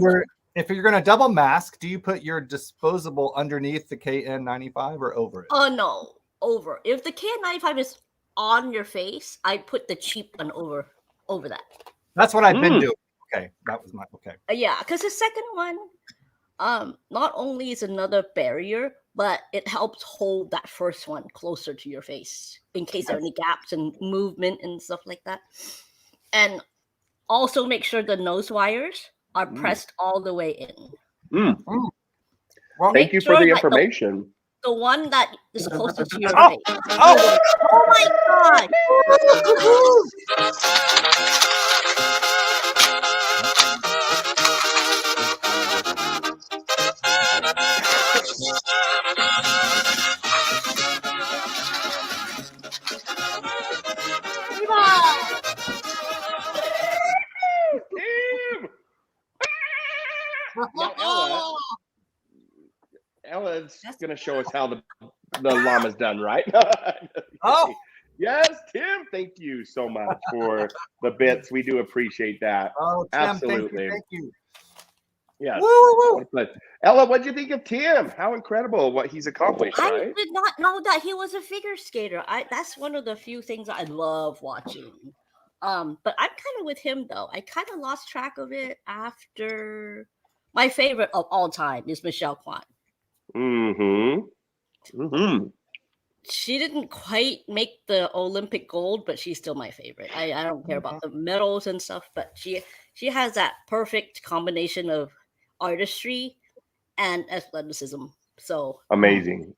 if you're going to double mask, do you put your disposable underneath the KN95 or over it? Oh no, over. If the KN95 is on your face, I put the cheap one over that. That's what I've been doing. Okay, that was my Yeah, because the second one, not only is another barrier, but it helps hold that first one closer to your face in case there are any gaps and movement and stuff like that. And also make sure the nose wires are pressed all the way in. Well, thank you for the information. The one that is closest to your face. Oh my Now, Ella's going to show us how the llama's done, right? Yes, Tim, thank you so much for the bits. We do appreciate that. Oh, Tim, absolutely. Thank you. Yes. Woo. Ella, what do you think of Tim? How incredible what he's accomplished, I right? did not know that he was a figure skater. That's one of the few things I love watching. But I'm kind of with him though. I kind of lost track of it after my favorite of all time is Michelle Kwan. She didn't quite make the Olympic gold, but she's still my favorite. I don't care about the medals and stuff, but she has that perfect combination of artistry and athleticism. So amazing.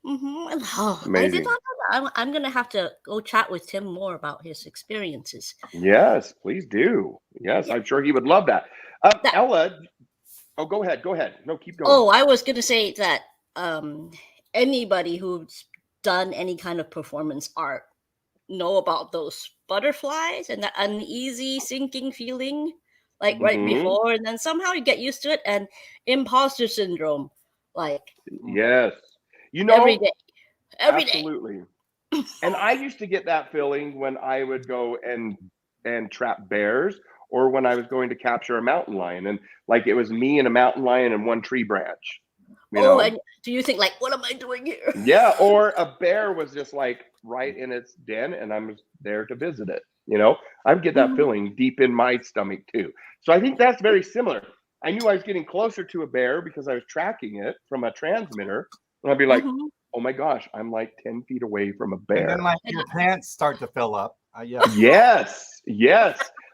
Amazing. I did not know that. I'm gonna have to go chat with Tim more about his experiences. Yes, please do. Yes, I'm sure he would love that. Ella, go ahead. No, keep going. Oh, I was gonna say that anybody who's done any kind of performance art know about those butterflies and that uneasy sinking feeling, like right before, and then somehow you get used to it, and imposter syndrome, like yes, every day. Absolutely. And I used to get that feeling when I would go and trap bears, or when I was going to capture a mountain lion, and like it was me and a mountain lion and one tree branch. You know? And do you think like, what am I doing here? Yeah, or a bear was just like right in its den, and I'm there to visit it. I would get that feeling deep in my stomach too. So I think that's very similar. I knew I was getting closer to a bear because I was tracking it from a transmitter, and I'd be like, oh my gosh, I'm like 10 feet away from a bear. And then your pants start to fill up. Yes.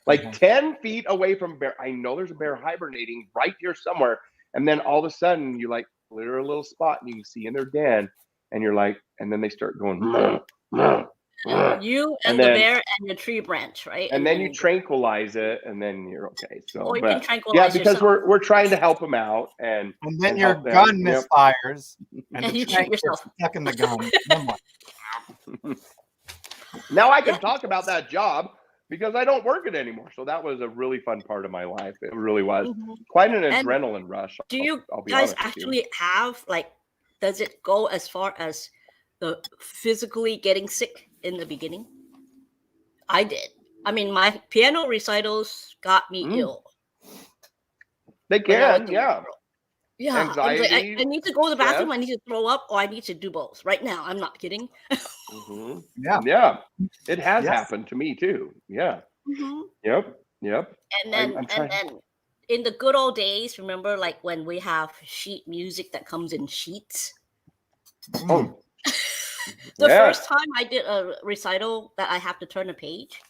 Like 10 feet away from a bear. I know there's a bear hibernating right here somewhere. And then all of a sudden you like clear a little spot and you can see in their den, and you're like, and then they start going, You And and the then- bear and the tree branch, right? And then you tranquilize it, and then you're okay. So, Or you but can tranquilize yeah, because yourself. we're trying to help them out, and then and your help them. gun Yep. misfires, and And the you shoot trank gets yourself. stuck in the gun. Then what? Now I can Yeah. talk about that job because I don't work it anymore. So that was a really fun part of my life. It really was Mhm. quite an And adrenaline rush. Do you I'll be guys honest with you. actually have like? Does it go as far as the physically getting sick in the beginning? I did. I mean, my piano recitals got me ill. They when I was can, a yeah. little girl. Yeah, I was like, Anxiety, I need to go to the bathroom. stress. I need to throw up, or I need to do both right now. I'm not kidding. Mhm. Yeah. Yeah, it has Yes. happened to me too. Yeah. Mhm. Yep. And then, I'm trying- in the good old days, remember, like when we have sheet music that comes in sheets. Oh, The yes. first time I did a recital that I have to turn a page,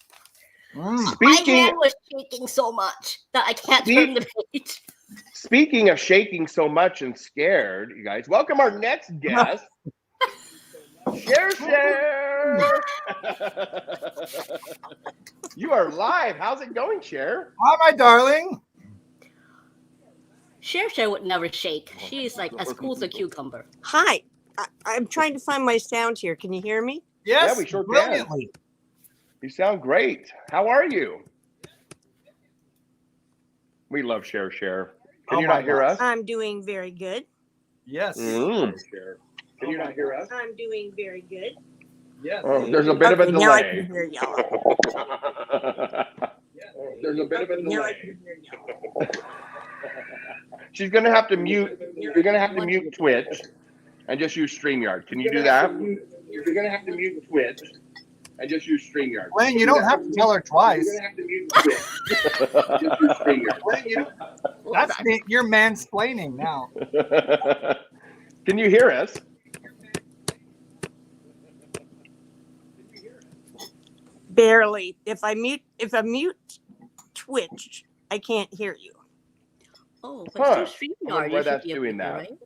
my Speaking hand was shaking so much that I can't turn the page. Speaking of shaking so much and scared, you guys, welcome our next guest. Cher. You are live. How's it going, Cher? Hi, my darling. Cher would never shake. She's like as cool as a cucumber. Hi. I'm trying to find my sound here. Can you hear me? Yes, Yeah, we sure can. brilliantly. You sound great. How are you? We love Cher. Can Oh you my not hear gosh. us? I'm doing very good. Yes. Can you not hear us? I'm doing very good. Yes. Oh, there's a bit of a Okay, now I delay. can hear y'all. There's a bit of a Now I delay. can hear y'all. She's gonna have to mute. You're gonna have to mute Twitch and just use StreamYard. Can you do that? You're gonna have to mute Twitch and just use StreamYard. Glenn, you don't have to tell her twice. You're gonna have to mute Twitch. Just use StreamYard. Glenn, You're mansplaining now. Can you hear us? Barely. If I mute Twitch, I can't hear you. Oh, Huh. but through I StreamYard, wonder why you should that's be able doing to, that. right?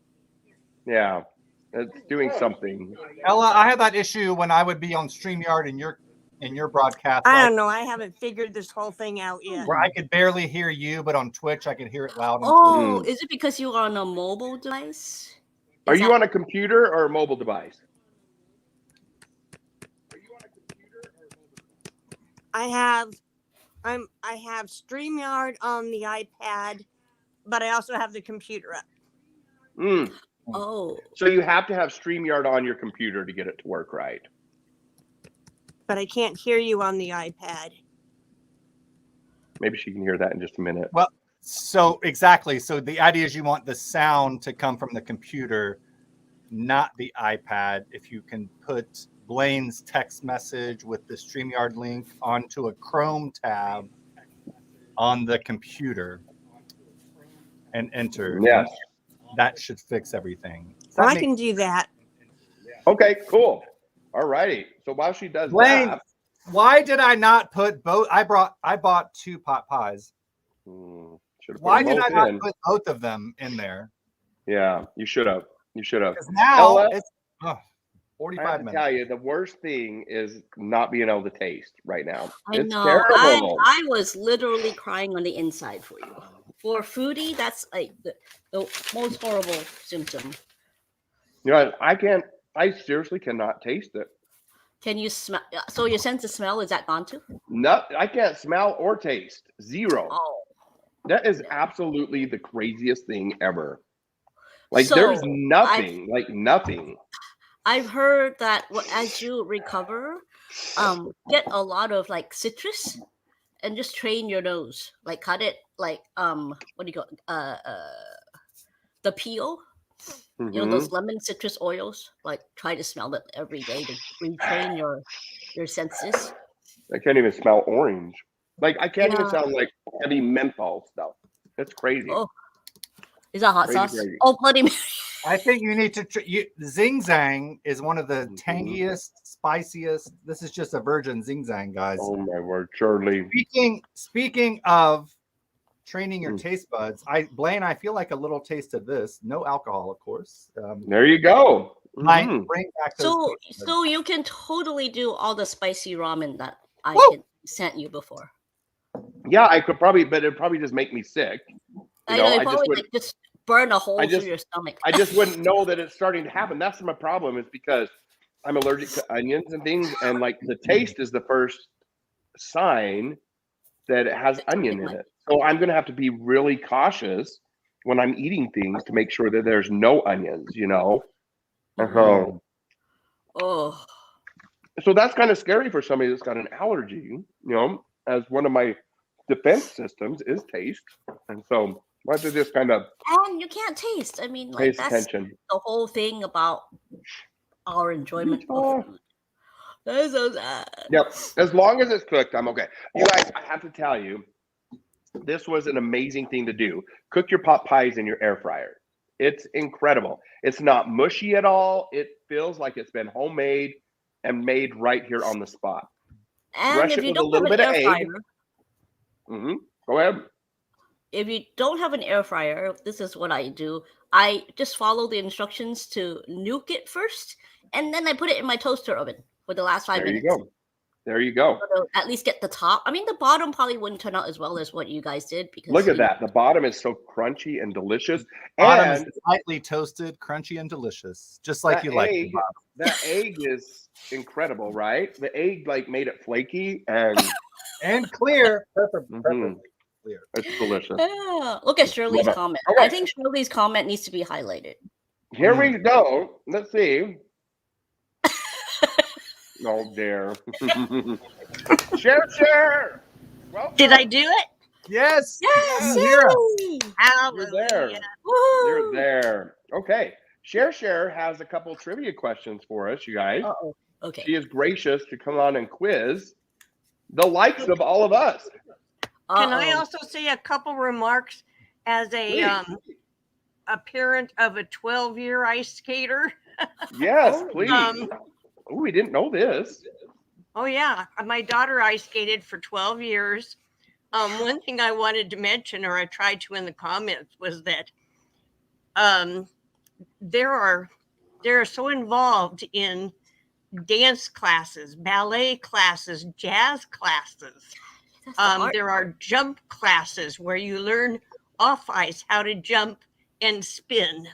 Yeah, it's doing something. Ella, I had that issue when I would be on StreamYard in your broadcast. I don't know. I haven't figured this whole thing out yet. Where I could barely hear you, but on Twitch I could hear it loud and Oh, is it because you're on a mobile device? Are you on a computer or a mobile device? I have StreamYard on the iPad, but I also have the computer up. Oh, So you have to have StreamYard on your computer to get it to work right. But I can't hear you on the iPad. Maybe she can hear that in just a minute. Well, so exactly. So the idea is you want the sound to come from the computer, not the iPad. If you can put Blaine's text message with the StreamYard link onto a Chrome tab on the computer and enter, Yes. that should fix everything. Well, I can do that. Okay, cool. All righty. So while she does Blaine, that, why did I not put both? I bought 2 pot pies. should've put Why them did I both not in. put both of them in there? Yeah, you should have. Because now Ella, it's I 45 have to minutes. tell you, the worst thing is not being able to taste right now. I It's know. terrible. I was literally crying on the inside for you. For a foodie, that's like the most horrible symptom. You know, I seriously cannot taste it. Can you smell? So your sense of smell, is that gone too? No, I can't smell or taste. Zero. Oh, That is absolutely the craziest thing ever. Like So, there's nothing, like nothing. I've heard that as you recover, get a lot of like citrus, and just train your nose, like cut it, like what do you call the peel? You know those lemon citrus oils. Like try to smell it every day to retrain your senses. I can't even smell orange. Like I can't even Yeah. sound like heavy menthol stuff. That's crazy. Oh, is that hot Crazy, sauce? crazy. Oh, Bloody Mary. I think you need to. Zing Zang is one of the tangiest, spiciest. This is just a virgin Zing Zang, guys. Oh my word, Shirley. Speaking of training your taste buds, Blaine, I feel like a little taste of this. No alcohol, of course. There you go. Mhm. Bring back those. So taste buds. so you can totally do all the spicy ramen that I Woo! had sent you before. Yeah, I could probably, but it'd probably just make me sick. I know it I just probably would. like just burn a hole I through just, your stomach. I just wouldn't know that it's starting to happen. That's my problem. Is because I'm allergic to onions and things, and like the taste is the first sign that it has That something onion in might- it. So I'm gonna have to be really cautious when I'm eating things to make sure that there's no onions. Mhm. Oh, So that's kind of scary for somebody that's got an allergy. As one of my defense systems is taste, and so I have to just kind of and you can't taste. I mean, pay like that's attention. the whole thing about our enjoyment Utah. of food. That's so sad. Yep. As long as it's cooked, I'm okay. You guys, I have to tell you, this was an amazing thing to do. Cook your pot pies in your air fryer. It's incredible. It's not mushy at all. It feels like it's been homemade and made right here on the spot. And Brush if it you with a don't have little an bit of air egg. fryer, Go ahead. if you don't have an air fryer, this is what I do. I just follow the instructions to nuke it first, and then I put it in my toaster oven for the last 5 There you minutes. go. There you go. So to at least get the top. I mean, the bottom probably wouldn't turn out as well as what you guys did because Look at you know, that. The bottom is so crunchy and delicious. Bottom And is lightly toasted, crunchy, and delicious, just like that you like. egg, that egg is incredible, right? The egg like made it flaky and And clear, perfect, Mhm. perfectly clear. It's delicious. Yeah. Look at Shirley's Love it. comment. Okay. I think Shirley's comment needs to be highlighted. Here we go. Let's see. Oh dear. Share. Well, Did I do it? Yes. Yes, you hear us. yay! You're there. Woo! You're there. Okay. Share has a couple trivia questions for us, you guys. Uh-oh. Okay. She is gracious to come on and quiz the likes of all of us. Can I Uh-oh. also say a couple remarks as a Please. a parent of a 12-year ice skater? Yes, Oh, please. Um, Oh, we didn't know this. Oh yeah, my daughter ice skated for 12 years. One thing I wanted to mention, or I tried to in the comments, was that they're so involved in dance classes, ballet classes, jazz classes. That's the art There are jump classes where you learn off ice how to jump and spin.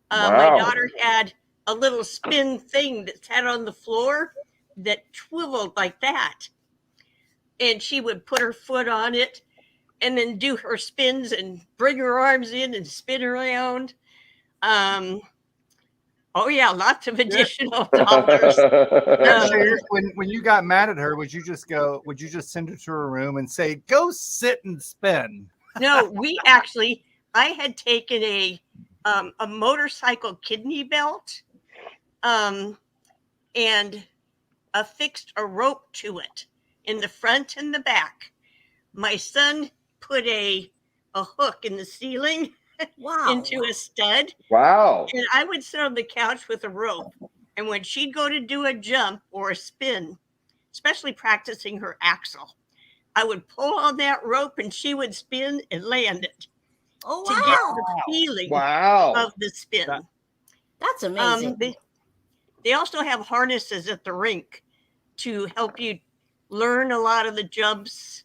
My Wow. daughter had a little spin thing that sat on the floor that swiveled like that. And she would put her foot on it and then do her spins and bring her arms in and spin around. Oh yeah, lots of additional dollars. Share, when you got mad at her, would you just send her to her room and say, "Go sit and spin"? No, I had taken a motorcycle kidney belt and affixed a rope to it in the front and the back. My son put a hook in the ceiling Wow. into a stud, Wow. and I would sit on the couch with a rope. And when she'd go to do a jump or a spin, especially practicing her axle, I would pull on that rope and she would spin and land it Oh to get wow. the feeling Wow. of the spin. That's amazing. They also have harnesses at the rink to help you learn a lot of the jumps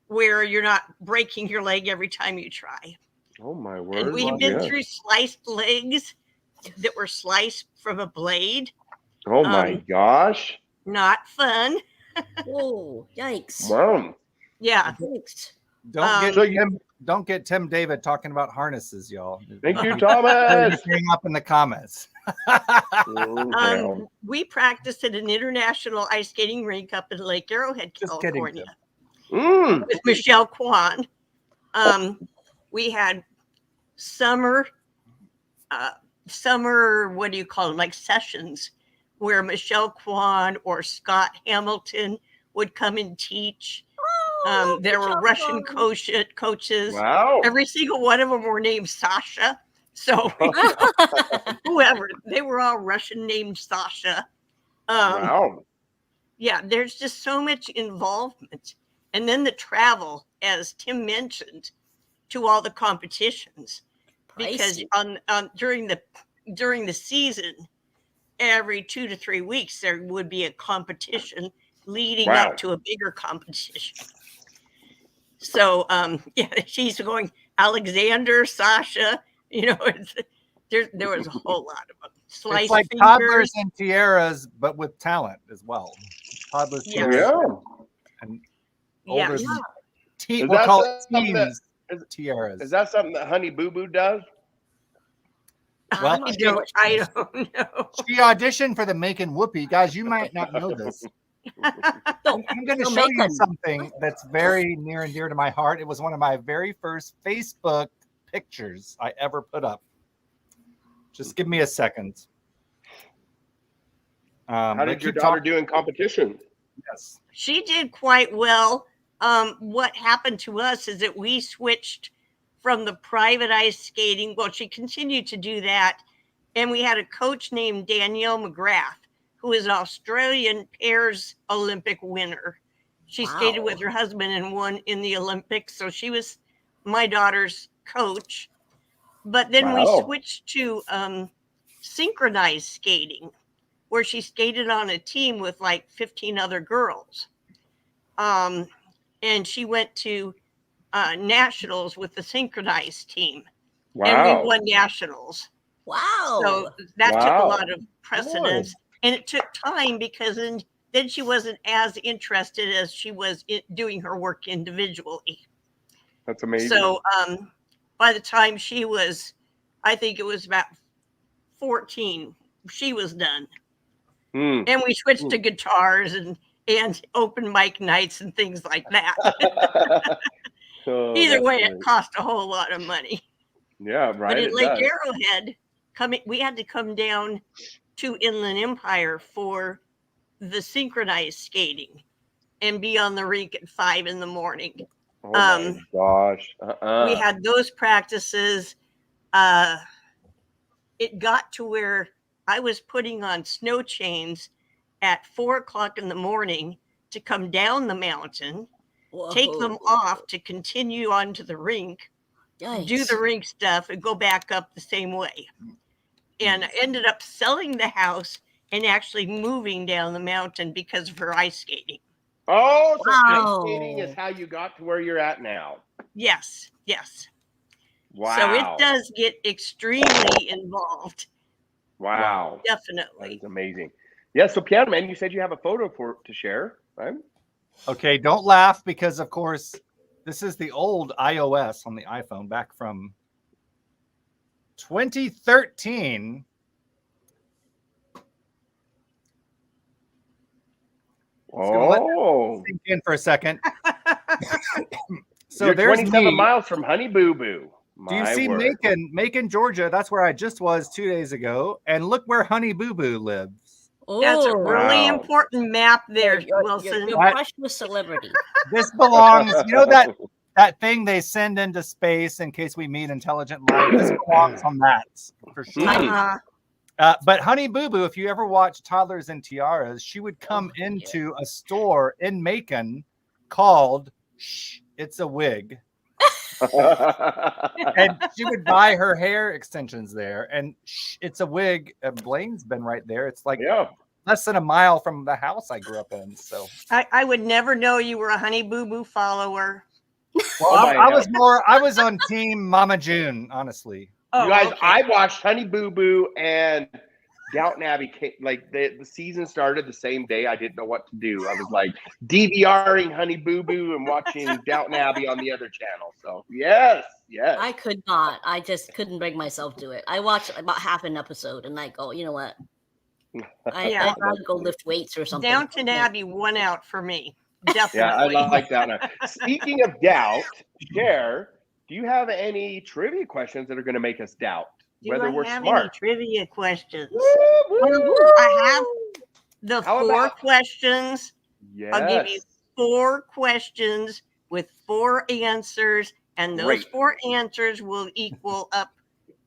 where you're not breaking your leg every time you try. Oh my word. And we've been Yes. through sliced legs that were sliced from a blade. Oh my gosh. Not fun. Whoa, yikes. Wow. Yeah. Yikes. Don't get Tim David talking about harnesses, y'all. Thank you, Thomas. Bring up in the comments. We practiced at an international ice skating rink up in Lake Arrowhead, Just kidding, California, Mm. with Michelle Kwan. We had summer, what do you call them, like sessions where Michelle Kwan or Scott Hamilton would come and teach. There were Russian coaches. Wow. Every single one of them were named Sasha. So whoever, they were all Russian named Sasha. Wow. Yeah, there's just so much involvement. And then the travel, as Tim mentioned, to all the competitions. Because Pricey. during the season, every 2 to 3 weeks there would be a competition leading Wow. up to a bigger competition. So yeah, she's going Alexander, Sasha, there was a whole lot of them. Slice It's like fingers. toddlers and tiaras, but with talent as well. Toddlers, Yeah. tiaras, Yeah. and Yeah. older than Is we'll that call it something that- teens tiaras. Is that something that Honey Boo Boo does? Well, I don't know. she auditioned for the Macon Whoopee. Guys, you might not know this. I'm going to So show you Macon. something that's very near and dear to my heart. It was one of my very first Facebook pictures I ever put up. Just give me a second. How did your daughter do in competition? Yes. She did quite well. What happened to us is that we switched from the private ice skating. Well, she continued to do that. And we had a coach named Danielle McGrath, who is an Australian pairs Olympic winner. She skated with her husband and won in the Olympics. So she was my daughter's coach. But then we switched to synchronized skating, where she skated on a team with like 15 other girls. And she went to nationals with the synchronized team. Wow. And we won nationals. Wow. So that took a Wow. lot of precedence. And it took time because then she wasn't as interested as she was doing her work individually. That's amazing. So by the time she was, I think it was about 14, she was done. Hmm. And we switched to guitars and open mic nights and things like that. Oh, Either that's way, great. it cost a whole lot of money. Yeah, right. But at it Lake does. Arrowhead, we had to come down to Inland Empire for the synchronized skating and be on the rink at 5 a.m. Oh my gosh. We had those practices. It got to where I was putting on snow chains at 4 a.m. to come down the mountain, take them off to continue onto the rink, do the rink stuff, and go back up the same way. And I ended up selling the house and actually moving down the mountain because of her ice skating. Oh, so Wow. ice skating is how you got to where you're at now. Yes. Wow. So it does get extremely involved. Wow. That Definitely. is amazing. Yeah, so Piano Man, you said you have a photo to share, right? Okay, don't laugh because, of course, this is the old iOS on the iPhone back from 2013. Oh. Sink in for a second. So You're there's 27 me. miles from Honey Boo Boo. Do you see Macon, Georgia? That's where I just was 2 days ago. And look where Honey Boo Boo lives. That's a really Wow. important map there, Wilson. You're brushed with celebrity. This belongs, you know that thing they send into space in case we meet intelligent life? This belongs on that for sure. But Honey Boo Boo, if you ever watch Toddlers and Tiaras, she would come into a store in Macon called Shh, It's a Wig. And she would buy her hair extensions there. And Shh, It's a Wig. Blaine's been right there. It's like less than a mile from the house I grew up in. So I would never know you were a Honey Boo Boo follower. well, I was on team Mama June, honestly. Oh, you guys, okay. I watched Honey Boo Boo and Downton Abbey. Like the season started the same day. I didn't know what to do. I was like DVRing Honey Boo Boo and watching Downton Abbey on the other channel. So yes. I could not. I just couldn't bring myself to it. I watched about half an episode and I go, you know what? I'd rather go lift weights or something. Downton Abbey won out for me. Definitely. Yeah, I like Downton Abbey. Speaking of doubt, Cher, do you have any trivia questions that are going to make us doubt whether we're have smart? any trivia questions? Woo! I have the How 4 about- questions. Yes. I'll give you 4 questions with 4 answers, and those Great. 4 answers will equal up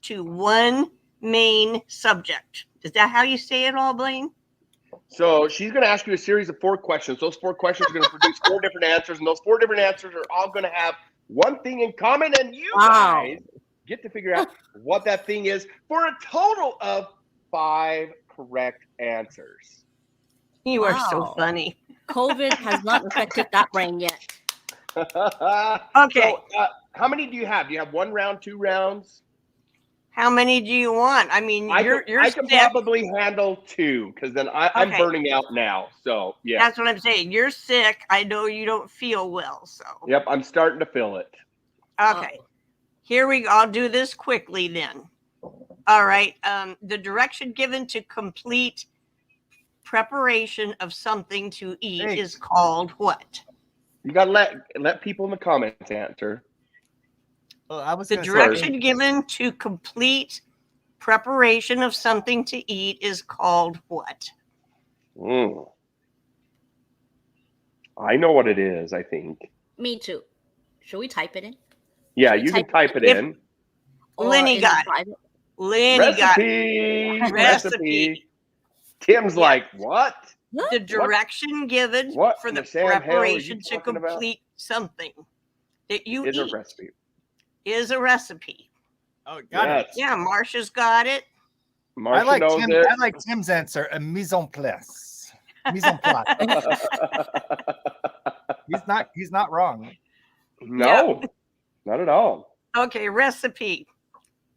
to 1 main subject. Is that how you say it all, Blaine? So she's going to ask you a series of 4 questions. Those 4 questions are going to produce 4 different answers, and those 4 different answers are all going to have one thing in common, and you guys get to figure out what that thing is for a total of 5 correct answers. You are so Wow. funny. COVID has not affected that brain yet. Okay. So, how many do you have? Do you have 1 round, 2 rounds? How many do you want? I mean, I you're can sick. probably handle 2 because then I'm Okay. burning out now. So yeah. That's what I'm saying. You're sick. I know you don't feel well. So Yep, I'm starting to feel it. okay. Here we go. I'll do this quickly then. All right. The direction given to complete preparation of something to eat Hey. is called what? You gotta let people in the comments answer. Well, I was The gonna say direction egg. given to complete preparation of something to eat is called what? I know what it is, I think. Me too. Should we type it in? Yeah, Should we you can type type it If- in. Or Lenny in got it. private? Lenny got it. Recipe. Recipe. Tim's Yeah. like, what? The direction given What for in the the Sam Hale are preparation you to talking about? complete something that you Is a eat recipe. is a recipe. Oh, got it. Yes. Yeah, Marsha's got it. Marsha knows it. I like Tim's answer. A mise en place. Mise en place. He's not wrong. No, not at all. Okay, recipe.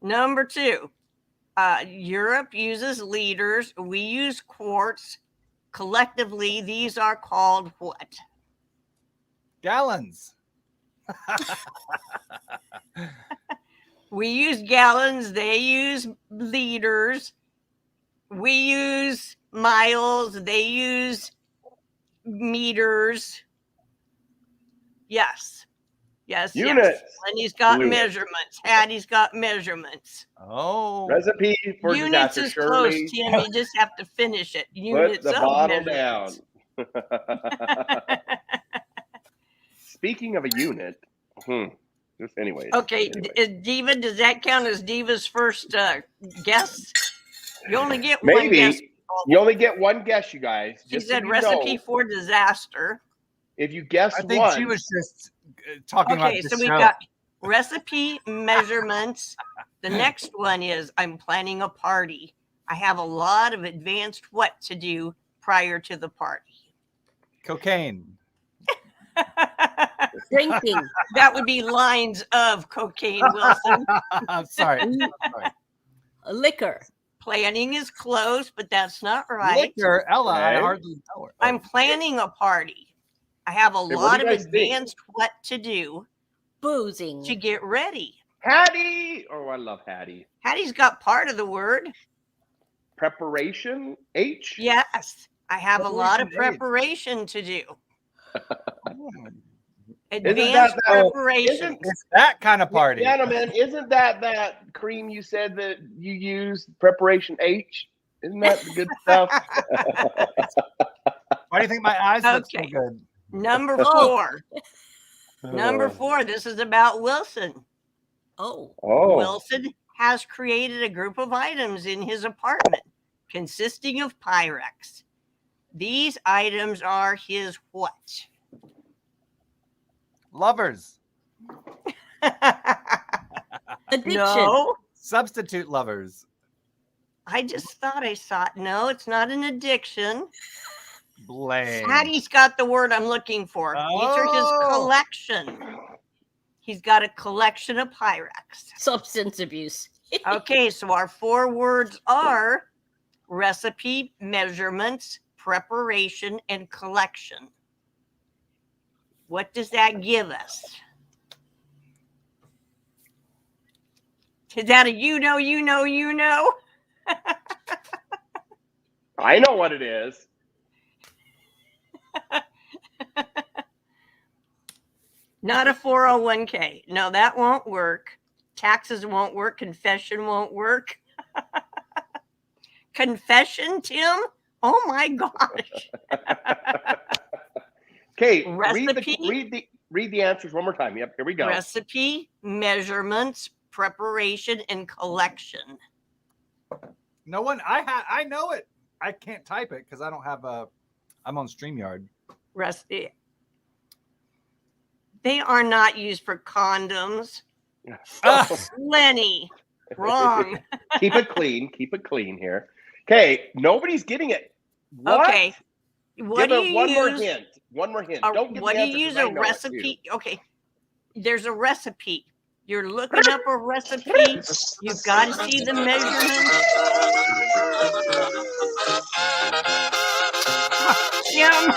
Number 2. Europe uses liters. We use quarts. Collectively, these are called what? Gallons. We use gallons. They use liters. We use miles. They use meters. Yes. Yes. Units. Yes. Lenny's got Units. measurements. Hattie's got measurements. Oh. Recipe for Units disaster. is close, Shirley, Tim. You just have to finish it. put Units the of bottle down. measurements. Speaking of a unit, just anyways. Okay, anyways. Diva, does that count as Diva's first guess? You only get one guess. Maybe you only get one guess, you guys. She Just so said you recipe know, for disaster. if you guess I think one, she was just talking about Okay, this so we show. got recipe, measurements. The next one is I'm planning a party. I have a lot of advanced what to do prior to the party. Cocaine. Drinking. That would be lines of cocaine, Wilson. I'm sorry. Liquor. Planning is close, but that's not right. Liquor, Ella, I Okay. hardly know her. I'm planning a party. I have a Hey, what do lot you of guys think? advanced what to do Boozing. to get ready. Hattie. Oh, I love Hattie. Hattie's got part of the word. Preparation. H. Yes, I have a lot of Preparation preparation to do. Oh, Advanced that- preparation. it's that kind of party. Gentlemen, isn't that cream you said that you use? Preparation H. Isn't that the good stuff? Why do you think my eyes look so Okay. good? Number Oh. 4. Number 4. This is about Wilson. Oh. Oh, Wilson has created a group of items in his apartment consisting of Pyrex. These items are his what? Lovers. Addiction. No, Substitute lovers. I just thought I saw it. No, it's not an addiction. Blame. Hattie's got the word I'm looking for. These are his Oh. collection. He's got a collection of Pyrex. Substance abuse. Okay, so our 4 words are recipe, measurements, preparation, and collection. What does that give us? Is that a you know? I know what it is. Not a 401k. No, that won't work. Taxes won't work. Confession won't work. Confession, Tim? Oh my gosh. Okay, Recipe? read the answers one more time. Yep, here we go. Recipe, measurements, preparation, and collection. No one. I know it. I can't type it because I don't have a. I'm on StreamYard. Recipe. They are not used for condoms. Ah, Lenny. Wrong. Keep it clean. Keep it clean here. Okay, nobody's getting it. What? Okay. What Give do her you one more use? hint. One more hint. A- Don't give what the do answer you use 'cause I a know it, too. recipe? Okay. There's a recipe. You're looking up a recipe. You've got to see the measurements. Yum.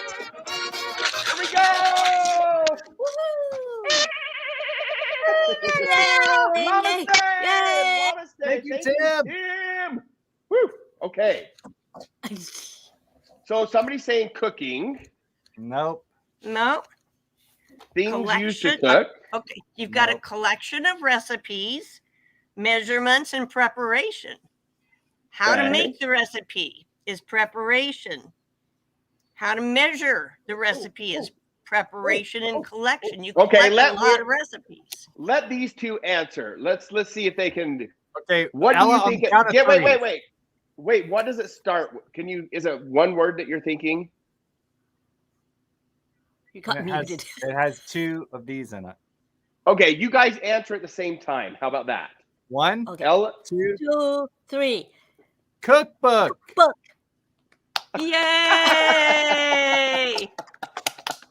Here we go! Yay! Namaste! Yay! Namaste! Thank you, Tim. Tim! Woo! Okay. So somebody's saying cooking, Nope. No. things used to Collection. cook. Okay. You've got a Nope. collection of recipes, measurements, and preparation. How to Okay. make the recipe is preparation. How to measure the recipe is preparation and collection. You Okay, collect a lot of recipes. Let these two answer. Let's see if they can. Okay. What do Ella, you on think? the count of Yeah, three. wait. What does it start? Can you? Is it one word that you're thinking? You got And it has, muted. it has two of these in it. Okay, you guys answer at the same time. How about that? One, Okay. Ella, 2, 2, 3. cookbook. Book. Yay!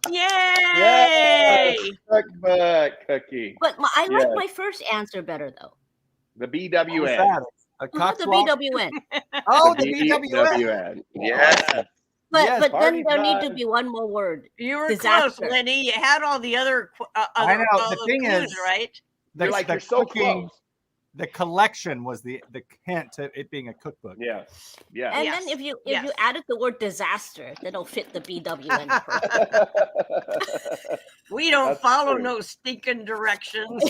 Yay! Yes. cookbook cookie. But I like Yes. my first answer better though. The What was BWN. that? A Not the cockswalk? BWN. Oh, the BWN. BWN. Yes. But Yes, but then party there need to time. be one more word. You were Disaster. close, Lenny. You had all the other I other know. all The the thing clues, is, right? You're like, you're so cooking, close. the collection was the hint to it being a cookbook. Yes. Yes. And Yes. then if you Yes. added the word disaster, then it'll fit the BWN. We don't That's follow true. no stinking directions.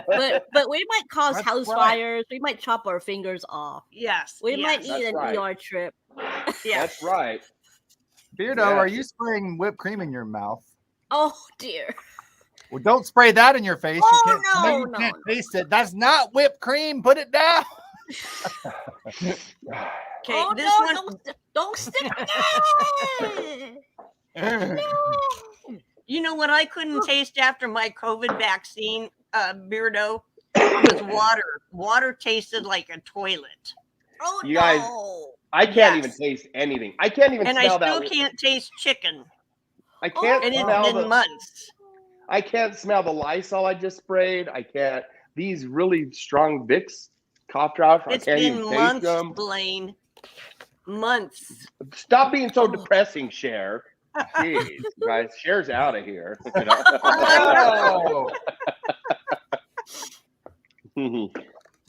but we might cause That's house right. fires. We might chop our fingers off. Yes. We might yes, need an That's right. ER trip. yes. That's right. Beardo, Yes. are you spraying whipped cream in your mouth? Oh dear. Well, don't spray that in your face. Oh, you can't, no, you no, can't no. taste it. That's not whipped cream. Put it down. Okay, Oh this no! one. Don't stick it. You know what I couldn't taste after my COVID vaccine, Beardo, was water. Water tasted like a toilet, Oh You guys- no! I can't even Yes. taste anything. I can't even and I smell still that. can't taste chicken, I can't and it's smell been the. months. I can't smell the Lysol I just sprayed. I can't. These really strong Vicks cough drops. It's I can't been even taste months, them. Blaine. Months. Stop being so Oh. depressing, Cher. Jeez, guys, Cher's out of here. You know? Oh.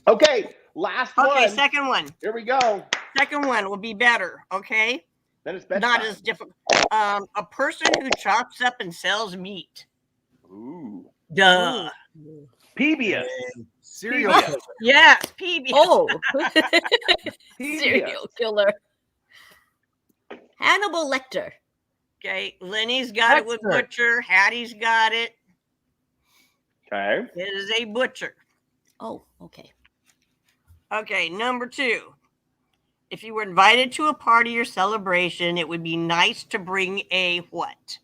Okay, last Okay, one. second one. Here we go. Second one will be better. Okay, Then it's bedtime. not as difficult. A person who chops up and sells meat. Ooh. Duh. PBS. Serial PBS. killer. Yes, PB. Oh, PBS. serial killer. Hannibal Lecter. Okay, Lenny's got it with Dexter. butcher. Hattie's got it. Okay. It is a butcher. Oh, okay. Okay, number 2. If you were invited to a party or celebration, it would be nice to bring a what?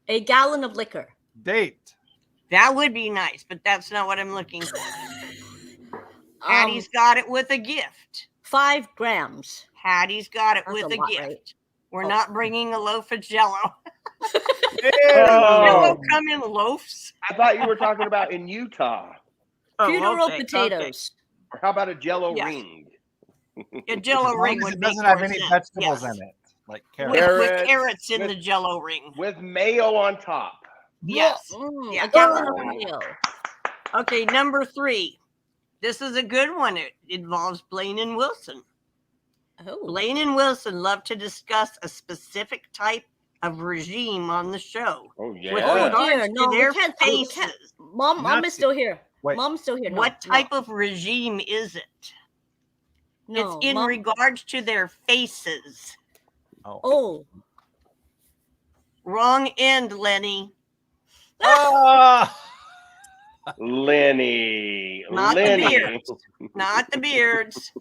A gallon of liquor. Date. That would be nice, but that's not what I'm looking for. Um, Hattie's got it with a gift. 5 grams. Hattie's got it That's with a a lot, gift. right? We're Oh. not bringing a loaf of Jello. Oh. Jello come in loafs. I thought you were talking about in Utah. Funeral okay, potatoes. Or how about a Jello Yes. ring? Okay. A Jello As long ring as would it make doesn't have more any sense. vegetables Yes. in it, like With, carrots. with Carrots, carrots in with- the Jello ring. With mayo on top. Yes. Mm, Yeah. A gallon of Oh. mayo. Okay, number 3. This is a good one. It involves Blaine and Wilson. Oh. Blaine and Wilson love to discuss a specific type of regime on the show. Oh, With yeah. regards dear, to no, we their can't- we can't- faces. Mom is Nazi. still here. Wait. Mom's still here. No, What type of regime is it? No, It's in Mom- regards to their faces. Oh. Wrong end, Lenny. Ah! Lenny. Not the Lenny. beard. Not the beards.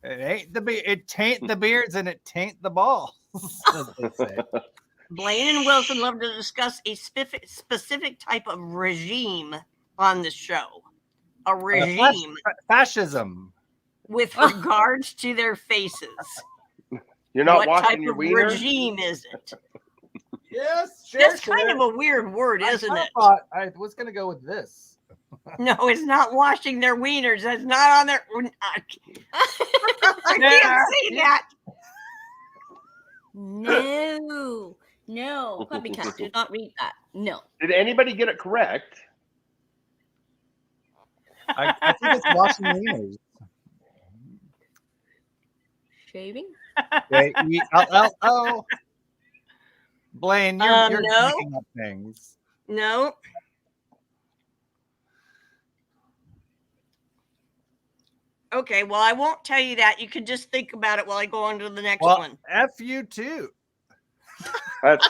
It ain't it tain't the beards and it tain't the balls. As they say. Blaine and Wilson love to discuss a specific type of regime on the show. A regime. Fascism. With regards to their faces. You're not what washing type your of wiener? regime is it? Yes, That's kind of a weird word, isn't it? I was going to go with this. No, it's not washing their wieners. That's not on their. I can't say that. No, Puppycat, do not read that. No. Did anybody get it correct? I think it's washing wieners. Shaving? J-E-L-L-O. Blaine, you're no. making up things. No. Okay, well, I won't tell you that. You can just think about it while I go on to the next one. F you too. That's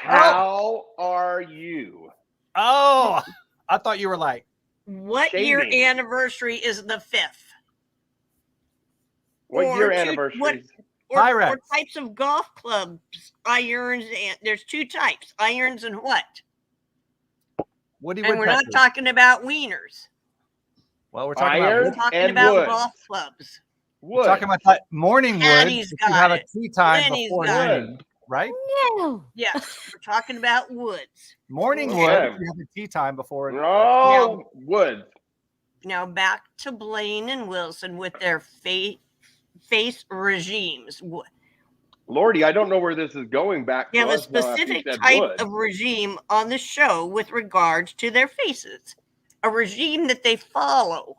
how are you? Oh, I thought you were like. What Shaving. year anniversary is the 5th? What Or year two- anniversary? Or Pyrex. types of golf clubs, irons, and there's 2 types, irons and what? Woody And we're Woodpecker. not talking about wieners. Well, we're talking Iron? We're about talking and about wood. golf clubs. Wood. we're talking about that morning wood. Patty's If you got have it. a tea time Lenny's before got noon, right? No. Yes, we're talking about woods. Morning Okay. wood. If you have a tea time before. No, wood. Now back to Blaine and Wilson with their face regimes. Lordy, I don't know where this is going back. They have to a us now after you specific said type wood. of regime on the show with regards to their faces. A regime that they follow.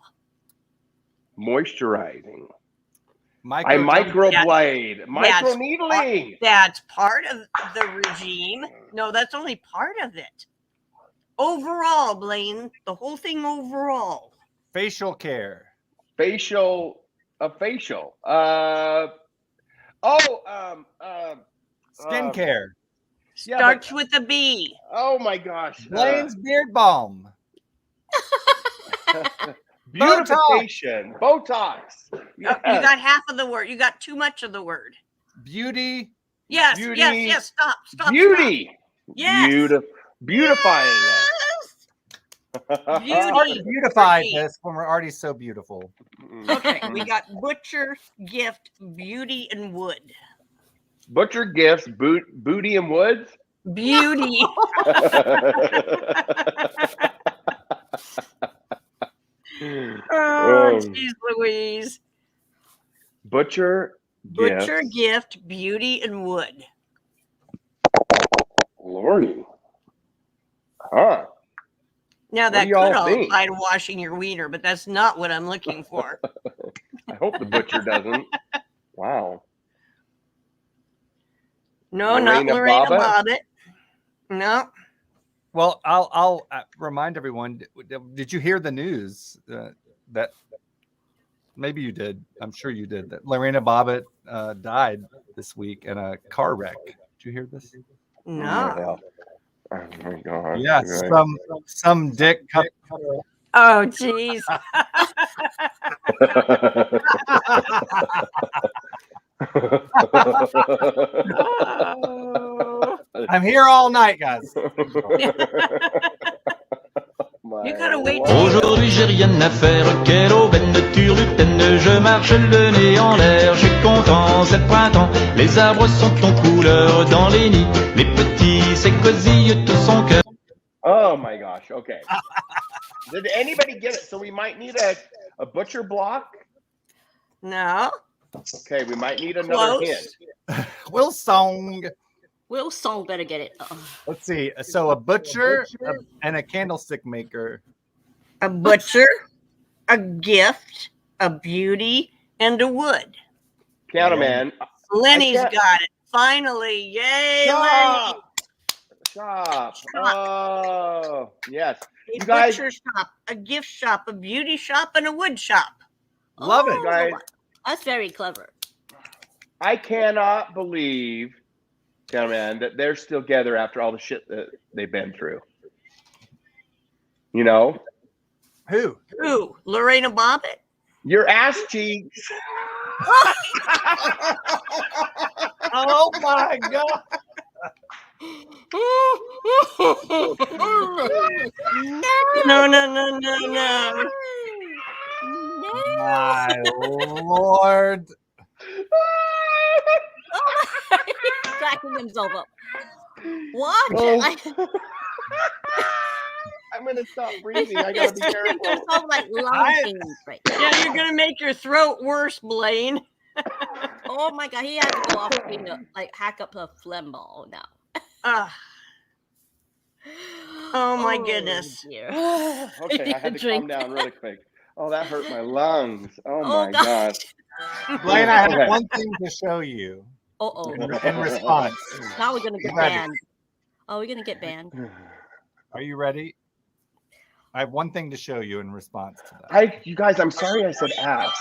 Moisturizing. I Micro. microblade. Micro needling. That's part of the regime. No, that's only part of it. Overall, Blaine, the whole thing overall. Facial care. Facial. Facial. Skincare. Yeah, Starts with a B. Oh my gosh. Blaine's beard balm. Beautification. Botox. Yes. You got half of the word. You got too much of the word. Beauty. Yes, Beauty. yes. Stop. Beauty. Yes. Beautifying Yes. it. Beauty. Beautify Pretty. this when we're already so beautiful. Okay, we got butcher, gift, beauty, and wood. Butcher gifts, booty and woods. Beauty. Oh, jeez Louise. Butcher Gift, beauty, and wood. Lordy. Huh. Now What that do y'all could all think? apply to washing your wiener, but that's not what I'm looking for. I hope the butcher doesn't. Wow. No, not Lorena Lorena Bobbitt? Bobbitt. No. Well, I'll remind everyone. Did you hear the news that maybe you did? I'm sure you did. That Lorena Bobbitt died this week in a car wreck. Did you hear this? No. Oh my God. Yes, Right. some dick cut. Oh, jeez. Oh. I'm here all night, guys. My You gotta wait Lord. till- Aujourd'hui j'ai rien à faire, quelle aubaine de turlupine. Je marche le nez en l'air, je suis content, c'est le printemps. Les arbres sont en couleur dans les nids. Les petits s'écosillent tout son cœur. Oh my gosh. Okay. Did anybody get it? So we might need a butcher block. No. Okay, we might need another Close. hint. Will Song. Will Song better get it. Let's see. So a butcher and a candlestick maker. A butcher, a gift, a beauty, and a wood. Piano man. Lenny's can't- got it. Finally. Yay, Lenny. Shop. Shop. Oh, yes. A You guys- butcher shop, a gift shop, a beauty shop, and a wood shop. Love Oh, it. Guys, That's very clever. I cannot believe, piano man, that they're still together after all the shit that they've been through. You know, Who? Who? Lorena Bobbitt? your ass cheeks. Oh my god! No, no, no, no, no. My lord! He's cracking himself up. Watch Oh. it. I'm gonna stop breathing. I gotta be careful. There's all like lung I- pains right Yeah, you're gonna make your throat worse, Blaine. Oh my god, he had to go off being like hack up a phlegm ball now. Ah. Oh my goodness. Dear. Okay, I had to Drink. calm down really quick. Oh, that hurt my lungs. Oh, Oh, my gosh. gosh. Blaine, I have Okay. one thing to show you Uh-oh. in response. Now we're gonna get Ready. banned. Oh, we're gonna get banned. Are you ready? I have one thing to show you in response to that. You guys, I'm sorry I said ass.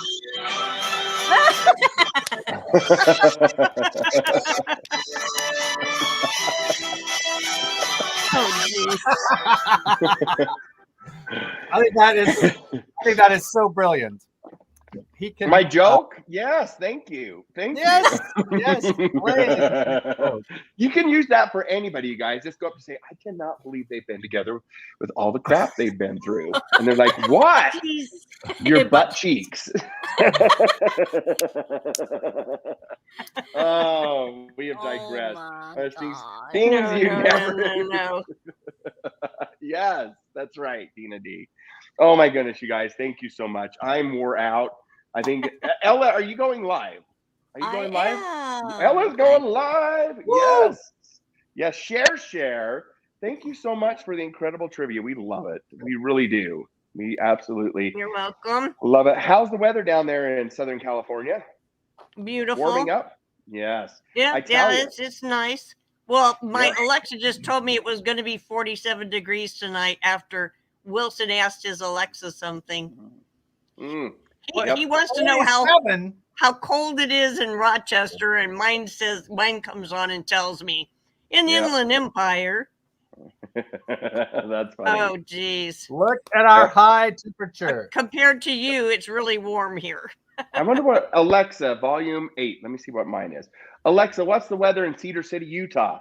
Oh jeez. I think that is so brilliant. He can My joke? Yes, thank you. Thank Yes, you. yes, Blaine. You can use that for anybody, you guys. Just go up and say, I cannot believe they've been together with all the crap they've been through. And they're like, what? Jeez. Your butt cheeks. Oh, we have digressed. my There's things God. things you No, never no. Yes, that's right, Dina D. Oh my goodness, you guys, thank you so much. I'm wore out. I think Ella, are you going live? Are you going live? Ella's going live. Woo! Yes. Share. Thank you so much for the incredible trivia. We love it. We really do. We absolutely You're welcome. love it. How's the weather down there in Southern California? Beautiful. Warming up? Yes. Yeah, I tell you. it's nice. Well, my Yeah. Alexa just told me it was going to be 47 degrees tonight after Wilson asked his Alexa something. Mm. He wants to know how 47? cold it is in Rochester, and mine comes on and tells me in the Yep. Inland Empire. That's funny. Oh, geez. Look at our Yeah. high temperature. Compared to you, it's really warm here. I wonder what Alexa, volume 8. Let me see what mine is. Alexa, what's the weather in Cedar City, Utah?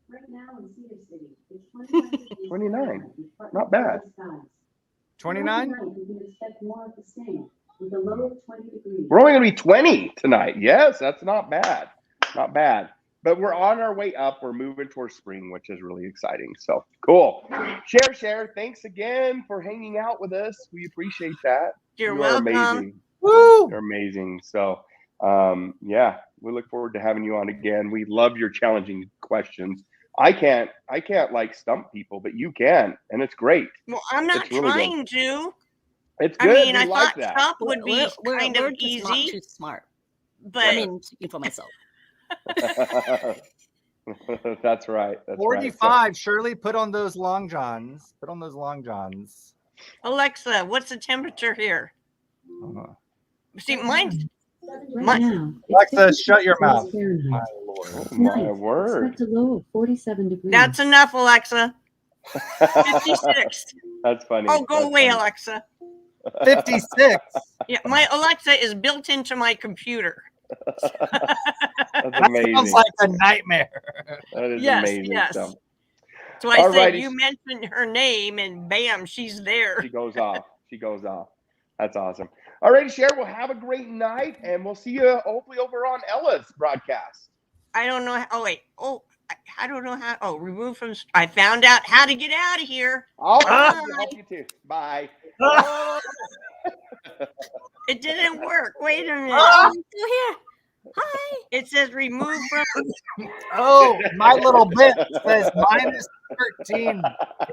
Right now in Cedar City, it's 29 degrees. 29. Not bad. 29? You can expect more of the same, with a low of 20 degrees. We're only going to be 20 tonight. Yes, that's not bad. Not bad. But we're on our way up. We're moving towards spring, which is really exciting. So cool. Share. Thanks again for hanging out with us. We appreciate that. You're You are welcome. amazing. Woo! You're amazing. So, yeah, we look forward to having you on again. We love your challenging questions. I can't like stump people, but you can, and it's great. Well, I'm not It's really good. trying to. It's I good. mean, we I like thought that. Chop would be kind of we're just not easy, too smart. but I mean, speaking for myself. That's right. That's 45. Shirley, put on those long johns. Put on those long johns. Alexa, what's the temperature here? See, mine's Right now, Alexa, it's shut your 56 mouth. Fahrenheit. My lord. Oh Tonight, my word. expect a low of 47 degrees. that's enough, Alexa. 56. That's funny. Oh, go That's away, funny. Alexa. 56. Yeah, my Alexa is built into my computer. That's That amazing. sounds like a nightmare. That is Yes, amazing yes. stuff. So I said, Alrighty. you mentioned her name, and bam, she's there. She goes off. That's awesome. All right, Cher, we'll have a great night, and we'll see you hopefully over on Ella's broadcast. I don't know. I don't know how. Oh, remove from. I found out how to get out of here. I'll Bye. help you too. Bye. It didn't work. Wait a minute. I'm still here. Hi. It says remove from. Oh, my little bit says -13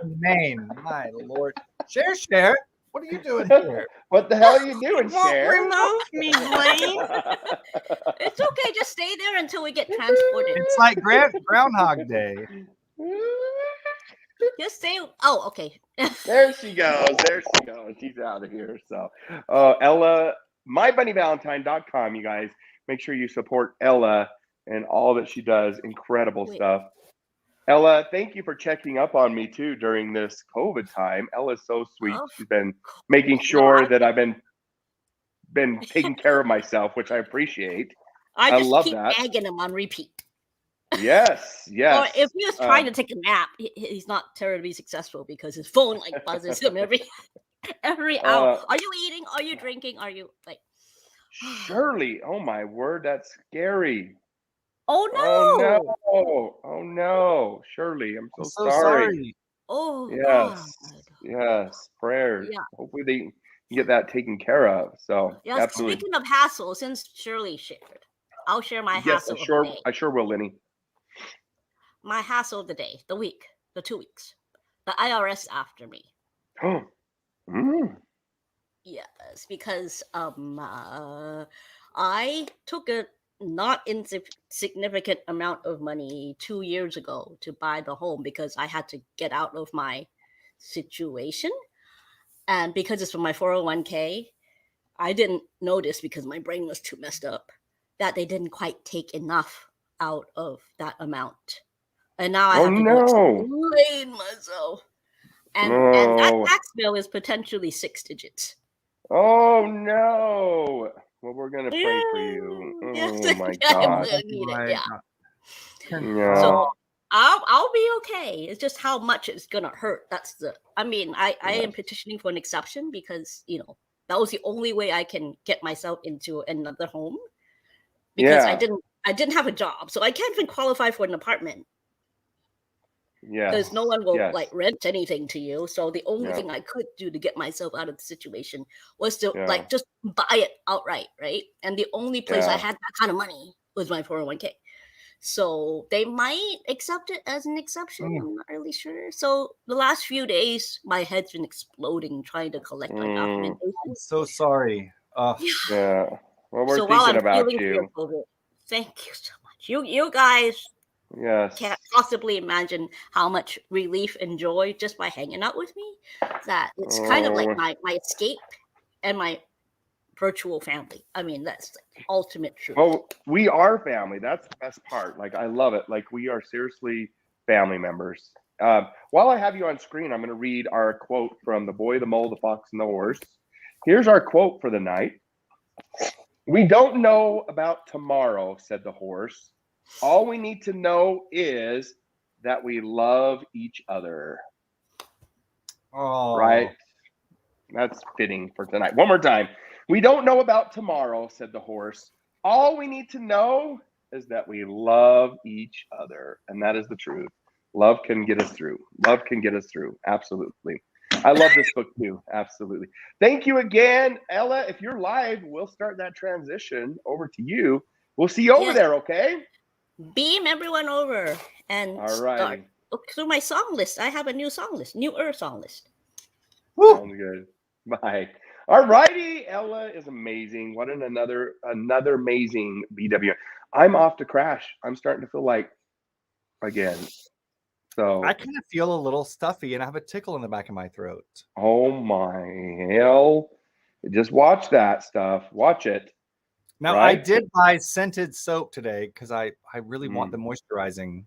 in Maine. My lord. Share. What are you doing here? What the hell are you doing, It won't Cher? remove me, Blaine. It's okay. Just stay there until we get transported. It's like Groundhog Day. Just stay. Oh, okay. There she goes. She's out of here. So, Ella, mybunnyvalentine.com, you guys. Make sure you support Ella and all that she does. Incredible stuff. Ella, thank you for checking up on me too during this COVID time. Ella's so sweet. Oh. She's been making sure that I've been been taking care of myself, which I appreciate. I I just love keep that. nagging him on repeat. Yes, yes. Or if he was trying to take a nap, he's not terribly successful because his phone like buzzes him every hour. Are you eating? Are you drinking? Are you like? Shirley, oh my word, that's scary. Oh Oh no! no! Oh no, Shirley, I'm I'm so so sorry. sorry. Oh God! Yes, prayers. Yeah, Hopefully they can get that taken care of. So yeah. absolutely. Speaking of hassle, since Shirley shared, I'll share my Yes, hassle of the day. I sure will, Lenny. My hassle of the day, the week, the 2 weeks. The IRS after me. Mm. Yes, because I took a not insignificant amount of money 2 years ago to buy the home because I had to get out of my situation, and because it's from my 401k, I didn't notice because my brain was too messed up that they didn't quite take enough out of that amount, and now I Oh have to go no! explain myself, and that No! tax bill is potentially 6 digits. Oh no! Well, we're gonna pray for you. Yes, Oh my I gosh! will need it. Yeah. Yeah. So I'll be okay. It's just how much it's gonna hurt. That's the. I mean, I am petitioning for an exception because that was the only way I can get myself into another home because I didn't have a job, so I can't even qualify for an apartment. Because no one will like rent anything to you. So the only thing I could do to get myself out of the situation was to like just buy it outright, right? And the only place I had that kind of money was my 401k. So they might accept it as an exception. I'm not really sure. So the last few days, my head's been exploding trying to collect my documentation. I'm so sorry. Yeah. Well, we're so while thinking I'm about feeling you. fearful of it, thank you so much. You guys can't possibly imagine how much relief and joy just by hanging out with me. That it's kind of like my escape and my virtual family. I mean, that's the ultimate truth. Well, we are family. That's the best part. Like, I love it. Like, we are seriously family members. While I have you on screen, I'm going to read our quote from The Boy, the Mole, the Fox, and the Horse. Here's our quote for the night. "We don't know about tomorrow," said the horse. "All we need to know is that we love each other." Oh. Right? That's fitting for tonight. One more time. "We don't know about tomorrow," said the horse. "All we need to know is that we love each other." And that is the truth. Love can get us through. Love can get us through. Absolutely. I love this book too. Absolutely. Thank you again, Ella. If you're live, we'll start that transition over to you. We'll see you over there, okay? Beam everyone over and Alrighty. look through my song list. I have a new song list, newer song list. Sounds good. Bye. All righty. Ella is amazing. What another amazing BW. I'm off to crash. I'm starting to feel like again. So I kind of feel a little stuffy and I have a tickle in the back of my throat. Oh my hell. Just watch that stuff. Watch it. Now I did buy scented soap today because I really want the moisturizing.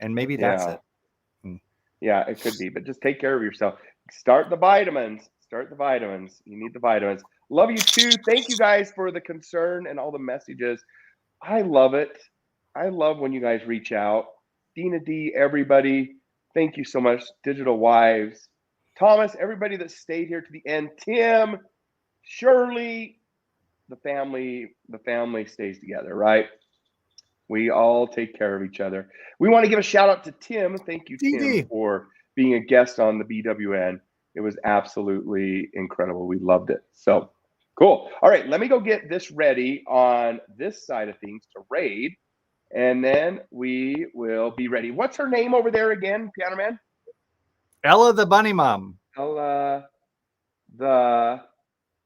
And maybe that's it. Yeah, it could be, but just take care of yourself. Start the vitamins. Start the vitamins. You need the vitamins. Love you too. Thank you guys for the concern and all the messages. I love it. I love when you guys reach out. Dina D, everybody. Thank you so much. Digital Wives. Thomas, everybody that stayed here to the end. Tim, Shirley, the family stays together, right? We all take care of each other. We want to give a shout out to Tim. Thank you, Tim, for being a guest on the BWN. It was absolutely incredible. We loved it. So cool. All right, let me go get this ready on this side of things to raid, and then we will be ready. What's her name over there again, Piano Man? Ella the Bunny Mom. Ella the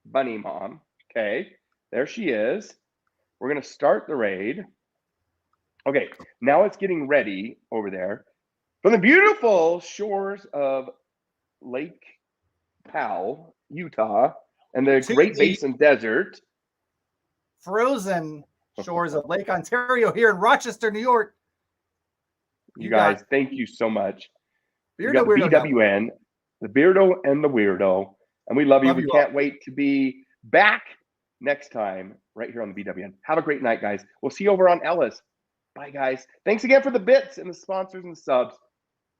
Bunny Mom. Okay, there she is. We're going to start the raid. Okay, now it's getting ready over there from the beautiful shores of Lake Powell, Utah, and the Great Basin Desert. Frozen shores of Lake Ontario here in Rochester, New York. You guys, thank you so much. Beardo, we got the BWN, the Beardo and the Weirdo, and we love you. We can't wait to be back next time right here on the BWN. Have a great night, guys. We'll see you over on Ellis. Bye, guys. Thanks again for the bits and the sponsors and the subs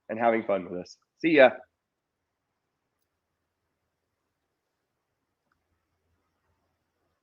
and having fun with us. See ya.